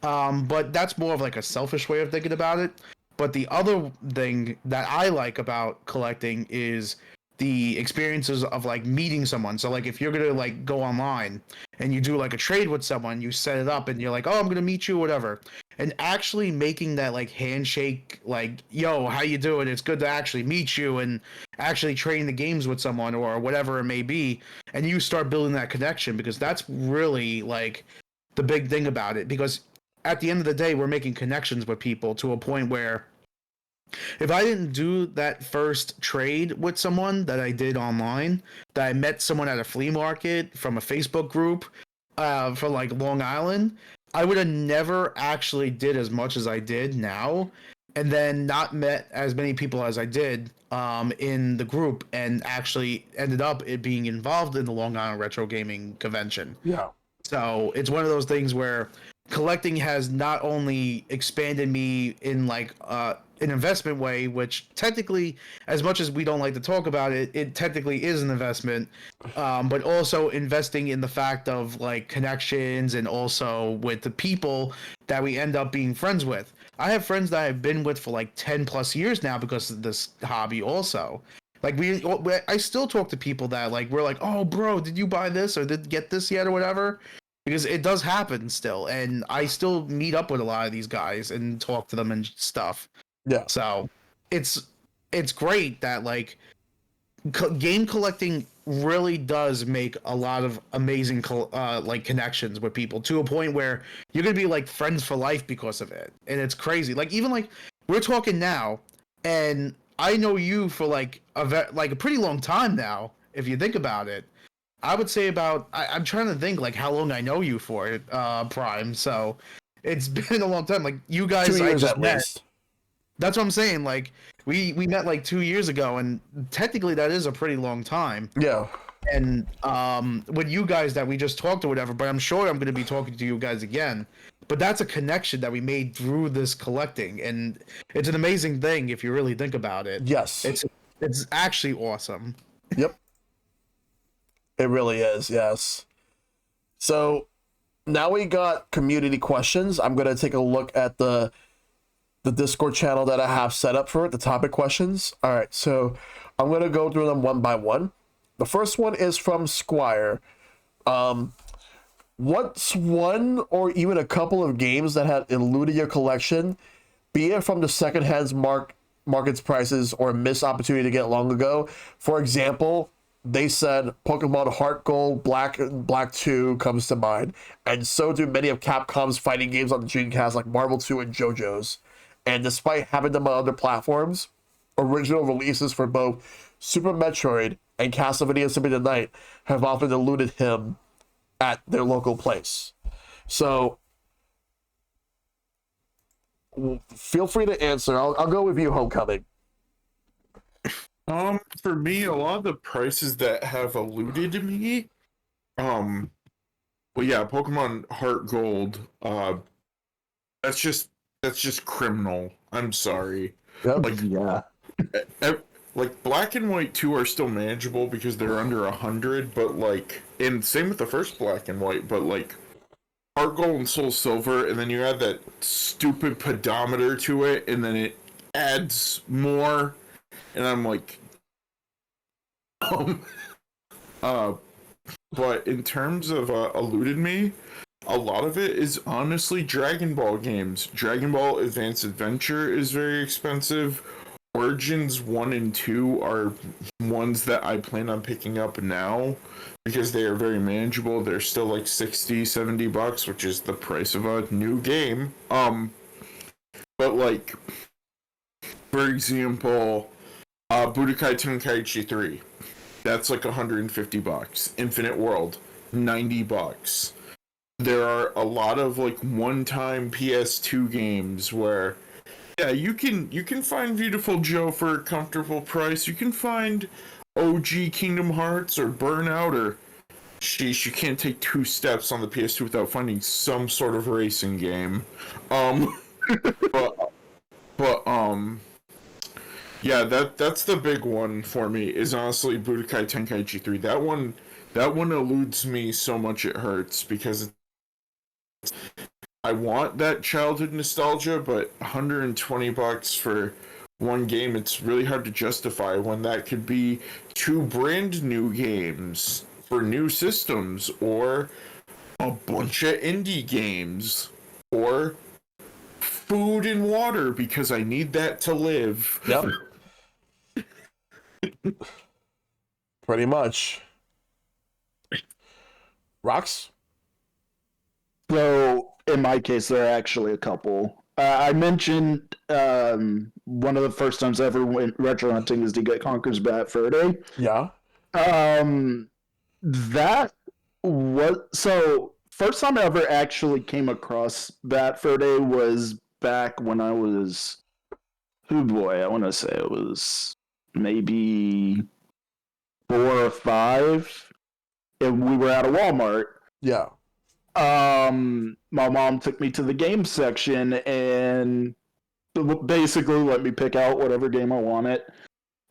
But that's more of like a selfish way of thinking about it. But the other thing that I like about collecting is the experiences of like meeting someone. So like if you're gonna like go online and you do like a trade with someone, you set it up and you're like, oh, I'm gonna meet you, whatever. And actually making that like handshake, like, yo, how you doing? It's good to actually meet you, and actually trading the games with someone or whatever it may be, and you start building that connection, because that's really like the big thing about it. Because at the end of the day, we're making connections with people to a point where if I didn't do that first trade with someone that I did online, that I met someone at a flea market from a Facebook group for like Long Island, I would have never actually did as much as I did now, and then not met as many people as I did in the group, and actually ended up it being involved in the Long Island Retro Gaming Convention.
Yeah.
So it's one of those things where collecting has not only expanded me in like an investment way, which technically, as much as we don't like to talk about it, it technically is an investment, but also investing in the fact of like connections, and also with the people that we end up being friends with. I have friends that I've been with for like 10 plus years now because of this hobby also. Like I still talk to people that like we're like, oh bro, did you buy this or did get this yet or whatever? Because it does happen still, and I still meet up with a lot of these guys and talk to them and stuff.
Yeah.
So it's great that like game collecting really does make a lot of amazing like connections with people, to a point where you're gonna be like friends for life because of it, and it's crazy. Like even like we're talking now, and I know you for like a pretty long time now, if you think about it. I would say about I'm trying to think like how long I know you for, Prime. So it's been a long time. Like you guys,
2 years
I just
at
met.
least.
That's what I'm saying. Like we met like 2 years ago, and technically that is a pretty long time.
Yeah.
And with you guys that we just talked or whatever, but I'm sure I'm going to be talking to you guys again. But that's a connection that we made through this collecting, and it's an amazing thing if you really think about it.
Yes.
It's actually awesome.
Yep. It really is, yes. So now we got community questions. I'm gonna take a look at the Discord channel that I have set up for it, the topic questions. All right, so I'm gonna go through them one by one. The first one is from Squire. What's one or even a couple of games that had eluded your collection, be it from the secondhand market's prices or a missed opportunity to get long ago? For example, they said Pokemon Heart Gold, Black 2 comes to mind, and so do many of Capcom's fighting games on the Dreamcast like Marvel 2 and JoJo's. And despite having them on other platforms, original releases for both Super Metroid and Castlevania Symphony of the Night have often eluded him at their local place. So feel free to answer. I'll go with you, Homecoming.
For me, a lot of the prices that have eluded me, well, yeah, Pokemon Heart Gold, that's just criminal. I'm sorry.
Yep.
Like,
Yeah.
like Black and White 2 are still manageable because they're under 100, but like, and same with the first Black and White, but like, Heart Gold and Soul Silver, and then you add that stupid pedometer to it, and then it adds more, and I'm like, Um, uh, but in terms of eluded me, a lot of it is honestly Dragon Ball games. Dragon Ball Advanced Adventure is very expensive. Origins 1 and 2 are ones that I plan on picking up now because they are very manageable. They're still like 60, $70, which is the price of a new game. But like, for example, Budokai Tenkaichi 3. That's like $150. Infinite World, $90. There are a lot of like one-time PS2 games where yeah, you can find Beautiful Joe for a comfortable price. You can find OG Kingdom Hearts or Burnout or sheesh, you can't take two steps on the PS2 without finding some sort of racing game. Um but yeah, that's the big one for me is honestly Budokai Tenkaichi 3. That one eludes me so much it hurts because I want that childhood nostalgia, but $120 for one game, it's really hard to justify when that could be two brand new games for new systems or a bunch of indie games or food and water because I need that to live.
Yep. Pretty much. Rox?
So in my case, there are actually a couple. I mentioned one of the first times I ever went retro hunting is to get Conker's Bat Verde.
Yeah.
That was so first time I ever actually came across Bat Verde was back when I was oh boy, I want to say it was maybe 4 or 5, and we were at a Walmart.
Yeah.
My mom took me to the game section and basically let me pick out whatever game I wanted.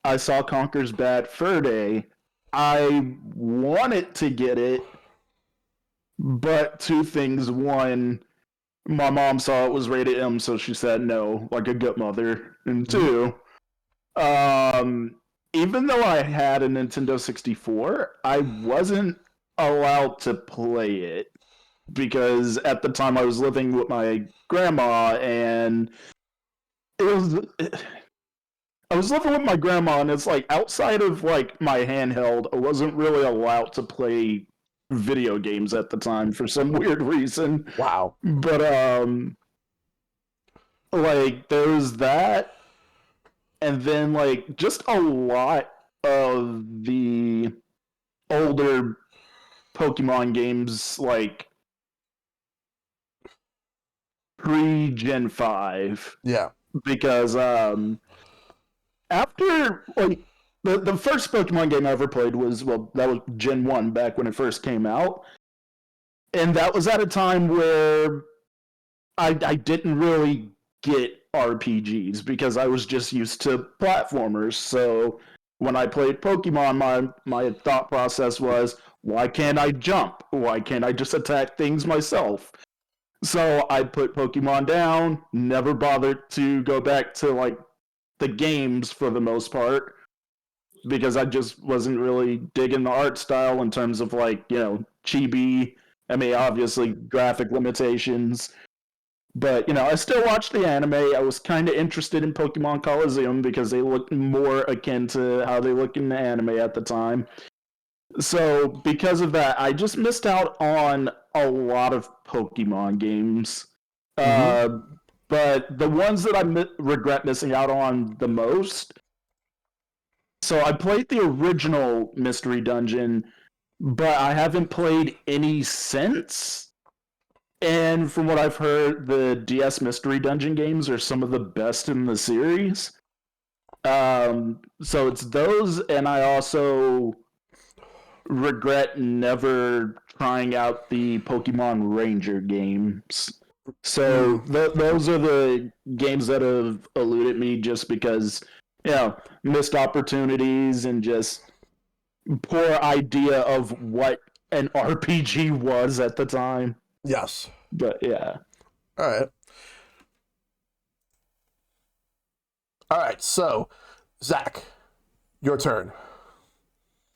I saw Conker's Bad Fur Day. I wanted to get it, but two things. One, my mom saw it was rated M, so she said no, like a good mother. And two, even though I had a Nintendo 64, I wasn't allowed to play it because at the time I was living with my grandma and it was I was living with my grandma and it's like outside of like my handheld I wasn't really allowed to play video games at the time for some weird reason.
Wow.
But like there was that and then like just a lot of the older Pokemon games like pre-Gen 5
Yeah.
because after like the first Pokemon game I ever played was that was Gen 1 back when it first came out. And that was at a time where I didn't really get RPGs because I was just used to platformers. So when I played Pokemon, my thought process was, why can't I jump? Why can't I just attack things myself? So I put Pokemon down, never bothered to go back to like the games for the most part because I just wasn't really digging the art style in terms of like, chibi. I mean, obviously graphic limitations, but I still watched the anime. I was kind of interested in Pokemon Coliseum because they looked more akin to how they look in the anime at the time. So because of that, I just missed out on a lot of Pokemon games. But the ones that I regret missing out on the most. So I played the original Mystery Dungeon, but I haven't played any since. And from what I've heard, the DS Mystery Dungeon games are some of the best in the series. So it's those, and I also regret never trying out the Pokemon Ranger games. So those are the games that have eluded me just because, missed opportunities and just poor idea of what an RPG was at the time.
Yes.
But yeah.
All right. All right. So, Zach, your turn.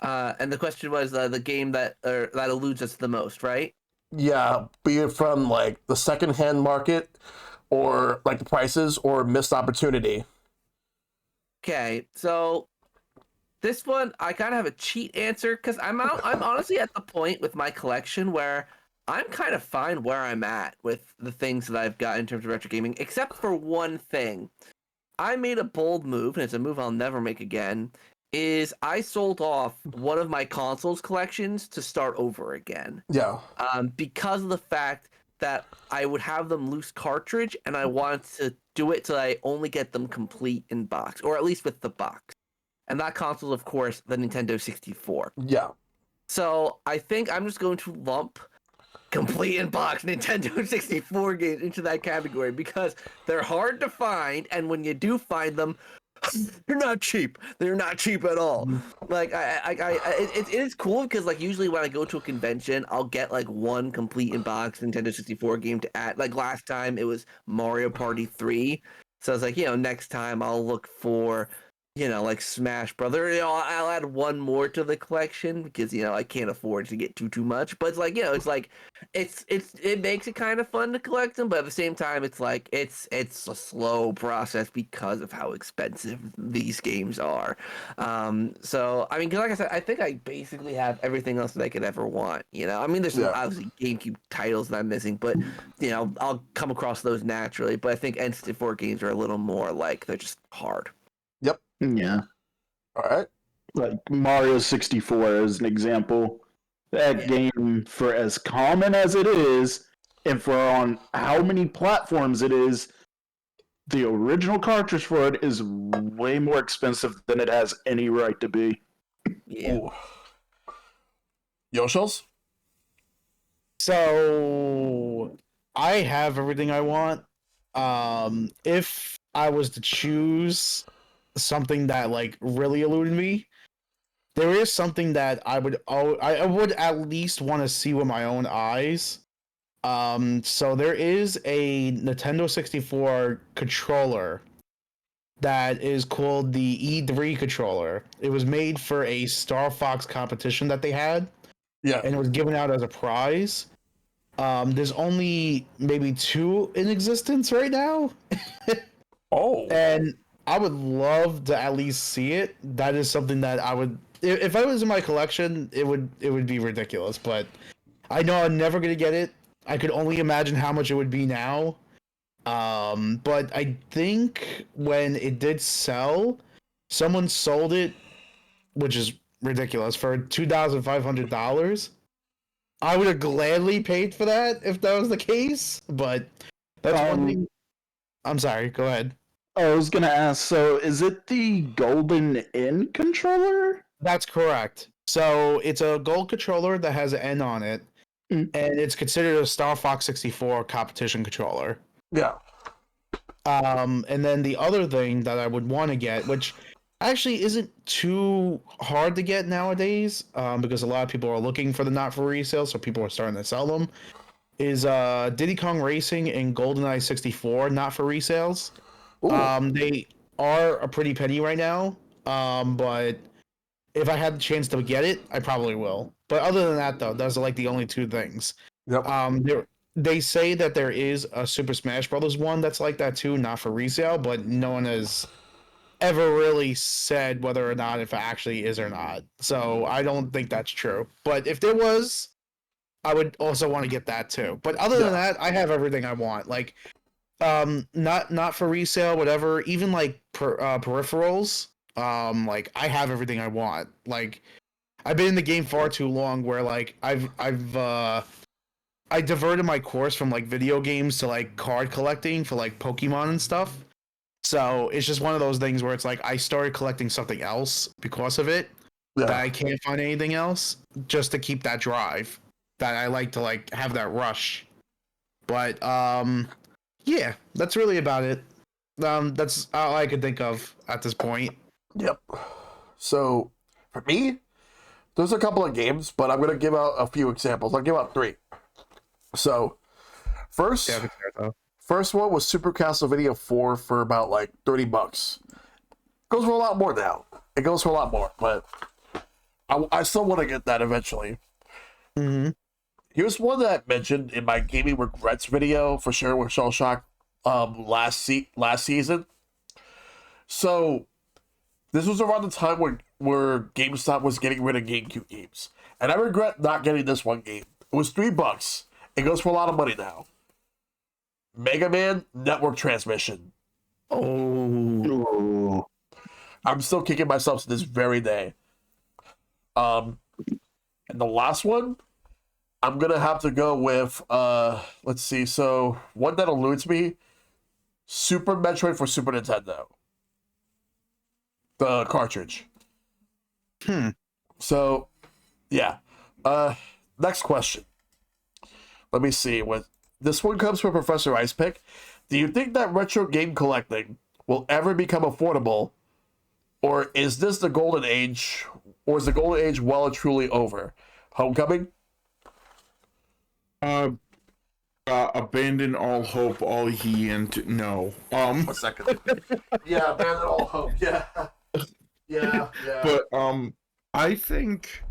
And the question was the game that eludes us the most, right?
Yeah, be it from like the secondhand market, or like the prices, or missed opportunity.
Okay, so this one I kind of have a cheat answer because I'm honestly at the point with my collection where I'm kind of fine where I'm at with the things that I've got in terms of retro gaming, except for one thing. I made a bold move, and it's a move I'll never make again. Is I sold off one of my consoles collections to start over again,
Yeah,
because of the fact that I would have them loose cartridge, and I wanted to do it till I only get them complete in box, or at least with the box. And that console, of course, the Nintendo 64.
yeah,
So I think I'm just going to lump complete in box Nintendo 64 games into that category because they're hard to find, and when you do find them, they're not cheap. They're not cheap at all. Like it is cool because like usually when I go to a convention, I'll get like one complete in box Nintendo 64 game to add. Like last time, it was Mario Party 3. So I was like, next time I'll look for, like Smash Brother. I'll add one more to the collection because I can't afford to get too much. But it's like it's like it makes it kind of fun to collect them, but at the same time, it's like it's a slow process because of how expensive these games are. So I mean, 'cause like I said, I think I basically have everything else that I could ever want. I mean, there's some
Yeah.
obviously GameCube titles that I'm missing, but I'll come across those naturally. But I think N64 games are a little more like they're just hard.
yep.
Yeah.
All right.
Like Mario 64 as an example. That game, for as common as it is, and for on how many platforms it is, the original cartridge for it is way more expensive than it has any right to be.
Yeah.
Ooh. Yoshils?
So I have everything I want. If I was to choose something that like really eluded me, there is something that I would at least want to see with my own eyes. So there is a Nintendo 64 controller that is called the E3 controller. It was made for a Star Fox competition that they had,
Yeah.
and it was given out as a prize. There's only maybe 2 in existence right now,
Oh.
and I would love to at least see it. That is something that I would, if I was in my collection, it would be ridiculous. But I know I'm never gonna get it. I could only imagine how much it would be now. But I think when it did sell, someone sold it, which is ridiculous, for $2,500. I would have gladly paid for that if that was the case. But that's one thing. I'm sorry. Go ahead.
I was gonna ask, so is it the Golden N controller?
That's correct. So it's a gold controller that has an N on it,
Mm.
and it's considered a Star Fox 64 competition controller.
Yeah.
And then the other thing that I would want to get, which actually isn't too hard to get nowadays, because a lot of people are looking for the not for resale, so people are starting to sell them, is Diddy Kong Racing and GoldenEye 64 not for resales.
Ooh.
They are a pretty penny right now, but if I had the chance to get it, I probably will. But other than that, though, those are like the only 2 things.
Yep.
They say that there is a Super Smash Brothers one that's like that too, not for resale, but no one has ever really said whether or not if it actually is or not. So I don't think that's true. But if there was, I would also want to get that too. But other than that, I have everything I want. Like, not for resale, whatever. Even like peripherals. Like I have everything I want. Like I've been in the game far too long where like I diverted my course from like video games to like card collecting for like Pokemon and stuff. So it's just one of those things where it's like I started collecting something else because of it that I can't find anything else, just to keep that drive that I like to like have that rush. But yeah, that's really about it. That's all I could think of at this point.
Yep. So for me, there's a couple of games, but I'm gonna give out a few examples. I'll give out 3. So first one was Super Castlevania 4 for about like $30. Goes for a lot more now. It goes for a lot more, but I still want to get that eventually.
Mm-hmm.
Here's one that I mentioned in my gaming regrets video for sure with Shellshock last season. So this was around the time where GameStop was getting rid of GameCube games. And I regret not getting this one game. It was $3. It goes for a lot of money now. Mega Man Network Transmission.
Oh,
Ooh.
I'm still kicking myself to this very day. And the last one, I'm gonna have to go with let's see, so one that eludes me, Super Metroid for Super Nintendo. The cartridge.
Hmm.
So yeah. Next question. Let me see. With this one comes from Professor Icepick. Do you think that retro game collecting will ever become affordable? Or is this the golden age? Or is the golden age well and truly over? Homecoming?
Abandon all hope, all ye, and no.
A second. Yeah, abandon all hope. Yeah. Yeah.
But I think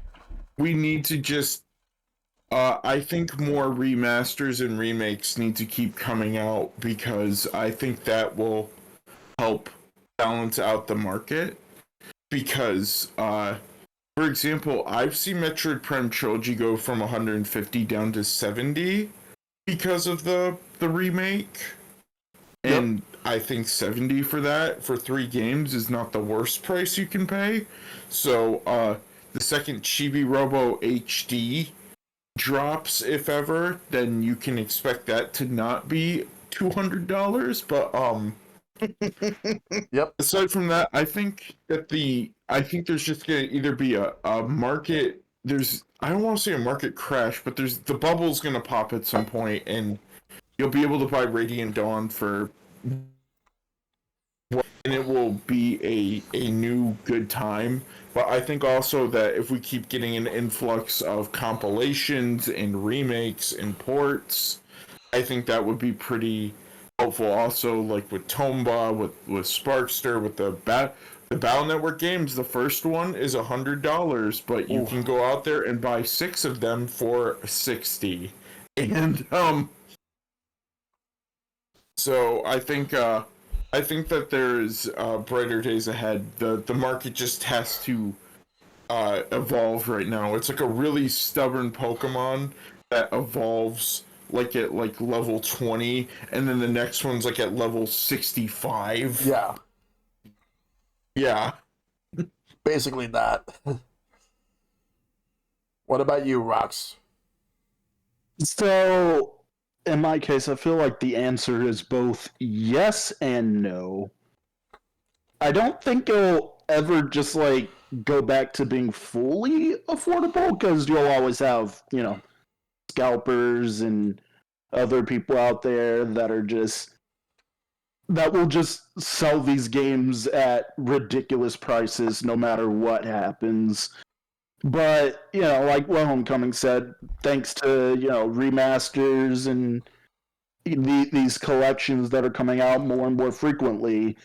we need to just. I think more remasters and remakes need to keep coming out because I think that will help balance out the market. Because, for example, I've seen Metroid Prime Trilogy go from 150 down to 70 because of the remake.
Yep.
And I think 70 for that for 3 games is not the worst price you can pay. So the second Chibi Robo HD drops, if ever, then you can expect that to not be $200. But
Yep.
aside from that, I think there's just gonna either be a market. I don't want to say a market crash, but the bubble's gonna pop at some point, and you'll be able to buy Radiant Dawn for, and it will be a new good time. But I think also that if we keep getting an influx of compilations and remakes and ports, I think that would be pretty helpful. Also, like with Tomba, with Sparkster, with the Battle Network games, the first one is $100, but you can go out there and buy 6 of them for 60. And so I think that there's brighter days ahead. The market just has to evolve right now. It's like a really stubborn Pokemon that evolves like at like level 20, and then the next one's like at level 65.
Yeah.
Yeah.
Basically that. What about you, Rox?
So, in my case, I feel like the answer is both yes and no. I don't think it'll ever just like go back to being fully affordable because you'll always have, scalpers and other people out there that will just sell these games at ridiculous prices no matter what happens. But, like what Homecoming said, thanks to, remasters and these collections that are coming out more and more frequently,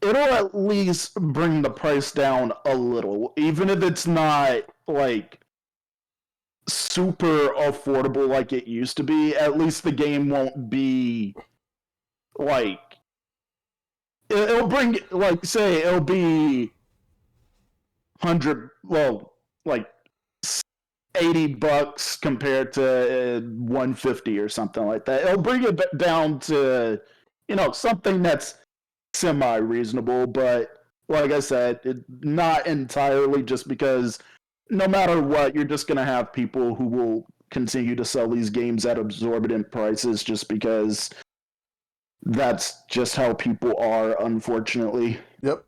it'll at least bring the price down a little, even if it's not like super affordable like it used to be. At least the game won't be like it'll bring like say it'll be 100 well like $80 compared to 150 or something like that. It'll bring it down to something that's semi reasonable, but like I said, not entirely, just because no matter what, you're just gonna have people who will continue to sell these games at exorbitant prices just because that's just how people are, unfortunately.
Yep.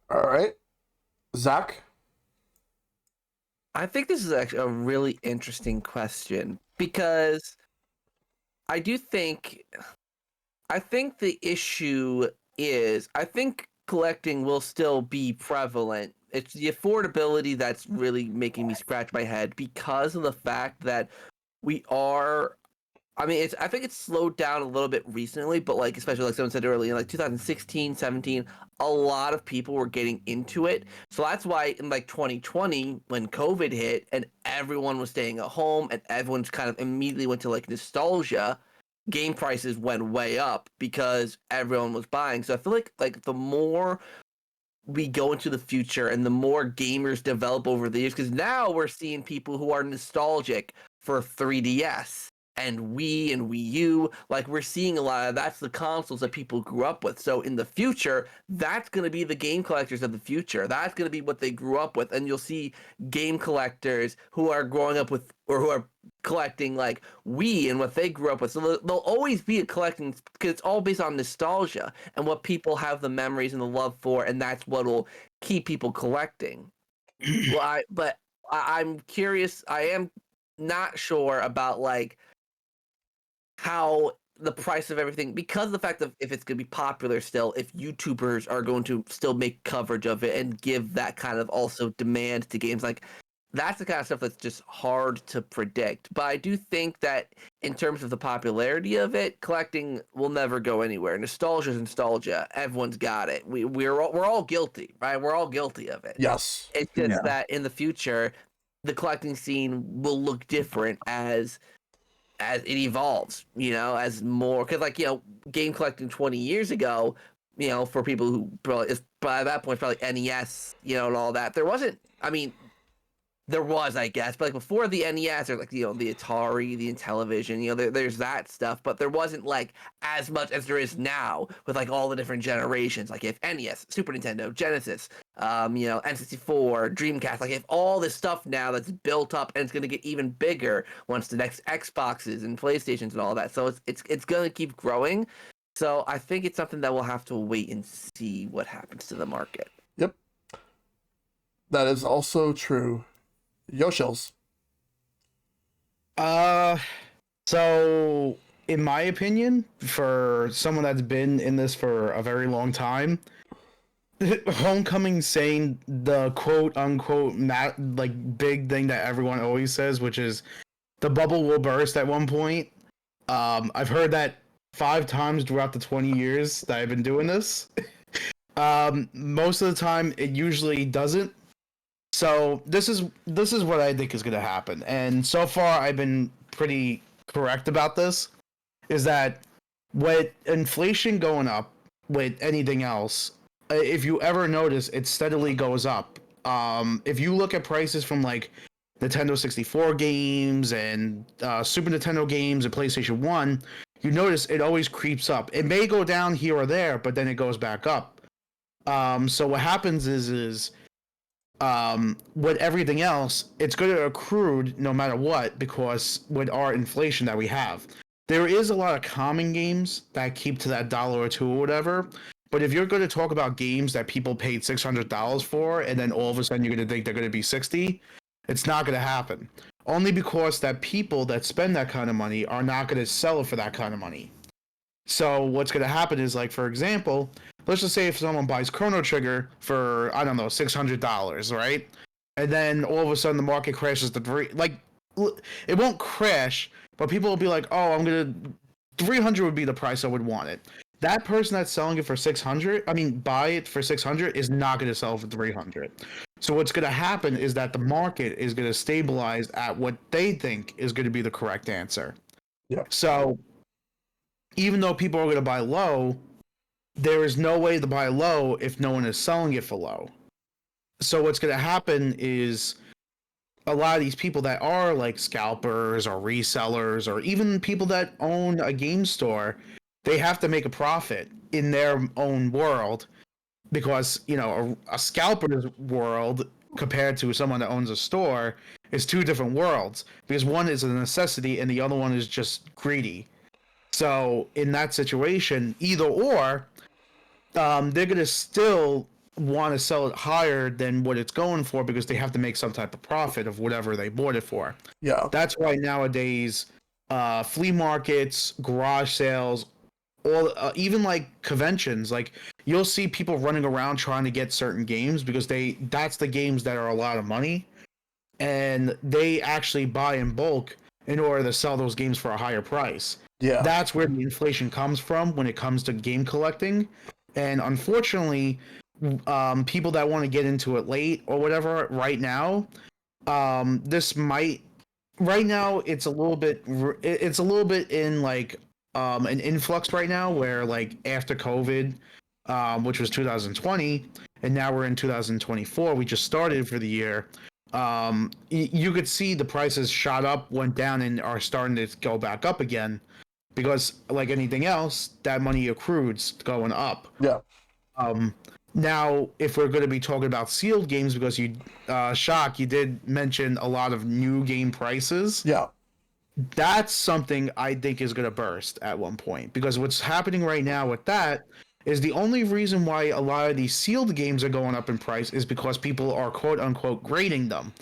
All right. Zach?
I think this is actually a really interesting question because I think the issue is I think collecting will still be prevalent. It's the affordability that's really making me scratch my head because of the fact that we are I mean, I think it's slowed down a little bit recently, but like especially like someone said earlier, in like 2016, 17, a lot of people were getting into it. So that's why in like 2020, when COVID hit and everyone was staying at home and everyone's kind of immediately went to like nostalgia, game prices went way up because everyone was buying. So I feel like the more we go into the future and the more gamers develop over the years, because now we're seeing people who are nostalgic for 3DS and Wii and Wii U. Like we're seeing a lot of that's the consoles that people grew up with. So in the future, that's going to be the game collectors of the future. That's going to be what they grew up with, and you'll see game collectors who are growing up with or who are collecting like Wii and what they grew up with. So there'll always be a collecting because it's all based on nostalgia and what people have the memories and the love for, and that's what will keep people collecting. I'm curious. I am not sure about like how the price of everything, because of the fact that if it's going to be popular still, if YouTubers are going to still make coverage of it and give that kind of also demand to games, like that's the kind of stuff that's just hard to predict. But I do think that in terms of the popularity of it, collecting will never go anywhere. Nostalgia is nostalgia. Everyone's got it. We're all guilty, right? We're all guilty of it.
Yes.
It's just
Yeah.
that in the future, the collecting scene will look different as it evolves, as more, because like game collecting 20 years ago, for people who probably is by that point probably NES, and all that, there wasn't. I mean, there was, I guess, but like before the NES or like the Atari, the Intellivision, there's that stuff, but there wasn't like as much as there is now with like all the different generations. Like if NES, Super Nintendo, Genesis, N64, Dreamcast, like if all this stuff now that's built up, and it's gonna get even bigger once the next Xboxes and PlayStations and all that. So it's gonna keep growing. So I think it's something that we'll have to wait and see what happens to the market.
Yep. That is also true. Yoshils.
So in my opinion, for someone that's been in this for a very long time, Homecoming saying the quote unquote like big thing that everyone always says, which is the bubble will burst at one point. I've heard that 5 times throughout the 20 years that I've been doing this. Most of the time, it usually doesn't. So this is what I think is going to happen, and so far I've been pretty correct about this. Is that with inflation going up, with anything else, if you ever notice, it steadily goes up. If you look at prices from like Nintendo 64 games and Super Nintendo games and PlayStation 1, you notice it always creeps up. It may go down here or there, but then it goes back up. So what happens is with everything else, it's going to accrue no matter what, because with our inflation that we have, there is a lot of common games that keep to that $1 or $2 or whatever. But if you're going to talk about games that people paid $600 for, and then all of a sudden you're going to think they're going to be $60, it's not going to happen. Only because that people that spend that kind of money are not going to sell it for that kind of money. So what's going to happen is, like, for example, let's just say if someone buys Chrono Trigger for, I don't know, $600, right? And then all of a sudden the market crashes to it won't crash, but people will be like, oh, 300 would be the price I would want it. That person that's selling it for 600, buy it for 600, is not going to sell for 300. So what's going to happen is that the market is going to stabilize at what they think is going to be the correct answer.
Yeah.
So even though people are going to buy low, there is no way to buy low if no one is selling it for low. So what's going to happen is a lot of these people that are like scalpers or resellers or even people that own a game store, they have to make a profit in their own world, because a scalper's world compared to someone that owns a store is 2 different worlds, because one is a necessity and the other one is just greedy. So in that situation, either or, they're going to still want to sell it higher than what it's going for, because they have to make some type of profit of whatever they bought it for.
Yeah.
That's why nowadays flea markets, garage sales, or even like conventions, like you'll see people running around trying to get certain games because that's the games that are a lot of money, and they actually buy in bulk in order to sell those games for a higher price.
Yeah.
That's where the inflation comes from when it comes to game collecting. And unfortunately, people that want to get into it late or whatever right now, this might right now it's a little bit in like an influx right now where like after COVID, which was 2020, and now we're in 2024. We just started for the year. You could see the prices shot up, went down, and are starting to go back up again because, like anything else, that money accrues going up.
Yeah.
Um, Now, if we're going to be talking about sealed games, because Shock, you did mention a lot of new game prices.
Yeah.
That's something I think is going to burst at one point, because what's happening right now with that is the only reason why a lot of these sealed games are going up in price is because people are quote unquote grading them.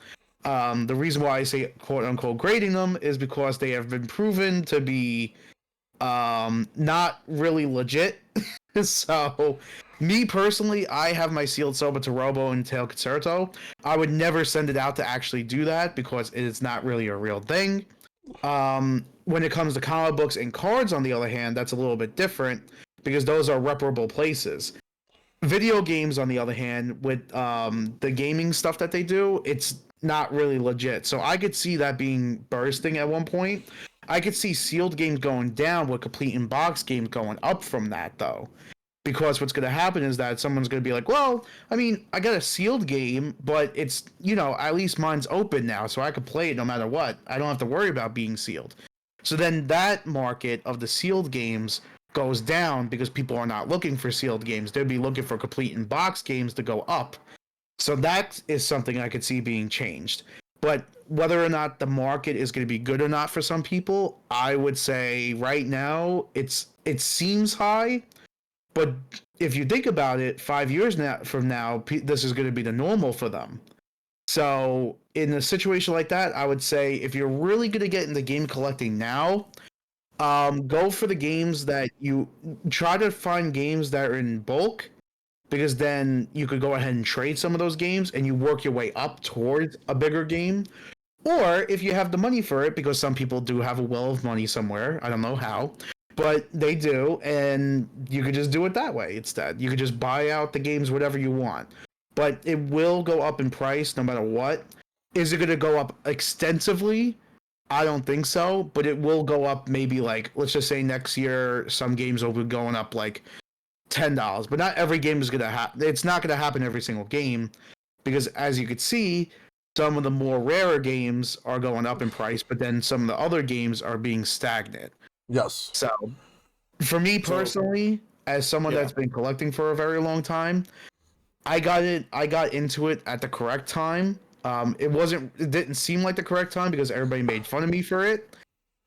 The reason why I say quote unquote grading them is because they have been proven to be not really legit. So, me personally, I have my sealed Soba to Robo and Tail Concerto. I would never send it out to actually do that because it is not really a real thing. When it comes to comic books and cards, on the other hand, that's a little bit different because those are reparable places. Video games, on the other hand, with the gaming stuff that they do, it's not really legit. So I could see that being bursting at one point. I could see sealed games going down with complete in-box games going up from that, though. Because what's going to happen is that someone's going to be like, well, I mean, I got a sealed game, but it's, at least mine's open now, so I could play it no matter what. I don't have to worry about being sealed. So then that market of the sealed games goes down because people are not looking for sealed games. They'll be looking for complete in-box games to go up. So that is something I could see being changed. But whether or not the market is going to be good or not for some people, I would say right now it seems high. But if you think about it, 5 years from now, this is going to be the normal for them. So in a situation like that, I would say if you're really going to get into game collecting now, go for the games that you try to find games that are in bulk, because then you could go ahead and trade some of those games and you work your way up towards a bigger game. Or if you have the money for it, because some people do have a well of money somewhere, I don't know how, but they do, and you could just do it that way instead. You could just buy out the games whatever you want. But it will go up in price no matter what. Is it going to go up extensively? I don't think so, but it will go up maybe like, let's just say next year, some games will be going up like $10, but not every game is going to happen. It's not going to happen every single game, because as you could see, some of the more rarer games are going up in price, but then some of the other games are being stagnant.
Yes.
So, for me personally, as someone that's been collecting for a very long time, I got into it at the correct time. It didn't seem like the correct time because everybody made fun of me for it,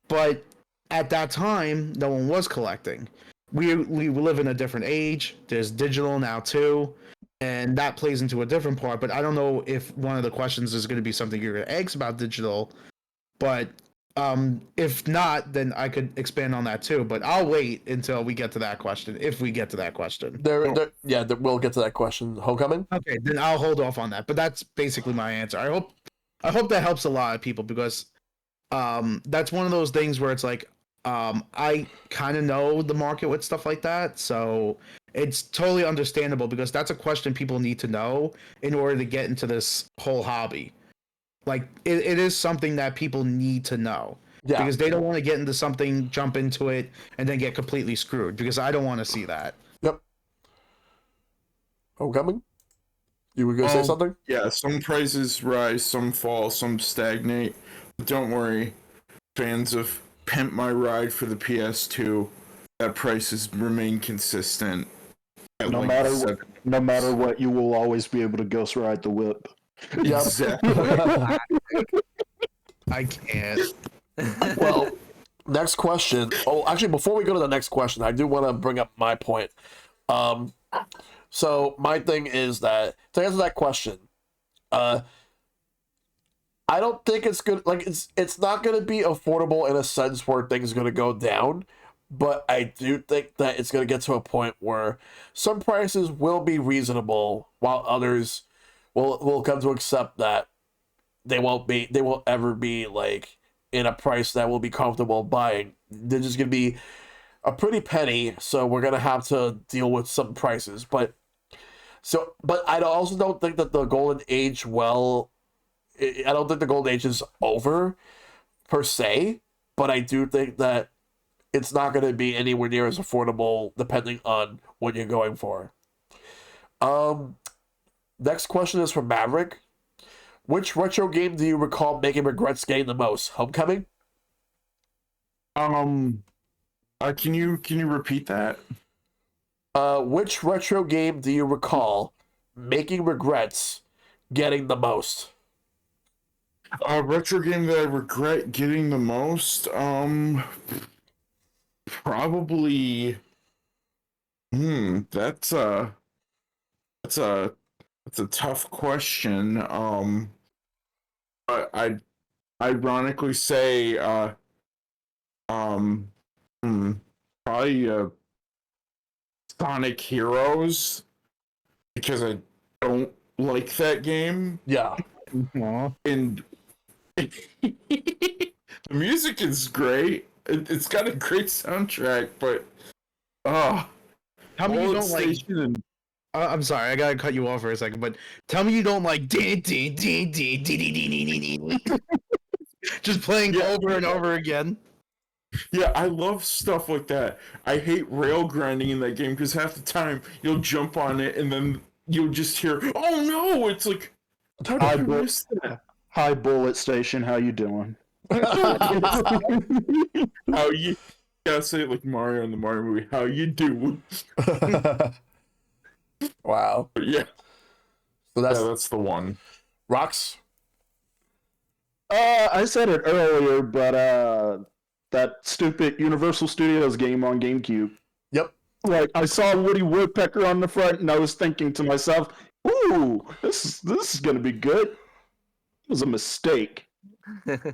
but at that time, no one was collecting. We live in a different age. There's digital now too, and that plays into a different part. But I don't know if one of the questions is going to be something you're going to ask about digital, but if not, then I could expand on that too. But I'll wait until we get to that question, if we get to that question.
We'll get to that question. Homecoming?
Okay, then I'll hold off on that. But that's basically my answer. I hope that helps a lot of people, because that's one of those things where it's like, I kind of know the market with stuff like that, so it's totally understandable, because that's a question people need to know in order to get into this whole hobby. Like, it is something that people need to know. Yeah. Because they don't want to get into something, jump into it, and then get completely screwed, because I don't want to see that.
Yep. Homecoming? You were going to say something?
Yeah, some prices rise, some fall, some stagnate. But don't worry, fans of Pimp My Ride for the PS2, that prices remain consistent.
No matter what, you will always be able to ghost ride the whip.
Exactly.
I can't.
Well, next question. Oh, actually, before we go to the next question, I do want to bring up my point. So my thing is that, to answer that question, I don't think it's good. Like, it's not going to be affordable in a sense where things are going to go down, but I do think that it's going to get to a point where some prices will be reasonable, while others will come to accept that they won't ever be like in a price that we'll be comfortable buying. They're just gonna be a pretty penny, so we're gonna have to deal with some prices. But I also don't think that the golden age. I don't think the golden age is over per se, but I do think that it's not going to be anywhere near as affordable depending on what you're going for. Next question is from Maverick. Which retro game do you recall making regrets getting the most? Homecoming?
Can you repeat that?
Which retro game do you recall making regrets getting the most?
Retro game that I regret getting the most? Probably. That's a tough question. But I'd ironically say, probably Sonic Heroes, because I don't like that game.
Yeah.
And the music is great. It's got a great soundtrack, but
tell me you don't like.
And...
I'm sorry, I gotta cut you off for a second, but tell me you don't like just playing over and over again.
Yeah, I love stuff like that. I hate rail grinding in that game because half the time you'll jump on it and then you'll just hear, "Oh no!" It's like, how did you miss that?
Hi, Bullet Station. How you doing?
How you gotta say it like Mario in the Mario movie? How you doing?
Wow.
But yeah.
So
that's the one.
Rox?
I said it earlier, but that stupid Universal Studios game on GameCube.
Yep.
Like, I saw Woody Woodpecker on the front, and I was thinking to myself, "Ooh, this is gonna be good." It was a mistake.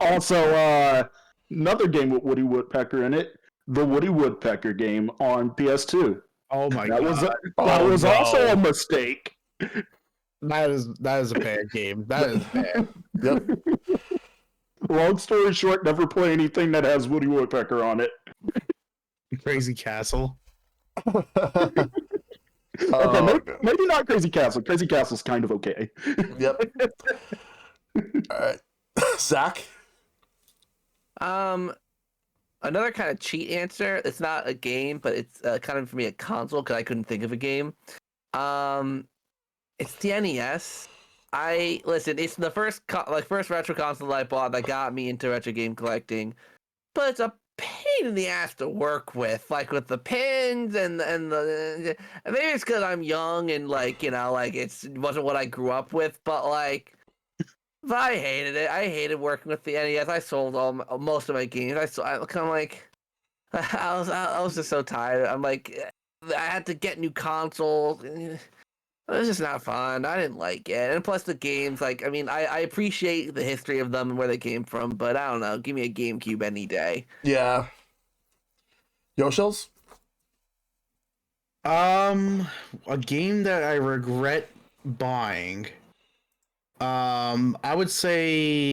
Also, another game with Woody Woodpecker in it, the Woody Woodpecker game on PS2.
Oh my
That
god.
was also a mistake.
That is a bad game. That is bad.
Yep.
Long story short, never play anything that has Woody Woodpecker on it.
Crazy Castle.
Okay, maybe not Crazy Castle. Crazy Castle's kind of okay.
Yep. All right. Zach?
Another kind of cheat answer. It's not a game, but it's kind of for me a console because I couldn't think of a game. It's the NES. It's the first retro console I bought that got me into retro game collecting, but it's a pain in the ass to work with, like with the pins and maybe it's because I'm young and it wasn't what I grew up with, but I hated it. I hated working with the NES. I sold most of my games. I was just so tired. I'm like, I had to get new consoles. It was just not fun. I didn't like it. And plus the games, I appreciate the history of them and where they came from, but I don't know. Give me a GameCube any day.
Yeah. Yoshils?
A game that I regret buying. I would say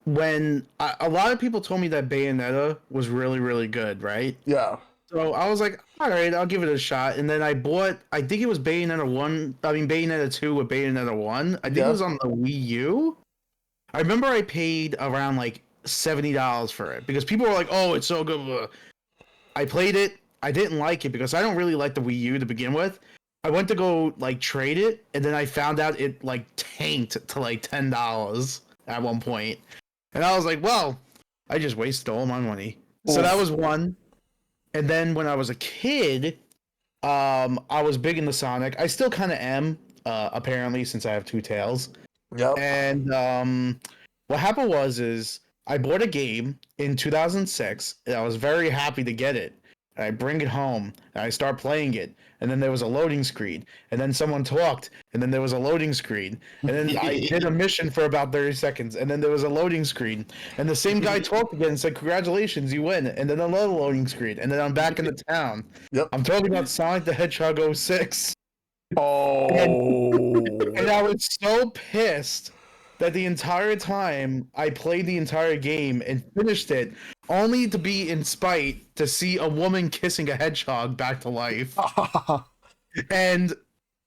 when a lot of people told me that Bayonetta was really, really good, right?
Yeah.
So I was like, all right, I'll give it a shot. And then I think it was Bayonetta 2 with Bayonetta 1. I think it was on the Wii U. I remember I paid around $70 for it because people were like, oh, it's so good. I played it. I didn't like it because I don't really like the Wii U to begin with. I went to go trade it, and then I found out it tanked to $10 at one point. And I was like, well, I just wasted all my money. So that was one. And then when I was a kid, I was big into Sonic. I still kind of am, apparently, since I have two tails.
Yep.
And what happened is I bought a game in 2006, and I was very happy to get it. And I bring it home, and I start playing it, and then there was a loading screen, and then someone talked, and then there was a loading screen, and then I did a mission for about 30 seconds, and then there was a loading screen, and the same guy talked again and said, congratulations, you win, and then another loading screen, and then I'm back in the town.
Yep.
I'm talking about Sonic the Hedgehog 06.
Oh.
And I was so pissed that the entire time I played the entire game and finished it, only to be in spite to see a woman kissing a hedgehog back to life. And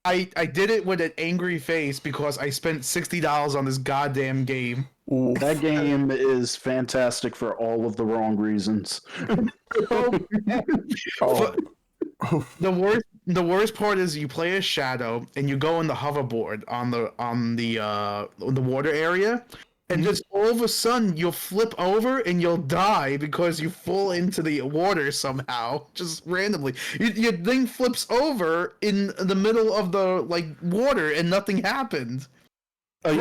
I did it with an angry face because I spent $60 on this goddamn game.
Oof.
That game is fantastic for all of the wrong reasons.
Oh.
The worst part is you play a shadow and you go in the hoverboard on the water area, and just all of a sudden you'll flip over and you'll die because you fall into the water somehow, just randomly. Your thing flips over in the middle of the water and nothing happened.
Oh,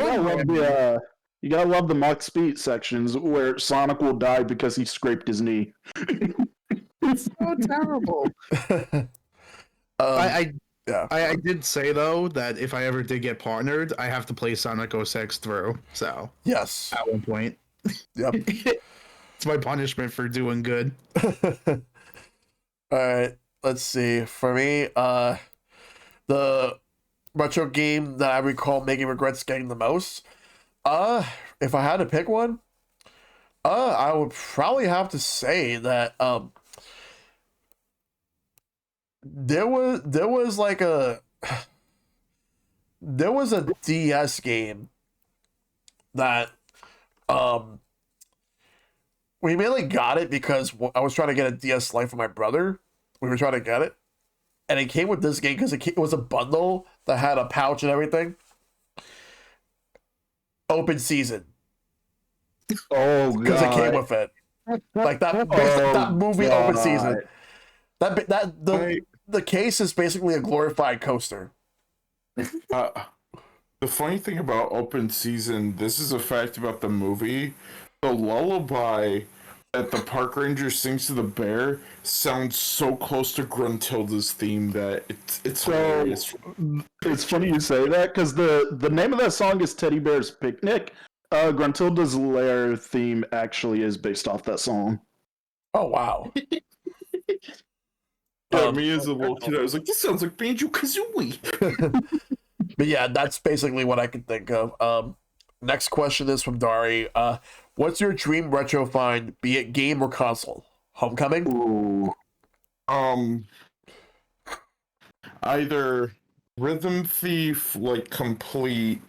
you gotta love the Mach Speed sections where Sonic will die because he scraped his knee.
It's so terrible. I did say though that if I ever did get partnered, I have to play Sonic 06 through. So
yes.
at one point,
Yep.
it's my punishment for doing good.
All right. Let's see. For me, the retro game that I recall making regrets getting the most. If I had to pick one, I would probably have to say that there was like a DS game that we mainly got it because I was trying to get a DS Lite for my brother. We were trying to get it, and it came with this game because it was a bundle that had a pouch and everything. Open Season.
Oh god!
Because it came with it, like that. That movie,
God.
Open Season. The case is basically a glorified coaster.
The funny thing about Open Season, this is a fact about the movie. The lullaby that the park ranger sings to the bear sounds so close to Gruntilda's theme that it's hilarious.
It's funny you say that because the name of that song is Teddy Bear's Picnic. Gruntilda's Lair theme actually is based off that song.
Oh wow!
Me as a little kid, I was like, "This sounds like Banjo Kazooie."
But yeah, that's basically what I can think of. Next question is from Dari. What's your dream retro find, be it game or console? Homecoming?
Ooh.
Either Rhythm Thief, like complete,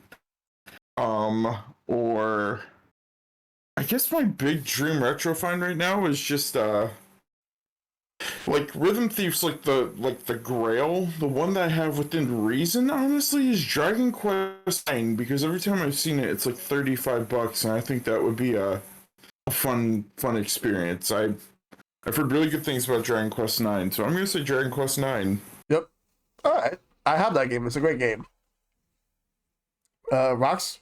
or I guess my big dream retro find right now is just like Rhythm Thief's like the grail. The one that I have within reason, honestly, is Dragon Quest 9, because every time I've seen it, it's like $35, and I think that would be a fun experience. I've heard really good things about Dragon Quest 9, so I'm gonna say Dragon Quest 9.
Yep. All right. I have that game. It's a great game. Rox?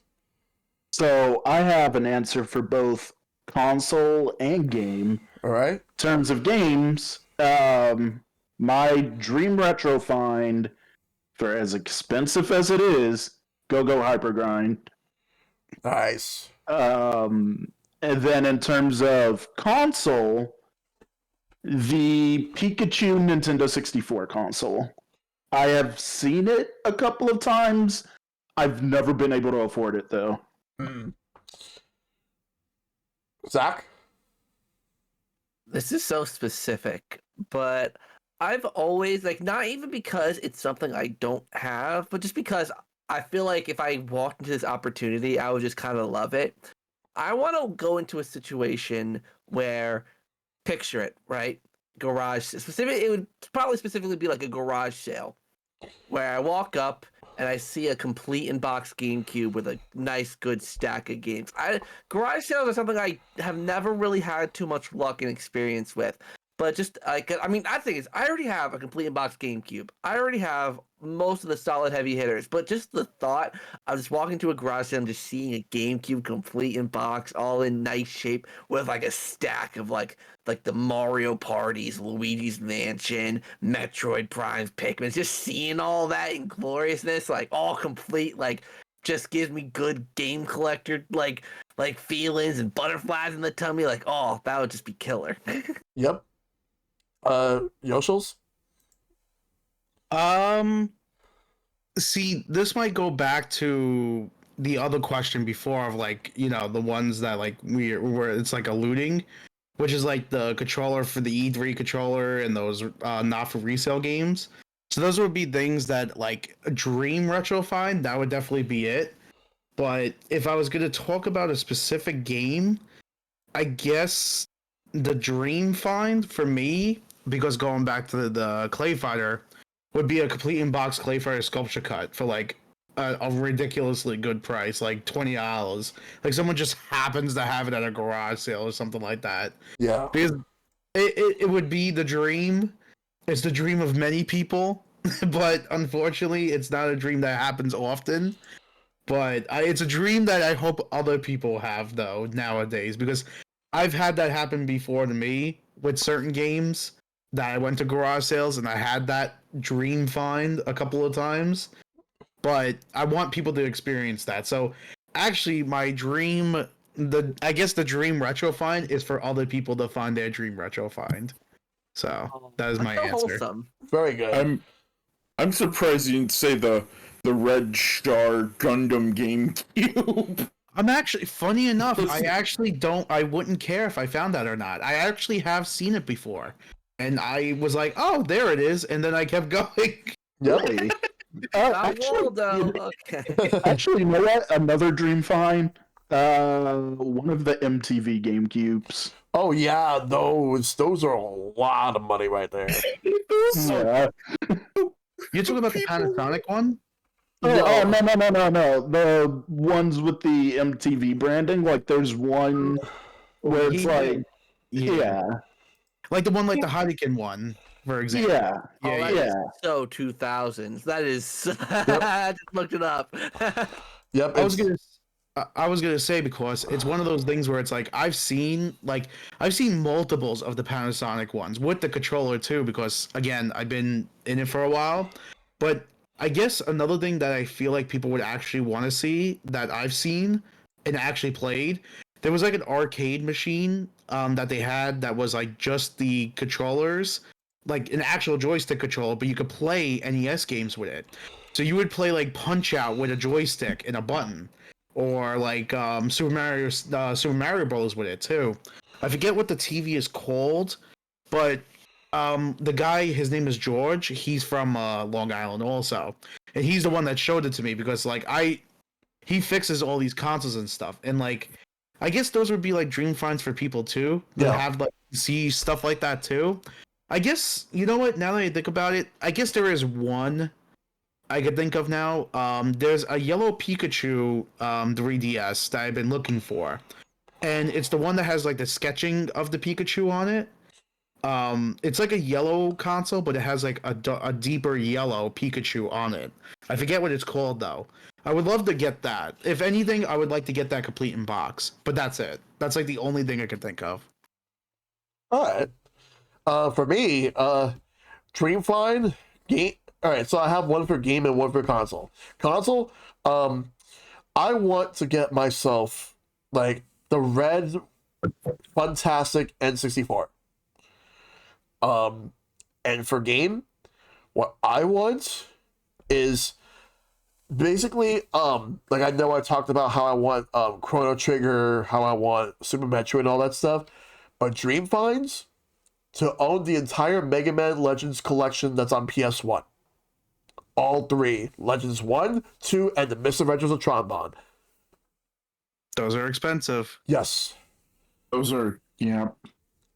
So I have an answer for both console and game.
All right.
In terms of games, my dream retro find, for as expensive as it is, Go Hypergrind.
Nice.
And then in terms of console, the Pikachu Nintendo 64 console. I have seen it a couple of times. I've never been able to afford it though.
Zach?
This is so specific, but I've always not even because it's something I don't have, but just because I feel like if I walked into this opportunity, I would just kind of love it. I want to go into a situation where, picture it, right? It would probably specifically be like a garage sale where I walk up and I see a complete in-box GameCube with a nice, good stack of games. Garage sales are something I have never really had too much luck and experience with. But just, I think I already have a complete in-box GameCube. I already have most of the solid heavy hitters. But just the thought of just walking to a garage sale and just seeing a GameCube complete in-box, all in nice shape, with a stack of like the Mario Parties, Luigi's Mansion, Metroid Prime, Pikmin, just seeing all that in gloriousness, all complete, just gives me good game collector feelings and butterflies in the tummy. That would just be killer.
Yep. Yoshils?
See, this might go back to the other question before of like, you know, the ones that like where it's like alluding, which is like the controller for the E3 controller and those not for resale games. So those would be things that like a dream retro find, that would definitely be it. But if I was going to talk about a specific game, I guess the dream find for me, because going back to the Clay Fighter, would be a complete in-box Clay Fighter sculpture cut for like a ridiculously good price, like $20. Like someone just happens to have it at a garage sale or something like that.
Yeah.
Because it would be the dream. It's the dream of many people, but unfortunately, it's not a dream that happens often. But it's a dream that I hope other people have though nowadays, because I've had that happen before to me with certain games that I went to garage sales and I had that dream find a couple of times. But I want people to experience that. So actually, my dream, I guess the dream retro find is for other people to find their dream retro find. So that is my
That's so
answer.
wholesome.
Very good.
I'm surprised you didn't say the Red Star Gundam GameCube.
I'm actually, funny enough, I wouldn't care if I found that or not. I actually have seen it before. And I was like, oh, there it is. And then I kept going.
Really?
Not Waldo. Okay.
Actually, you know what? Another dream find. One of the MTV GameCubes.
Oh yeah, those are a lot of money right there.
Yeah.
You're talking about the Panasonic one?
Oh, no. The ones with the MTV branding. Like, there's one where it's like, yeah.
Like the one like the Heineken one, for example.
Yeah.
Oh, that
Yeah.
is so 2000s. That is. I just looked it up.
Yep.
I was gonna say, because it's one of those things where it's like I've seen multiples of the Panasonic ones with the controller too, because again I've been in it for a while. But I guess another thing that I feel like people would actually want to see that I've seen and actually played, there was like an arcade machine that they had that was like just the controllers, like an actual joystick controller, but you could play NES games with it. So you would play like Punch Out with a joystick and a button, or like Super Mario Bros. With it too. I forget what the TV is called, but the guy, his name is George. He's from Long Island also, and he's the one that showed it to me, because like he fixes all these consoles and stuff, and like I guess those would be like dream finds for people too that have like see stuff like that too. I guess, you know what? Now that I think about it, I guess there is one I could think of now. There's a yellow Pikachu 3DS that I've been looking for, and it's the one that has like the sketching of the Pikachu on it. It's like a yellow console, but it has like a deeper yellow Pikachu on it. I forget what it's called though. I would love to get that. If anything, I would like to get that complete in box. But that's it. That's like the only thing I could think of.
All right. For me, dream find game. All right, so I have one for game and one for console. Console, I want to get myself like the red, fantastic N64. And for game, what I want is basically like, I know I talked about how I want Chrono Trigger, how I want Super Metroid and all that stuff, but dream finds to own the entire Mega Man Legends collection that's on PS1. All three, Legends 1, 2, and the Mist Adventures of Trombone.
Those are expensive.
Yes.
Those are, yeah.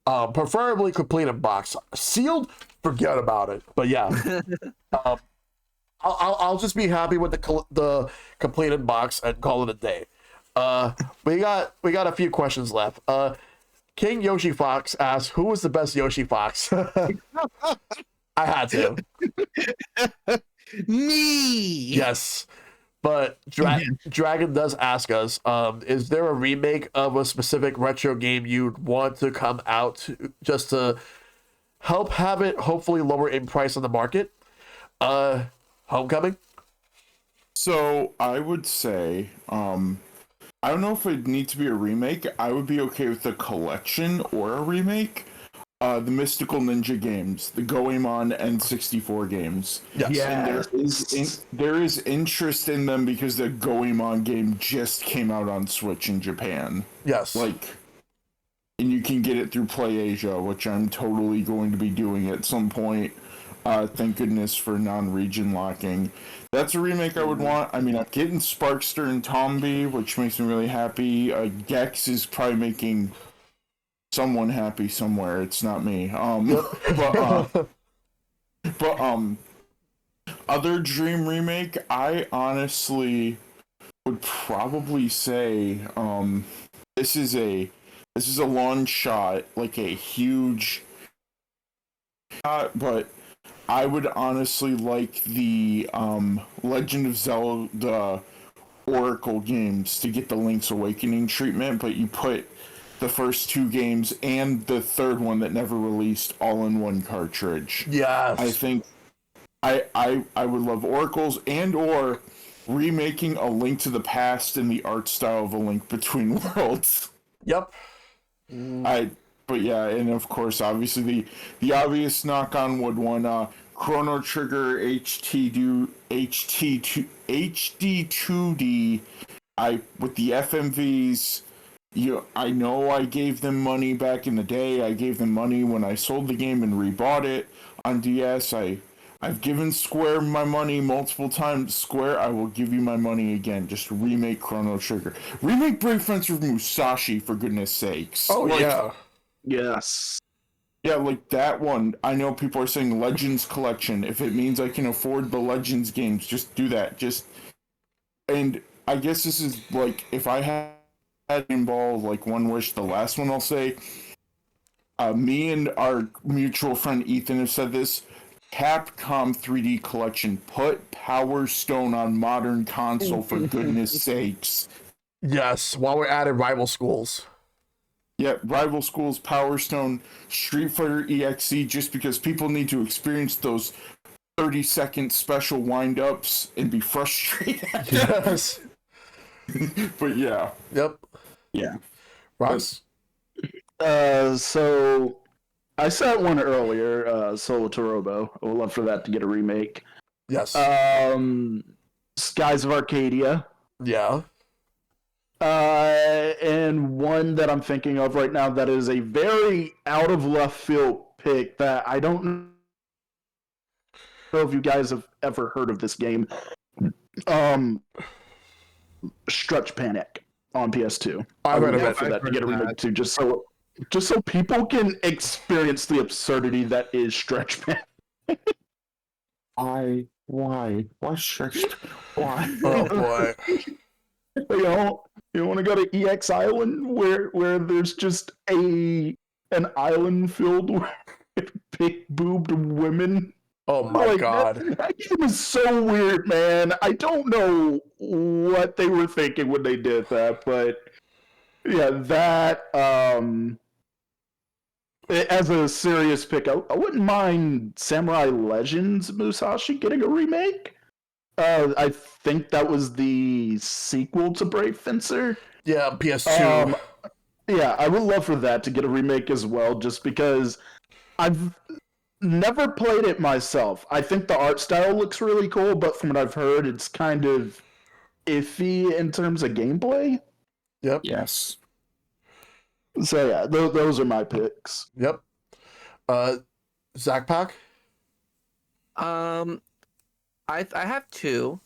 Preferably complete in box. Sealed, forget about it. But yeah, I'll just be happy with the complete in box and call it a day. We got a few questions left. King Yoshi Fox asks, "Who was the best Yoshi Fox?" I had to.
Me.
Yes. But Dragon does ask us, is there a remake of a specific retro game you'd want to come out just to help have it hopefully lower in price on the market? Homecoming?
So I would say, I don't know if it needs to be a remake. I would be okay with a collection or a remake. the Mystical Ninja games, the Goemon N64 games.
Yes.
Yeah.
And there is interest in them because the Goemon game just came out on Switch in Japan.
Yes.
Like, and you can get it through PlayAsia, which I'm totally going to be doing at some point. Thank goodness for non-region locking. That's a remake I would want. I mean, I'm getting Sparkster and Tombi, which makes me really happy. Gex is probably making someone happy somewhere. It's not me. But other dream remake, I honestly would probably say this is a long shot, like a huge shot, but I would honestly like the Legend of Zelda Oracle games to get the Link's Awakening treatment, but you put the first 2 games and the third one that never released all in one cartridge.
Yes.
I think I would love Oracles and or remaking A Link to the Past in the art style of A Link Between Worlds.
Yep.
But yeah, and of course, obviously the obvious knock on wood one, Chrono Trigger HD2D. With the FMVs. I know I gave them money back in the day. I gave them money when I sold the game and rebought it on DS. I've given Square my money multiple times. Square, I will give you my money again. Just remake Chrono Trigger. Remake Brave Fencer Musashi, for goodness sakes.
Oh, yeah.
Yes.
Yeah, like that one. I know people are saying Legends Collection. If it means I can afford the Legends games, just do that. And I guess this is like, if I had Ball, like one wish, the last one I'll say, me and our mutual friend Ethan have said this, Capcom 3D Collection, put Power Stone on modern console for goodness sakes.
Yes, while we're at it, Rival Schools.
Yeah, Rival Schools, Power Stone, Street Fighter EXE, just because people need to experience those 30-second special wind-ups and be frustrated.
Yes.
But yeah.
Yep.
Yeah.
Rox?
So I said one earlier, Solo to Robo. I would love for that to get a remake.
Yes.
Skies of Arcadia.
Yeah.
And one that I'm thinking of right now that is a very out of left field pick that I don't know if you guys have ever heard of this game. Stretch Panic on PS2.
I've heard of
would love
it.
for that to get a remake too, just so people can experience the absurdity that is Stretch Panic.
Why stretched? Why?
Oh boy.
You want to go to EX Island where there's just an island filled with big boobed women.
Oh my god.
That game is so weird, man. I don't know what they were thinking when they did that, but yeah, that as a serious pick, I wouldn't mind Samurai Legends Musashi getting a remake. I think that was the sequel to Brave Fencer.
Yeah, PS2.
Yeah, I would love for that to get a remake as well, just because I've never played it myself. I think the art style looks really cool, but from what I've heard, it's kind of iffy in terms of gameplay.
Yep.
Yes.
So yeah, those are my picks.
Yep. ZakPak?
I have 2.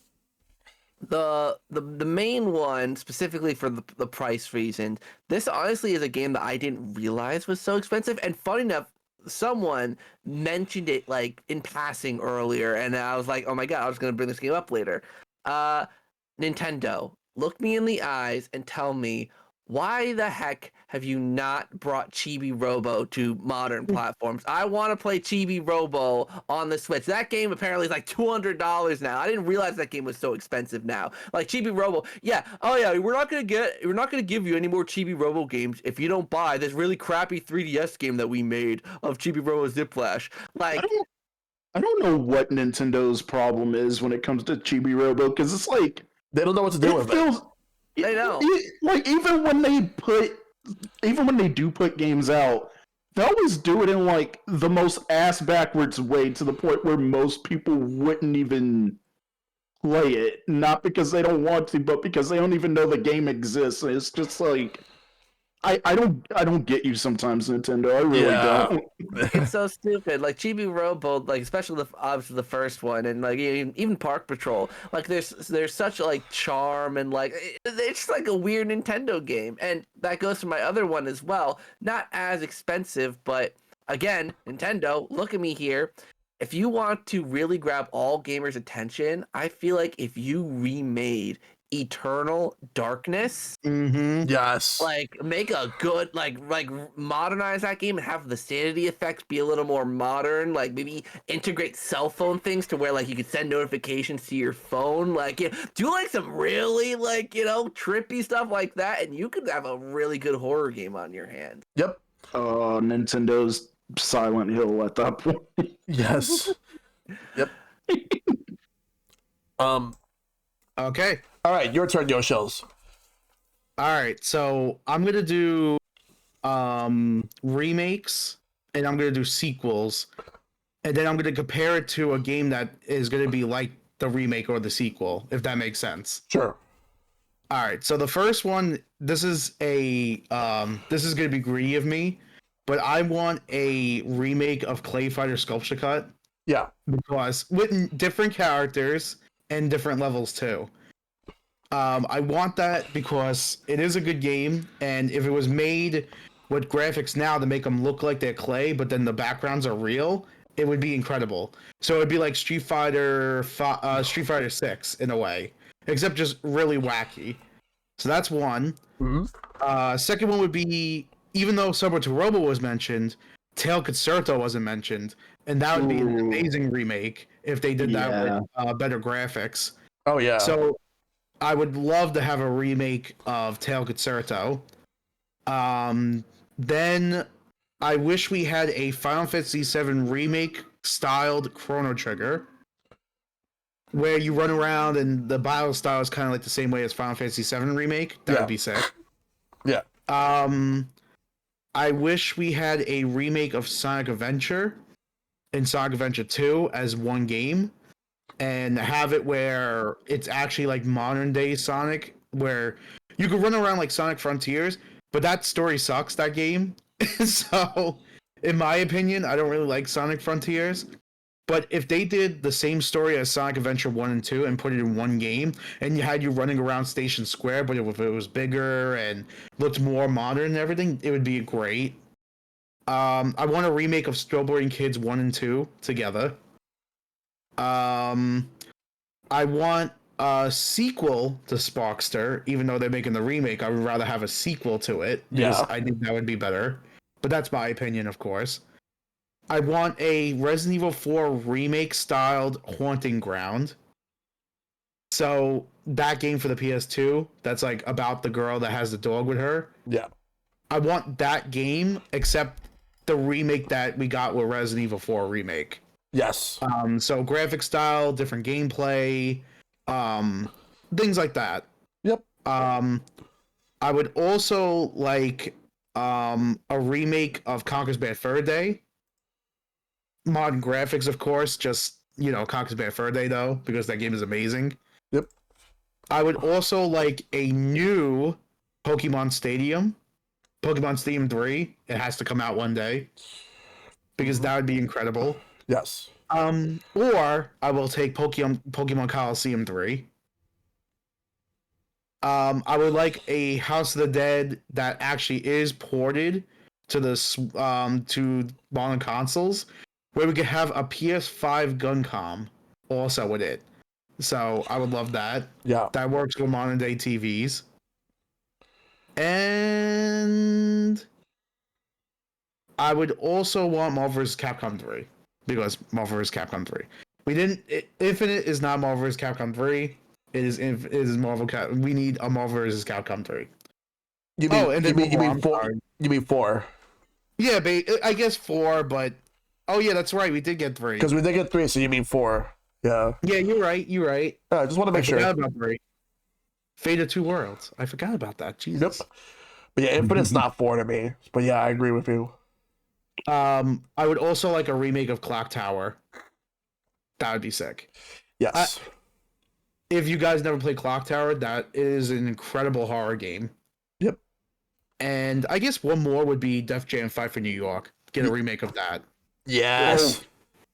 The main one, specifically for the price reason, this honestly is a game that I didn't realize was so expensive. And funny enough, someone mentioned it like in passing earlier, and I was like, oh my god, I was gonna bring this game up later. Nintendo, look me in the eyes and tell me, why the heck have you not brought Chibi Robo to modern platforms? I want to play Chibi Robo on the Switch. That game apparently is like $200 now. I didn't realize that game was so expensive now. Like Chibi Robo, yeah. Oh yeah, we're not gonna give you any more Chibi Robo games if you don't buy this really crappy 3DS game that we made of Chibi Robo Ziplash. Like,
I don't know what Nintendo's problem is when it comes to Chibi Robo, because it's like
They don't know what to do with it.
They know.
Like even when they do put games out, they'll always do it in like the most ass backwards way to the point where most people wouldn't even play it, not because they don't want to, but because they don't even know the game exists. It's just like I don't get you sometimes, Nintendo. I really
Yeah.
don't.
It's so stupid. Like Chibi Robo, like especially obviously the first one, and like even Park Patrol. Like there's such like charm and like it's just like a weird Nintendo game, and that goes for my other one as well. Not as expensive, but again, Nintendo. Look at me here. If you want to really grab all gamers' attention, I feel like if you remade Eternal Darkness,
Mm-hmm.
Yes.
like make a good like modernize that game and have the sanity effects be a little more modern, like maybe integrate cell phone things to where like you could send notifications to your phone, like do like some really like trippy stuff like that, and you could have a really good horror game on your hands.
Yep.
Nintendo's Silent Hill at that point.
Yes. Yep.
Okay.
All right, your turn, Yoshils.
All right. So I'm gonna do remakes, and I'm gonna do sequels, and then I'm gonna compare it to a game that is gonna be like the remake or the sequel, if that makes sense.
Sure.
All right. So the first one, this is gonna be greedy of me, but I want a remake of Clay Fighter Sculpture Cut
Yeah.
because with different characters and different levels too. I want that because it is a good game, and if it was made with graphics now to make them look like they're clay, but then the backgrounds are real, it would be incredible. So it'd be like Street Fighter 6 in a way, except just really wacky. So that's one.
Mm-hmm.
Second one would be, even though Subway to Robo was mentioned, Tail Concerto wasn't mentioned, and that would be an
Ooh.
amazing remake if they did that
Yeah.
with better graphics.
Oh yeah.
So I would love to have a remake of Tail Concerto. Then I wish we had a Final Fantasy VII remake styled Chrono Trigger, where you run around and the battle style is kind of like the same way as Final Fantasy VII remake. That
Yeah.
would be sick.
Yeah.
I wish we had a remake of Sonic Adventure and Sonic Adventure 2 as one game, and have it where it's actually like modern day Sonic, where you could run around like Sonic Frontiers, but that story sucks, that game. So, in my opinion, I don't really like Sonic Frontiers. But if they did the same story as Sonic Adventure 1 and 2 and put it in one game, and you had you running around Station Square, but if it was bigger and looked more modern and everything, it would be great. I want a remake of Strawberry Kids 1 and 2 together. I want a sequel to Sparkster, even though they're making the remake. I would rather have a sequel to it because
Yeah.
I think that would be better. But that's my opinion, of course. I want a Resident Evil 4 remake styled Haunting Ground. So that game for the PS2, that's like about the girl that has the dog with her.
Yeah.
I want that game, except the remake that we got with Resident Evil 4 remake.
Yes.
So graphic style, different gameplay, things like that.
Yep.
I would also like a remake of Conker's Bad Fur Day. Modern graphics, of course, just Conker's Bad Fur Day though, because that game is amazing.
Yep.
I would also like a new Pokemon Stadium 3. It has to come out one day because that would be incredible.
Yes.
Or I will take Pokemon Coliseum 3. I would like a House of the Dead that actually is ported to to modern consoles, where we could have a PS5 Guncom also with it. So I would love that.
Yeah.
That works with modern day TVs. And I would also want Marvel vs. Capcom 3, because Marvel vs. Capcom 3. Infinite is not Marvel vs. Capcom 3. It is Marvel Cap. We need a Marvel vs. Capcom 3.
You mean,
and
you
then
mean 4? You mean 4?
Yeah, I guess 4, but yeah, that's right. We did get 3.
Because we did get 3, so you mean 4? Yeah.
Yeah, you're right.
Yeah, I just want to make
I
sure.
forgot about 3. Fate of Two Worlds. I forgot about that. Jesus.
Yep. But yeah, Infinite's not 4 to me. But yeah, I agree with you.
I would also like a remake of Clock Tower. That would be sick.
Yes.
If you guys never played Clock Tower, that is an incredible horror game.
Yep.
And I guess one more would be Def Jam Fight for New York. Get a remake of that.
Yes.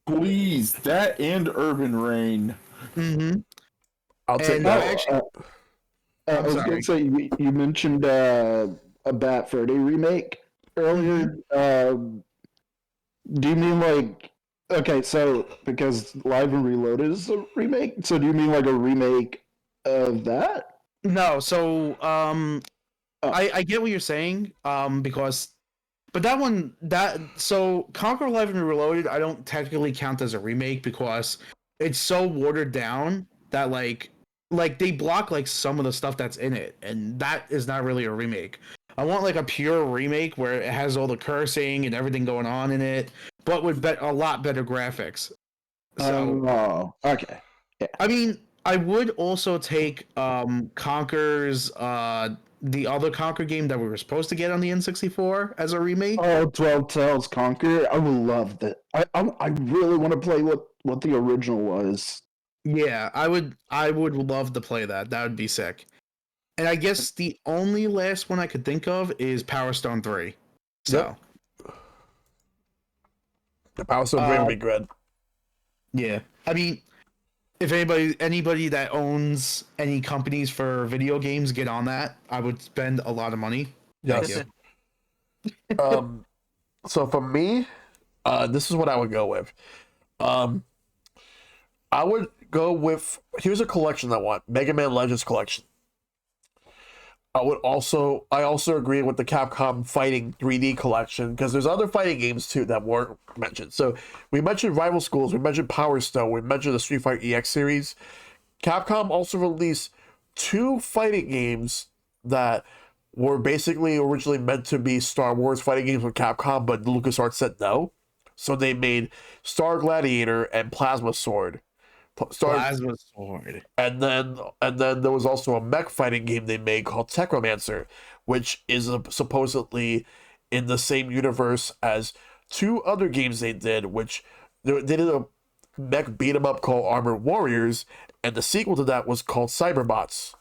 Please, that and Urban Rain.
Mm-hmm.
I'll take
And
that.
actually,
I was
sorry.
going to say, you mentioned a Bat Freddy remake earlier. Do you mean like, okay, so because Live and Reloaded is a remake, so do you mean like a remake of that?
No, so I get what you're saying. But so Conquer Live and Reloaded, I don't technically count as a remake because it's so watered down that like they block like some of the stuff that's in it, and that is not really a remake. I want like a pure remake where it has all the cursing and everything going on in it, but with a lot better graphics. So
Oh, okay.
I mean, I would also take Conker's the other Conker game that we were supposed to get on the N64 as a remake.
Oh, 12 Tales Conquer. I would love that. I really want to play what the original was.
Yeah, I would love to play that. That would be sick. And I guess the only last one I could think of is Power Stone 3. So,
The Power Stone 3 would be good.
yeah. I mean, if anybody that owns any companies for video games get on that, I would spend a lot of money. Thank
Yes.
you.
So for me, this is what I would go with. I would go with, here's a collection I want, Mega Man Legends collection. I also agree with the Capcom Fighting 3D collection because there's other fighting games too that weren't mentioned. So we mentioned Rival Schools, we mentioned Power Stone, we mentioned the Street Fighter EX series. Capcom also released 2 fighting games that were basically originally meant to be Star Wars fighting games with Capcom, but LucasArts said no. So they made Star Gladiator and Plasma Sword.
Plasma Sword.
And then there was also a mech fighting game they made called Techromancer, which is supposedly in the same universe as 2 other games they did, which they did a mech beat 'em up called Armored Warriors, and the sequel to that was called Cyberbots,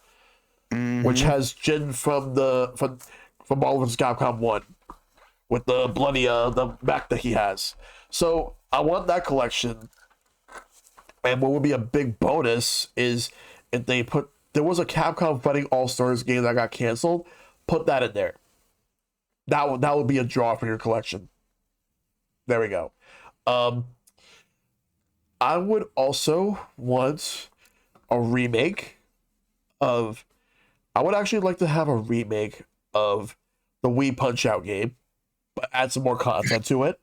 which has Jin from Marvel vs. Capcom 1 with the bloody the mech that he has. So I want that collection. And what would be a big bonus is if they there was a Capcom Fighting All-Stars game that got canceled, put that in there. That would be a draw for your collection. There we go. I would also want a remake of, I would actually like to have a remake of the Wii Punch-Out game, but add some more content to it.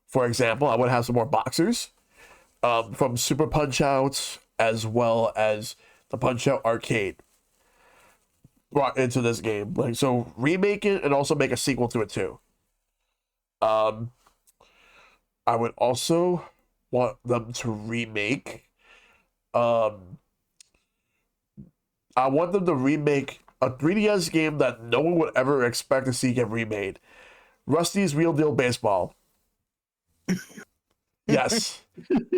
For example, I would have some more boxers. From Super Punch-Out as well as the Punch-Out arcade brought into this game. Like, so remake it and also make a sequel to it too. I would also want them to remake. I want them to remake a 3DS game that no one would ever expect to see get remade. Rusty's Real Deal Baseball. Yes.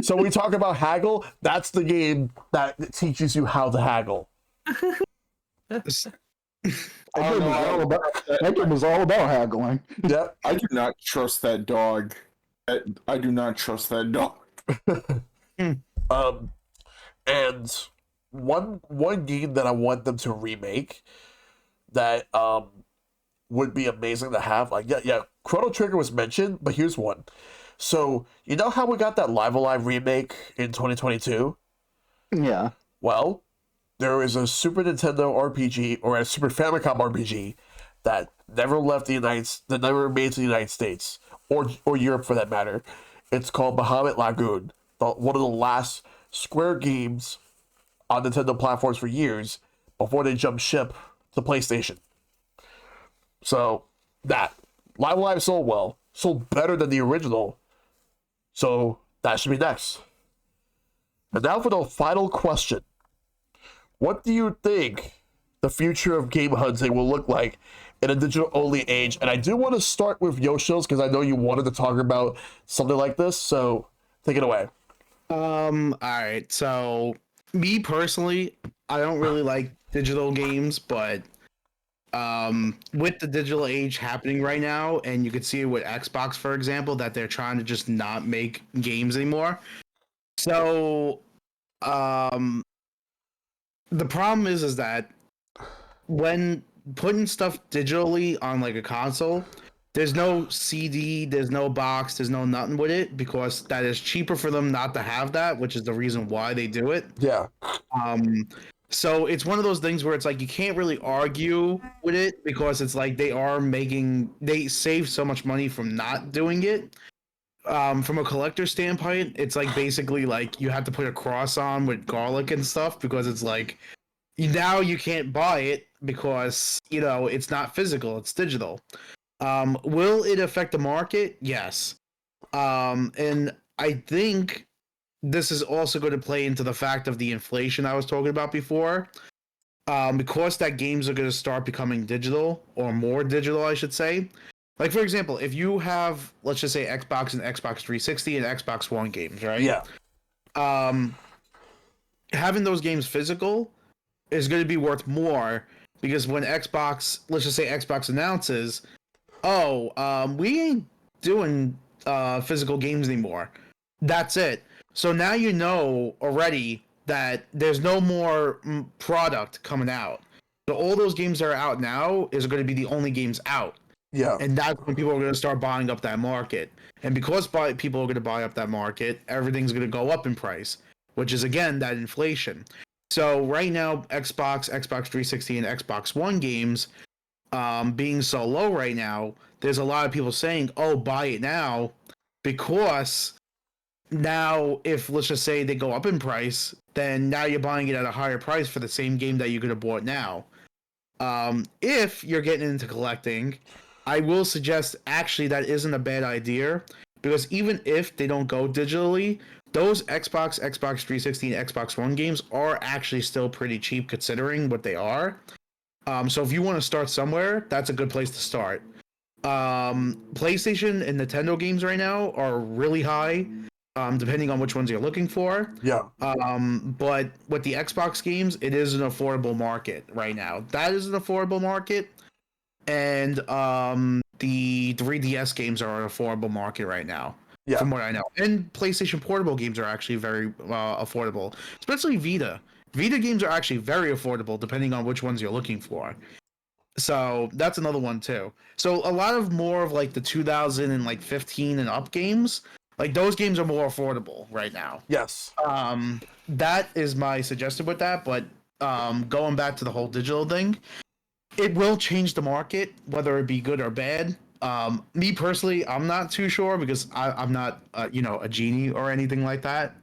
So we talk about haggle. That's the game that teaches you how to haggle.
That game was all about haggling.
Yep.
I do not trust that dog. I do not trust that dog.
And one game that I want them to remake that would be amazing to have. Like Chrono Trigger was mentioned, but here's one. So, you know how we got that Live Alive remake in 2022?
Yeah.
Well, there is a Super Nintendo RPG or a Super Famicom RPG that never left that never made it to the United States or Europe for that matter. It's called Bahamut Lagoon, one of the last Square games on Nintendo platforms for years before they jumped ship to PlayStation. So, that Live Alive sold better than the original. So that should be next. And now for the final question. What do you think the future of game hunting will look like in a digital only age. And I do want to start with Yoshils because I know you wanted to talk about something like this. So take it away.
All right. So, me personally, I don't really like digital games, but with the digital age happening right now, and you could see it with Xbox, for example, that they're trying to just not make games anymore. So, um, the problem is that when putting stuff digitally on like a console, there's no CD, there's no box, there's no nothing with it because that is cheaper for them not to have that, which is the reason why they do it.
Yeah.
Um, so it's one of those things where it's like you can't really argue with it because it's like they save so much money from not doing it. From a collector standpoint, it's like basically like you have to put a cross on with garlic and stuff because it's like now you can't buy it because it's not physical, it's digital. Will it affect the market? Yes. And I think this is also going to play into the fact of the inflation I was talking about before. Because that games are going to start becoming digital or more digital, I should say. Like, for example, if you have, let's just say, Xbox and Xbox 360 and Xbox One games, right?
Yeah.
Having those games physical is going to be worth more because when Xbox, let's just say Xbox announces, we ain't doing physical games anymore. That's it. So now you know already that there's no more product coming out. So all those games that are out now is going to be the only games out.
Yeah.
And that's when people are going to start buying up that market. And because people are going to buy up that market, everything's going to go up in price, which is, again, that inflation. So right now, Xbox 360, and Xbox One games being so low right now, there's a lot of people saying, buy it now, because now if, let's just say, they go up in price, then now you're buying it at a higher price for the same game that you could have bought now. If you're getting into collecting, I will suggest actually that isn't a bad idea, because even if they don't go digitally, those Xbox 360, and Xbox One games are actually still pretty cheap considering what they are. So if you want to start somewhere, that's a good place to start. PlayStation and Nintendo games right now are really high, depending on which ones you're looking for.
Yeah.
But with the Xbox games, it is an affordable market right now. That is an affordable market. And the 3DS games are an affordable market right now, from what I know. And PlayStation Portable games are actually very affordable, especially Vita. Vita games are actually very affordable, depending on which ones you're looking for. So that's another one too. So a lot of more of like the 2015 and up games, like those games are more affordable right now.
Yes.
That is my suggestion with that. But going back to the whole digital thing, it will change the market, whether it be good or bad. Me personally, I'm not too sure because I'm not, a genie or anything like that,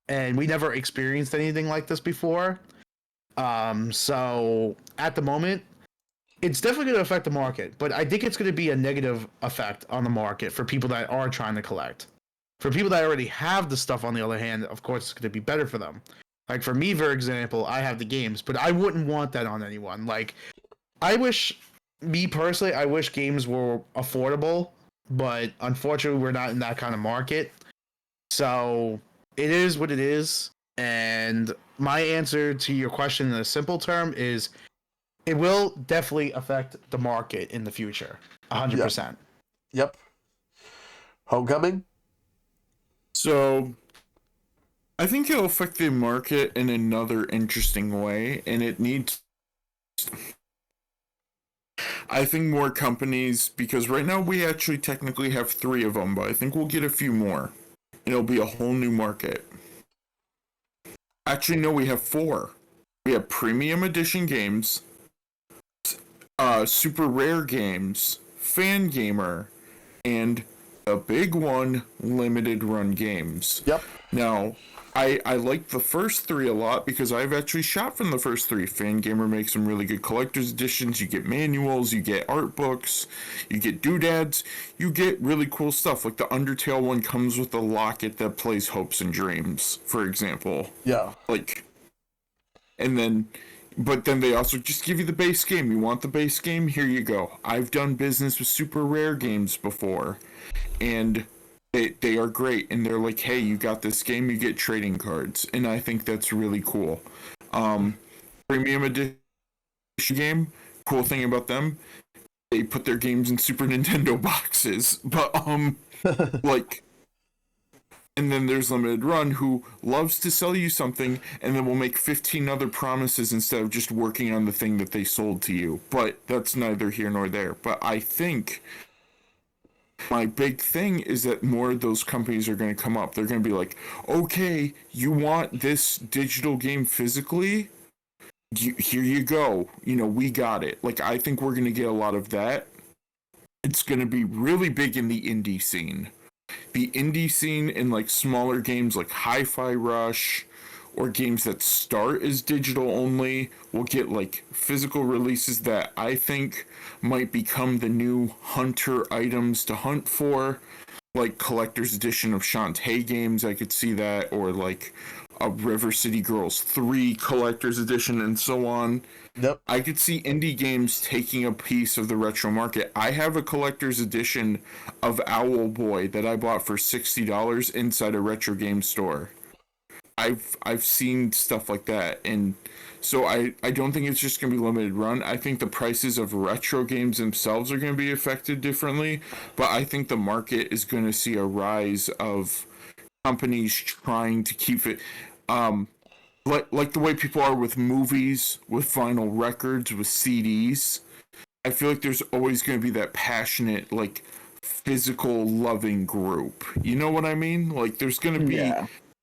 and we never experienced anything like this before. So at the moment, it's definitely going to affect the market, but I think it's going to be a negative effect on the market for people that are trying to collect. For people that already have the stuff, on the other hand, of course, it's going to be better for them. Like for me, for example, I have the games, but I wouldn't want that on anyone. Like, me personally, I wish games were affordable, but unfortunately, we're not in that kind of market. So it is what it is. And my answer to your question in a simple term is it will definitely affect the market in the future. 100%.
Yep. Homecoming?
So, I think it'll affect the market in another interesting way, and it needs... I think more companies, because right now we actually technically have 3 of them, but I think we'll get a few more. It'll be a whole new market. Actually, no, we have 4. We have premium edition games, super rare games, fan gamer, and a big one, limited run games.
Yep.
Now, I like the first 3 a lot because I've actually shot from the first 3. Fangamer makes some really good collector's editions. You get manuals, you get art books, you get doodads, you get really cool stuff. Like the Undertale one comes with a locket that plays Hopes and Dreams, for example.
Yeah.
Like, and then but then they also just give you the base game. You want the base game? Here you go. I've done business with super rare games before, and they are great. And they're like, hey, you got this game, you get trading cards, and I think that's really cool. Premium edition game, cool thing about them, they put their games in Super Nintendo boxes, but like. And then there's Limited Run, who loves to sell you something and then will make 15 other promises instead of just working on the thing that they sold to you. But that's neither here nor there. But I think my big thing is that more of those companies are going to come up. They're going to be like, okay, you want this digital game physically? Here you go. You know, we got it. Like, I think we're going to get a lot of that. It's going to be really big in the indie scene. The indie scene in like smaller games like Hi-Fi Rush or games that start as digital only will get like physical releases that I think might become the new hunter items to hunt for, like collector's edition of Shantae games. I could see that, or like a River City Girls 3 collector's edition and so on.
Yep.
I could see indie games taking a piece of the retro market. I have a collector's edition of Owl Boy that I bought for $60 inside a retro game store. I've seen stuff like that, and so I don't think it's just going to be limited run. I think the prices of retro games themselves are going to be affected differently, but I think the market is going to see a rise of companies trying to keep it like the way people are with movies, with vinyl records, with CDs. I feel like there's always going to be that passionate, like, physical loving group. You know what I mean? Like, there's going to be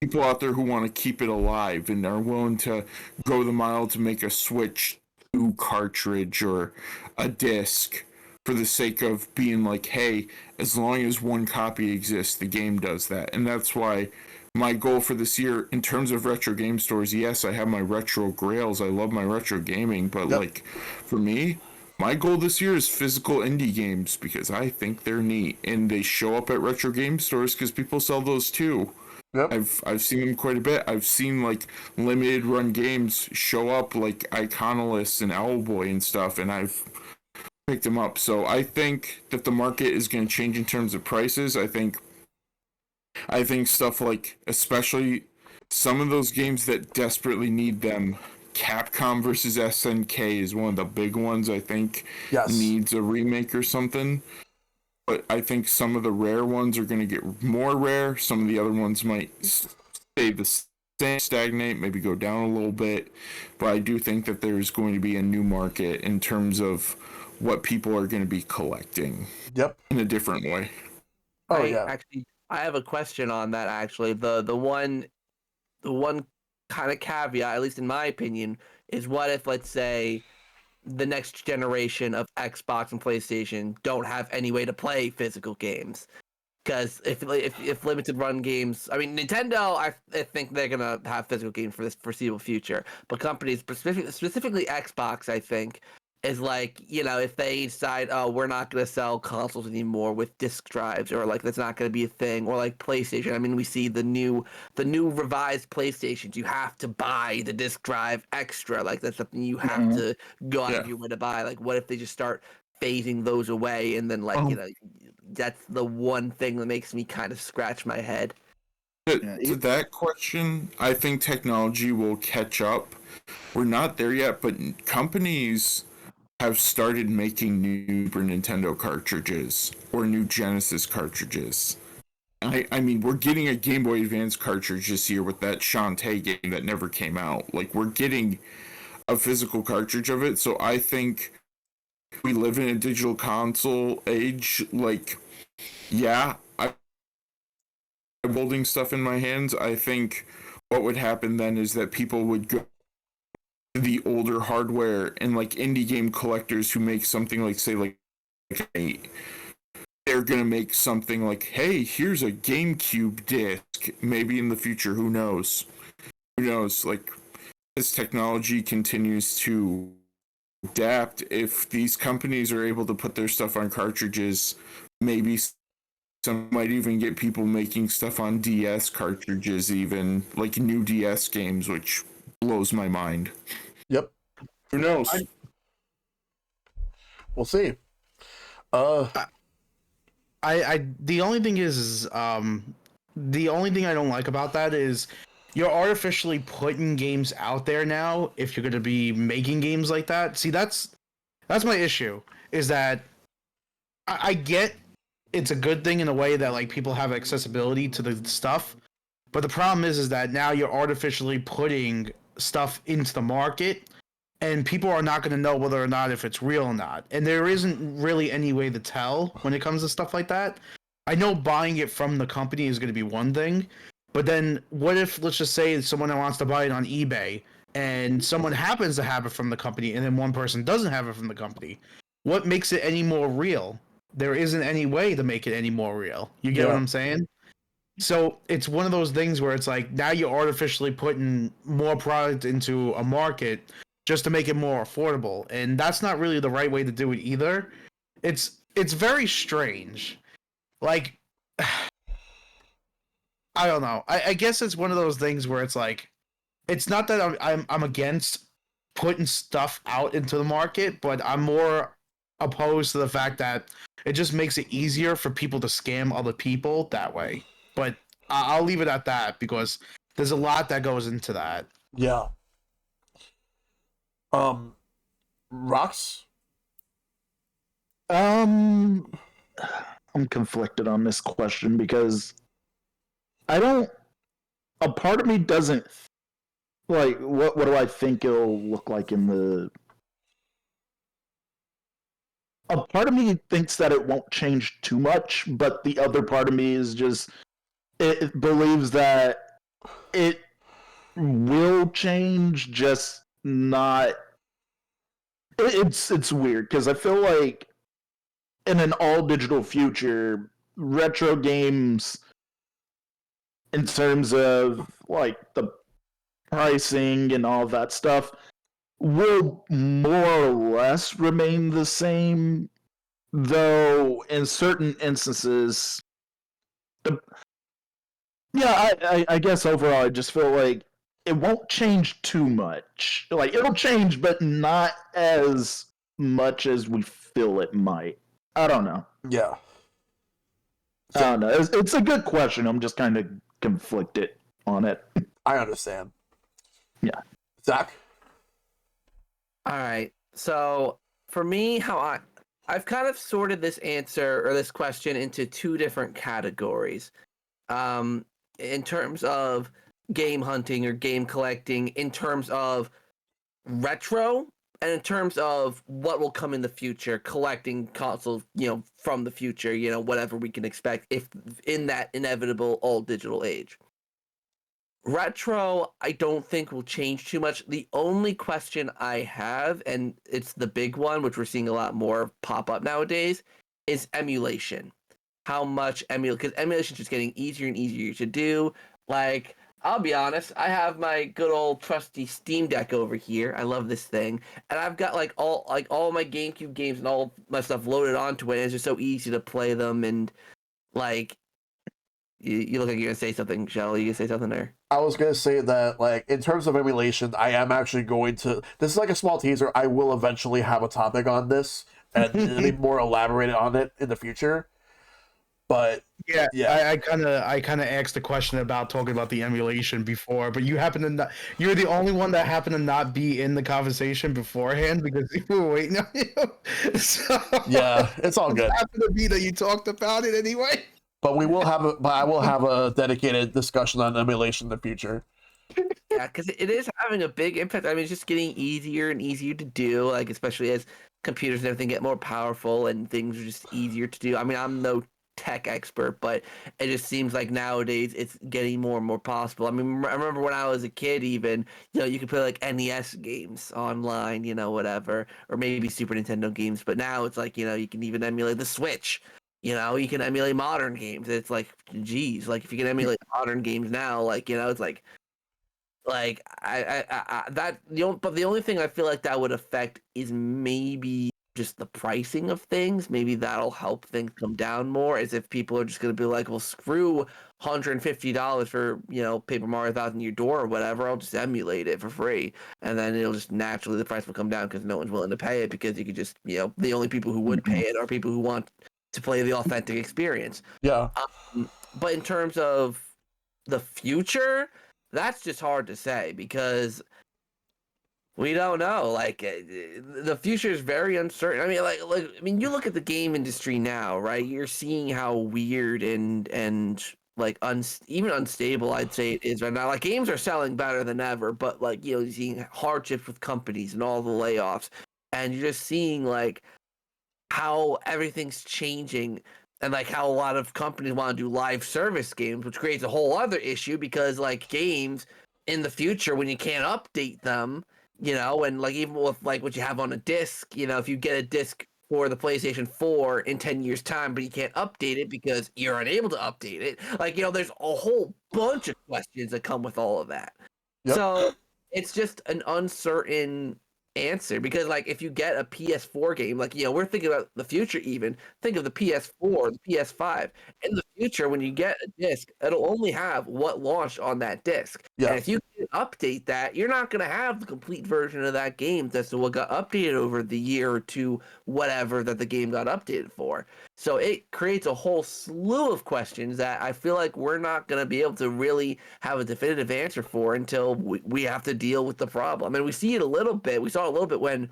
people out there who want to keep it alive and are willing to go the mile to make a Switch 2 cartridge or a disc for the sake of being like, hey, as long as one copy exists, the game does that. And that's why my goal for this year, in terms of retro game stores, yes, I have my retro grails. I love my retro gaming, but like, for me, my goal this year is physical indie games because I think they're neat and they show up at retro game stores because people sell those too.
Yep.
I've seen them quite a bit. I've seen like limited run games show up like Iconolis and Owlboy and stuff, and I've picked them up. So I think that the market is going to change in terms of prices. I think stuff like, especially some of those games that desperately need them, Capcom versus SNK is one of the big ones I think needs a remake or something. But I think some of the rare ones are going to get more rare. Some of the other ones might stay the same, stagnate, maybe go down a little bit. But I do think that there's going to be a new market in terms of what people are going to be collecting.
Yep.
In a different way.
Oh, yeah.
Actually, I have a question on that, actually. The one kind of caveat, at least in my opinion, is what if, let's say, the next generation of Xbox and PlayStation don't have any way to play physical games? Because if limited run games, I mean, Nintendo, I think they're gonna have physical games for this foreseeable future. But companies, specifically Xbox, I think, is like, you know, if they decide, oh, we're not going to sell consoles anymore with disc drives, or like that's not going to be a thing, or like PlayStation. I mean, we see the new revised PlayStations. You have to buy the disc drive extra. Like that's something you have to go out of your way to buy. Like, what if they just start phasing those away, and then like you know, that's the one thing that makes me kind of scratch my head.
To that question, I think technology will catch up. We're not there yet, but companies have started making new Super Nintendo cartridges or new Genesis cartridges. I mean, we're getting a Game Boy Advance cartridge this year with that Shantae game that never came out. Like, we're getting a physical cartridge of it, so I think we live in a digital console age. Like, yeah, I'm holding stuff in my hands. I think what would happen then is that people would go the older hardware, and like indie game collectors who make something like, say, like 8, they're gonna make something like, hey, here's a GameCube disc. Maybe in the future, who knows? Like, as technology continues to adapt, if these companies are able to put their stuff on cartridges, maybe some might even get people making stuff on DS cartridges, even like new DS games, which blows my mind.
Yep.
Who knows?
We'll see. Uh,
The only thing the only thing I don't like about that is you're artificially putting games out there now if you're going to be making games like that. See, that's my issue, is that I get it's a good thing in a way that like people have accessibility to the stuff, but the problem is that now you're artificially putting stuff into the market, and people are not going to know whether or not if it's real or not. And there isn't really any way to tell when it comes to stuff like that. I know buying it from the company is going to be one thing, but then what if, let's just say, someone wants to buy it on eBay and someone happens to have it from the company and then one person doesn't have it from the company? What makes it any more real? There isn't any way to make it any more real. You get
Yeah.
what I'm saying? So it's one of those things where it's like now you're artificially putting more product into a market just to make it more affordable, and that's not really the right way to do it either. It's very strange. Like, I don't know. I guess it's one of those things where it's like, it's not that I'm against putting stuff out into the market, but I'm more opposed to the fact that it just makes it easier for people to scam other people that way. But I'll leave it at that because there's a lot that goes into that.
yeah. Rox?
I'm conflicted on this question because I don't. A part of me doesn't like. What do I think it'll look like in the? A part of me thinks that it won't change too much, but the other part of me is just it believes that it will change, just not. It's weird because I feel like in an all digital future, retro games, in terms of like the pricing and all that stuff, will more or less remain the same. Though in certain instances, the yeah, I guess overall, I just feel like it won't change too much. Like it'll change, but not as much as we feel it might. I don't know.
Yeah.
I don't know. It's a good question. I'm just kind of conflicted on it.
I understand.
Yeah.
Zach?
All right. So for me, I've kind of sorted this answer or this question into two different categories. In terms of game hunting or game collecting, in terms of retro, and in terms of what will come in the future, collecting consoles, from the future, whatever we can expect if in that inevitable all digital age. Retro, I don't think will change too much. The only question I have, and it's the big one, which we're seeing a lot more pop up nowadays, is emulation. How much because emulation is just getting easier and easier to do. Like, I'll be honest, I have my good old trusty Steam Deck over here. I love this thing, and I've got all my GameCube games and all my stuff loaded onto it. And it's just so easy to play them, and like, you look like you're gonna say something, Shell. You gonna say something there?
I was gonna say that, like, in terms of emulation, I am actually going to. This is like a small teaser. I will eventually have a topic on this and be more elaborated on it in the future. But
Yeah,
yeah,
I kind of asked the question about talking about the emulation before, but you happen to not. You're the only one that happened to not be in the conversation beforehand because you were waiting on you. So
yeah, it's all
it
good.
happened to be that you talked about it anyway.
But I will have a dedicated discussion on emulation in the future.
Yeah, because it is having a big impact. I mean, it's just getting easier and easier to do, like, especially as computers and everything get more powerful and things are just easier to do. I mean, I'm no tech expert, but it just seems like nowadays it's getting more and more possible. I mean, I remember when I was a kid, even, you could play like NES games online, whatever, or maybe Super Nintendo games, but now it's like, you can even emulate the Switch. You can emulate modern games. It's like, geez, like if you can emulate modern games now, like, it's like but the only thing I feel like that would affect is maybe just the pricing of things. Maybe that'll help things come down more. As if people are just going to be like, well, screw $150 for Paper Mario Thousand Year Door or whatever. I'll just emulate it for free, and then it'll just naturally the price will come down because no one's willing to pay it because you could just the only people who would pay it are people who want to play the authentic experience.
Yeah.
But in terms of the future, that's just hard to say because we don't know. Like the future is very uncertain. I mean, you look at the game industry now, right? You're seeing how weird and like even unstable I'd say it is right now. Like games are selling better than ever, but like you're seeing hardships with companies and all the layoffs, and you're just seeing like how everything's changing and like how a lot of companies want to do live service games, which creates a whole other issue because like games in the future when you can't update them, and like even with like what you have on a disc, if you get a disc for the PlayStation 4 in 10 years time but you can't update it because you're unable to update it, like there's a whole bunch of questions that come with all of that.
Yep.
So it's just an uncertain answer because like if you get a PS4 game, like we're thinking about the future, even think of the PS4, the PS5. In the future when you get a disc, it'll only have what launched on that disc.
Yeah.
And if you can update that, you're not going to have the complete version of that game that's what got updated over the year or two, whatever that the game got updated for. So it creates a whole slew of questions that I feel like we're not going to be able to really have a definitive answer for until we have to deal with the problem. And we see it a little bit. We saw it a little bit when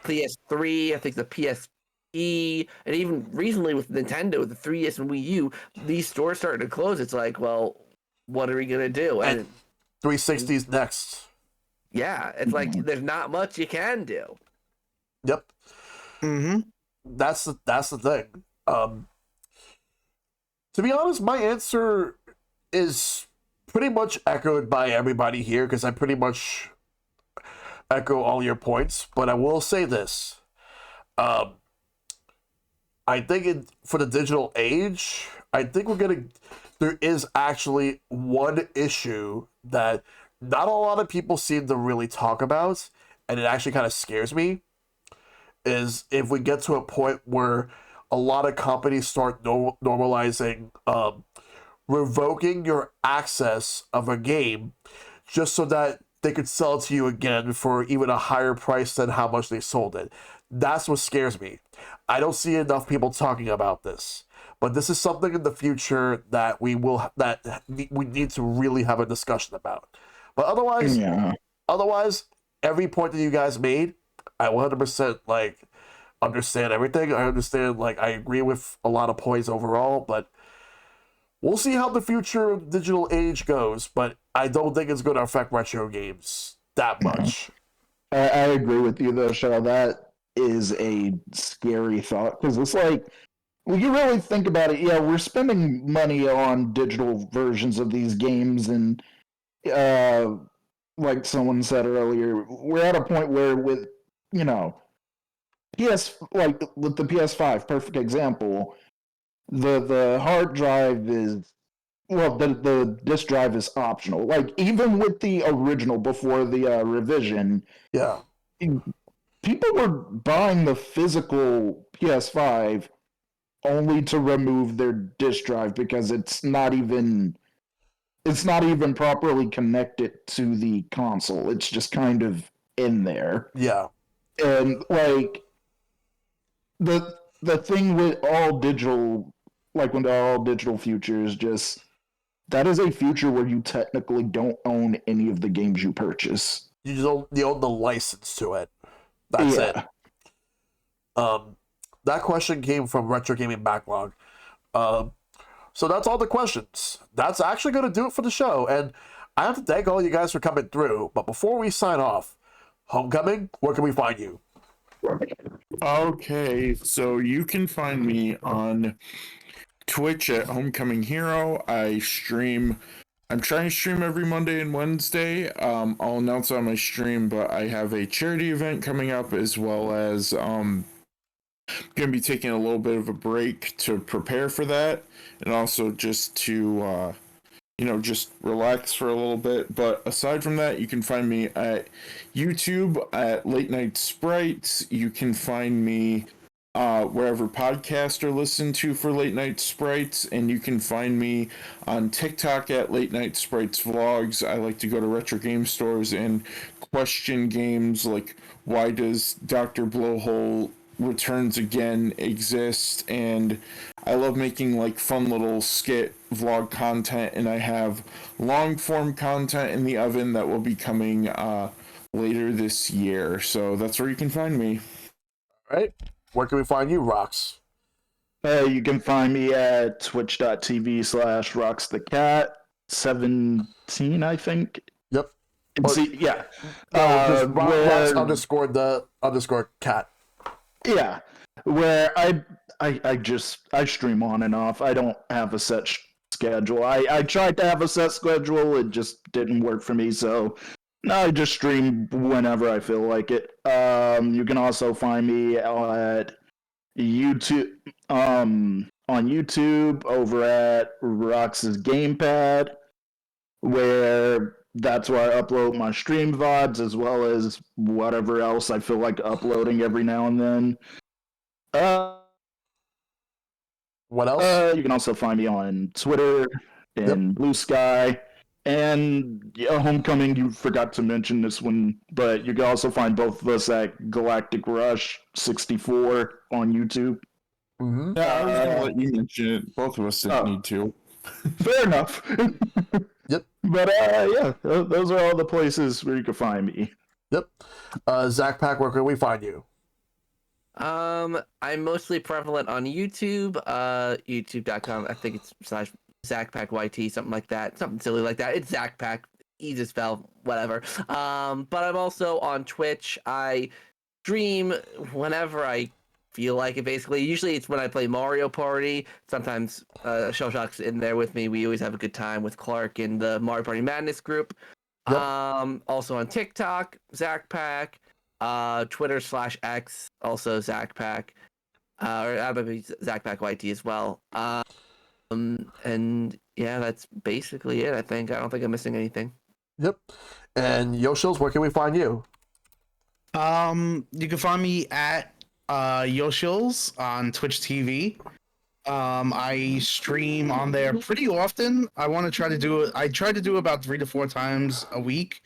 PS3, I think the PSP, and even recently with Nintendo, the 3DS and Wii U, these stores started to close. It's like, well, what are we going to do?
And 360's next.
Yeah, it's like there's not much you can do.
Yep.
Mm-hmm.
That's the thing. To be honest, my answer is pretty much echoed by everybody here because I pretty much echo all your points. But I will say this: I think for the digital age, I think there is actually one issue that not a lot of people seem to really talk about, and it actually kind of scares me. Is if we get to a point where a lot of companies start normalizing revoking your access of a game just so that they could sell it to you again for even a higher price than how much they sold it. That's what scares me. I don't see enough people talking about this, but this is something in the future that we need to really have a discussion about. But otherwise, every point that you guys made, I 100% like understand everything. I understand, like, I agree with a lot of points overall, but we'll see how the future of digital age goes. But I don't think it's going to affect retro games that much.
I agree with you though, Shell. That is a scary thought because it's like when you really think about it, yeah, we're spending money on digital versions of these games, and like someone said earlier, we're at a point where with like with the PS5, perfect example, the hard drive is the disk drive is optional. Like even with the original before the revision,
Yeah.
people were buying the physical PS5 only to remove their disk drive because it's not even properly connected to the console. It's just kind of in there.
Yeah.
And like the thing with all digital, like when they're all digital futures, just that is a future where you technically don't own any of the games you purchase.
You own the license to it. That's it. That question came from Retro Gaming Backlog. So that's all the questions. That's actually going to do it for the show. And I have to thank all you guys for coming through. But before we sign off, Homecoming, where can we find you?
Okay, so you can find me on Twitch at Homecoming Hero. I'm trying to stream every Monday and Wednesday. I'll announce on my stream, but I have a charity event coming up, as well as going to be taking a little bit of a break to prepare for that, and also just to just relax for a little bit. But aside from that, you can find me at YouTube at Late Night Sprites. You can find me wherever podcasts are listened to for Late Night Sprites, and you can find me on TikTok at Late Night Sprites Vlogs. I like to go to retro game stores and question games like, why does Dr. Blowhole Returns Again exist? And I love making like fun little skit vlog content, and I have long form content in the oven that will be coming later this year. So that's where you can find me.
All right. Where can we find you, Rox?
You can find me at twitch.tv/RoxTheCat 17, I think.
Yep.
See, yeah.
No, just
where-
Rox _ cat.
Yeah, where I stream on and off. I don't have a set schedule. I tried to have a set schedule, it just didn't work for me. So I just stream whenever I feel like it. You can also find me at YouTube, on YouTube over at Rox's Gamepad, where that's where I upload my stream VODs as well as whatever else I feel like uploading every now and then.
What else?
You can also find me on Twitter and Blue Sky. And Homecoming, you forgot to mention this one, but you can also find both of us at Galactic Rush 64 on YouTube.
Mm-hmm.
Yeah, I was gonna let you mention it. Both of us didn't need to.
Fair enough.
Yep.
But yeah, those are all the places where you can find me.
Yep. ZakPak, where can we find you?
I'm mostly prevalent on YouTube, youtube.com. I think it's /ZakPakYT, something like that, something silly like that. It's ZakPak, easy to spell, whatever. But I'm also on Twitch. I stream whenever I feel like it. Basically, usually it's when I play Mario Party. Sometimes Shellshock's in there with me. We always have a good time with Clark in the Mario Party Madness group.
Yep.
Also on TikTok, ZakPak. Twitter/X, also ZakPak, or maybe ZakPakYT as well. And yeah, that's basically it. I don't think I'm missing anything.
Yep. And Yoshils, where can we find you?
You can find me at Yoshils on Twitch TV. I stream on there pretty often. I try to do about 3 to 4 times a week.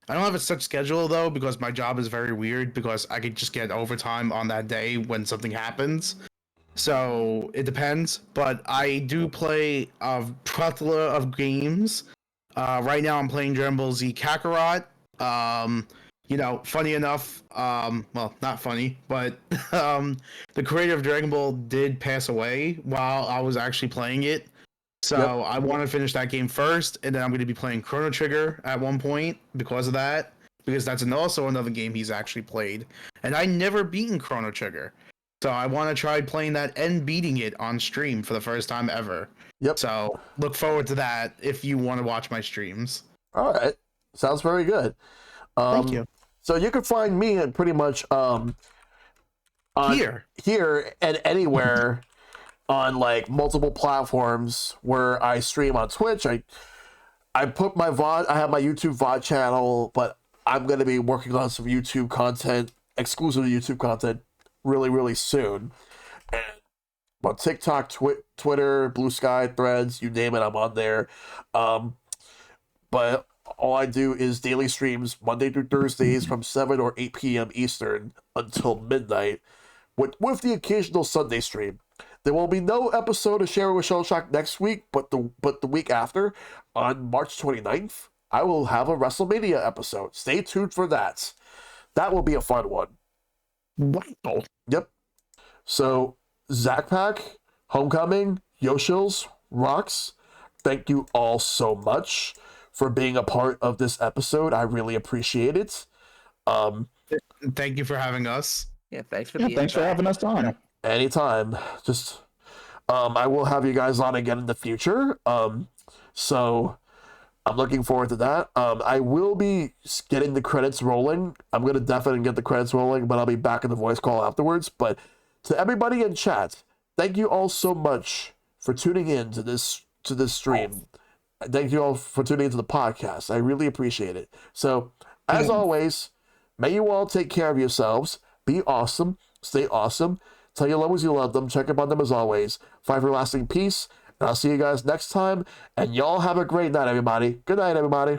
I don't have a set schedule though, because my job is very weird, because I could just get overtime on that day when something happens. So it depends, but I do play a plethora of games. Right now I'm playing Dragon Ball Z Kakarot. Funny enough, well, not funny, but the creator of Dragon Ball did pass away while I was actually playing it. So I want to finish that game first, and then I'm going to be playing Chrono Trigger at one point because of that, because that's also another game he's actually played. And I never beaten Chrono Trigger. So I want to try playing that and beating it on stream for the first time ever.
Yep.
So look forward to that if you want to watch my streams.
All right. Sounds very good.
Thank you.
So you can find me at pretty much here and anywhere on like multiple platforms where I stream on Twitch. I put my VOD, I have my YouTube VOD channel, but I'm going to be working on some YouTube content, exclusive YouTube content really, really soon. And on TikTok, Twitter, Blue Sky, Threads, you name it, I'm on there. But all I do is daily streams Monday through Thursdays from 7 or 8 p.m. Eastern until midnight, with the occasional Sunday stream. There will be no episode of Sharing with Shellshock next week, but the week after, on March 29th, I will have a WrestleMania episode. Stay tuned for that. That will be a fun one.
Wow.
Yep. So, ZakPak, Homecoming, Yoshils, Rox, thank you all so much for being a part of this episode. I really appreciate it.
Thank you for having us.
Yeah, thanks for
Thanks for having us on.
Anytime. Just I will have you guys on again in the future. So I'm looking forward to that. I will be getting the credits rolling. I'm gonna definitely get the credits rolling, but I'll be back in the voice call afterwards. But to everybody in chat, thank you all so much for tuning in to this stream. Thank you all for tuning into the podcast. I really appreciate it. So, as always, may you all take care of yourselves. Be awesome. Stay awesome. Tell your loved ones you love them. Check up on them as always. Fight for lasting peace. And I'll see you guys next time. And y'all have a great night, everybody. Good night, everybody.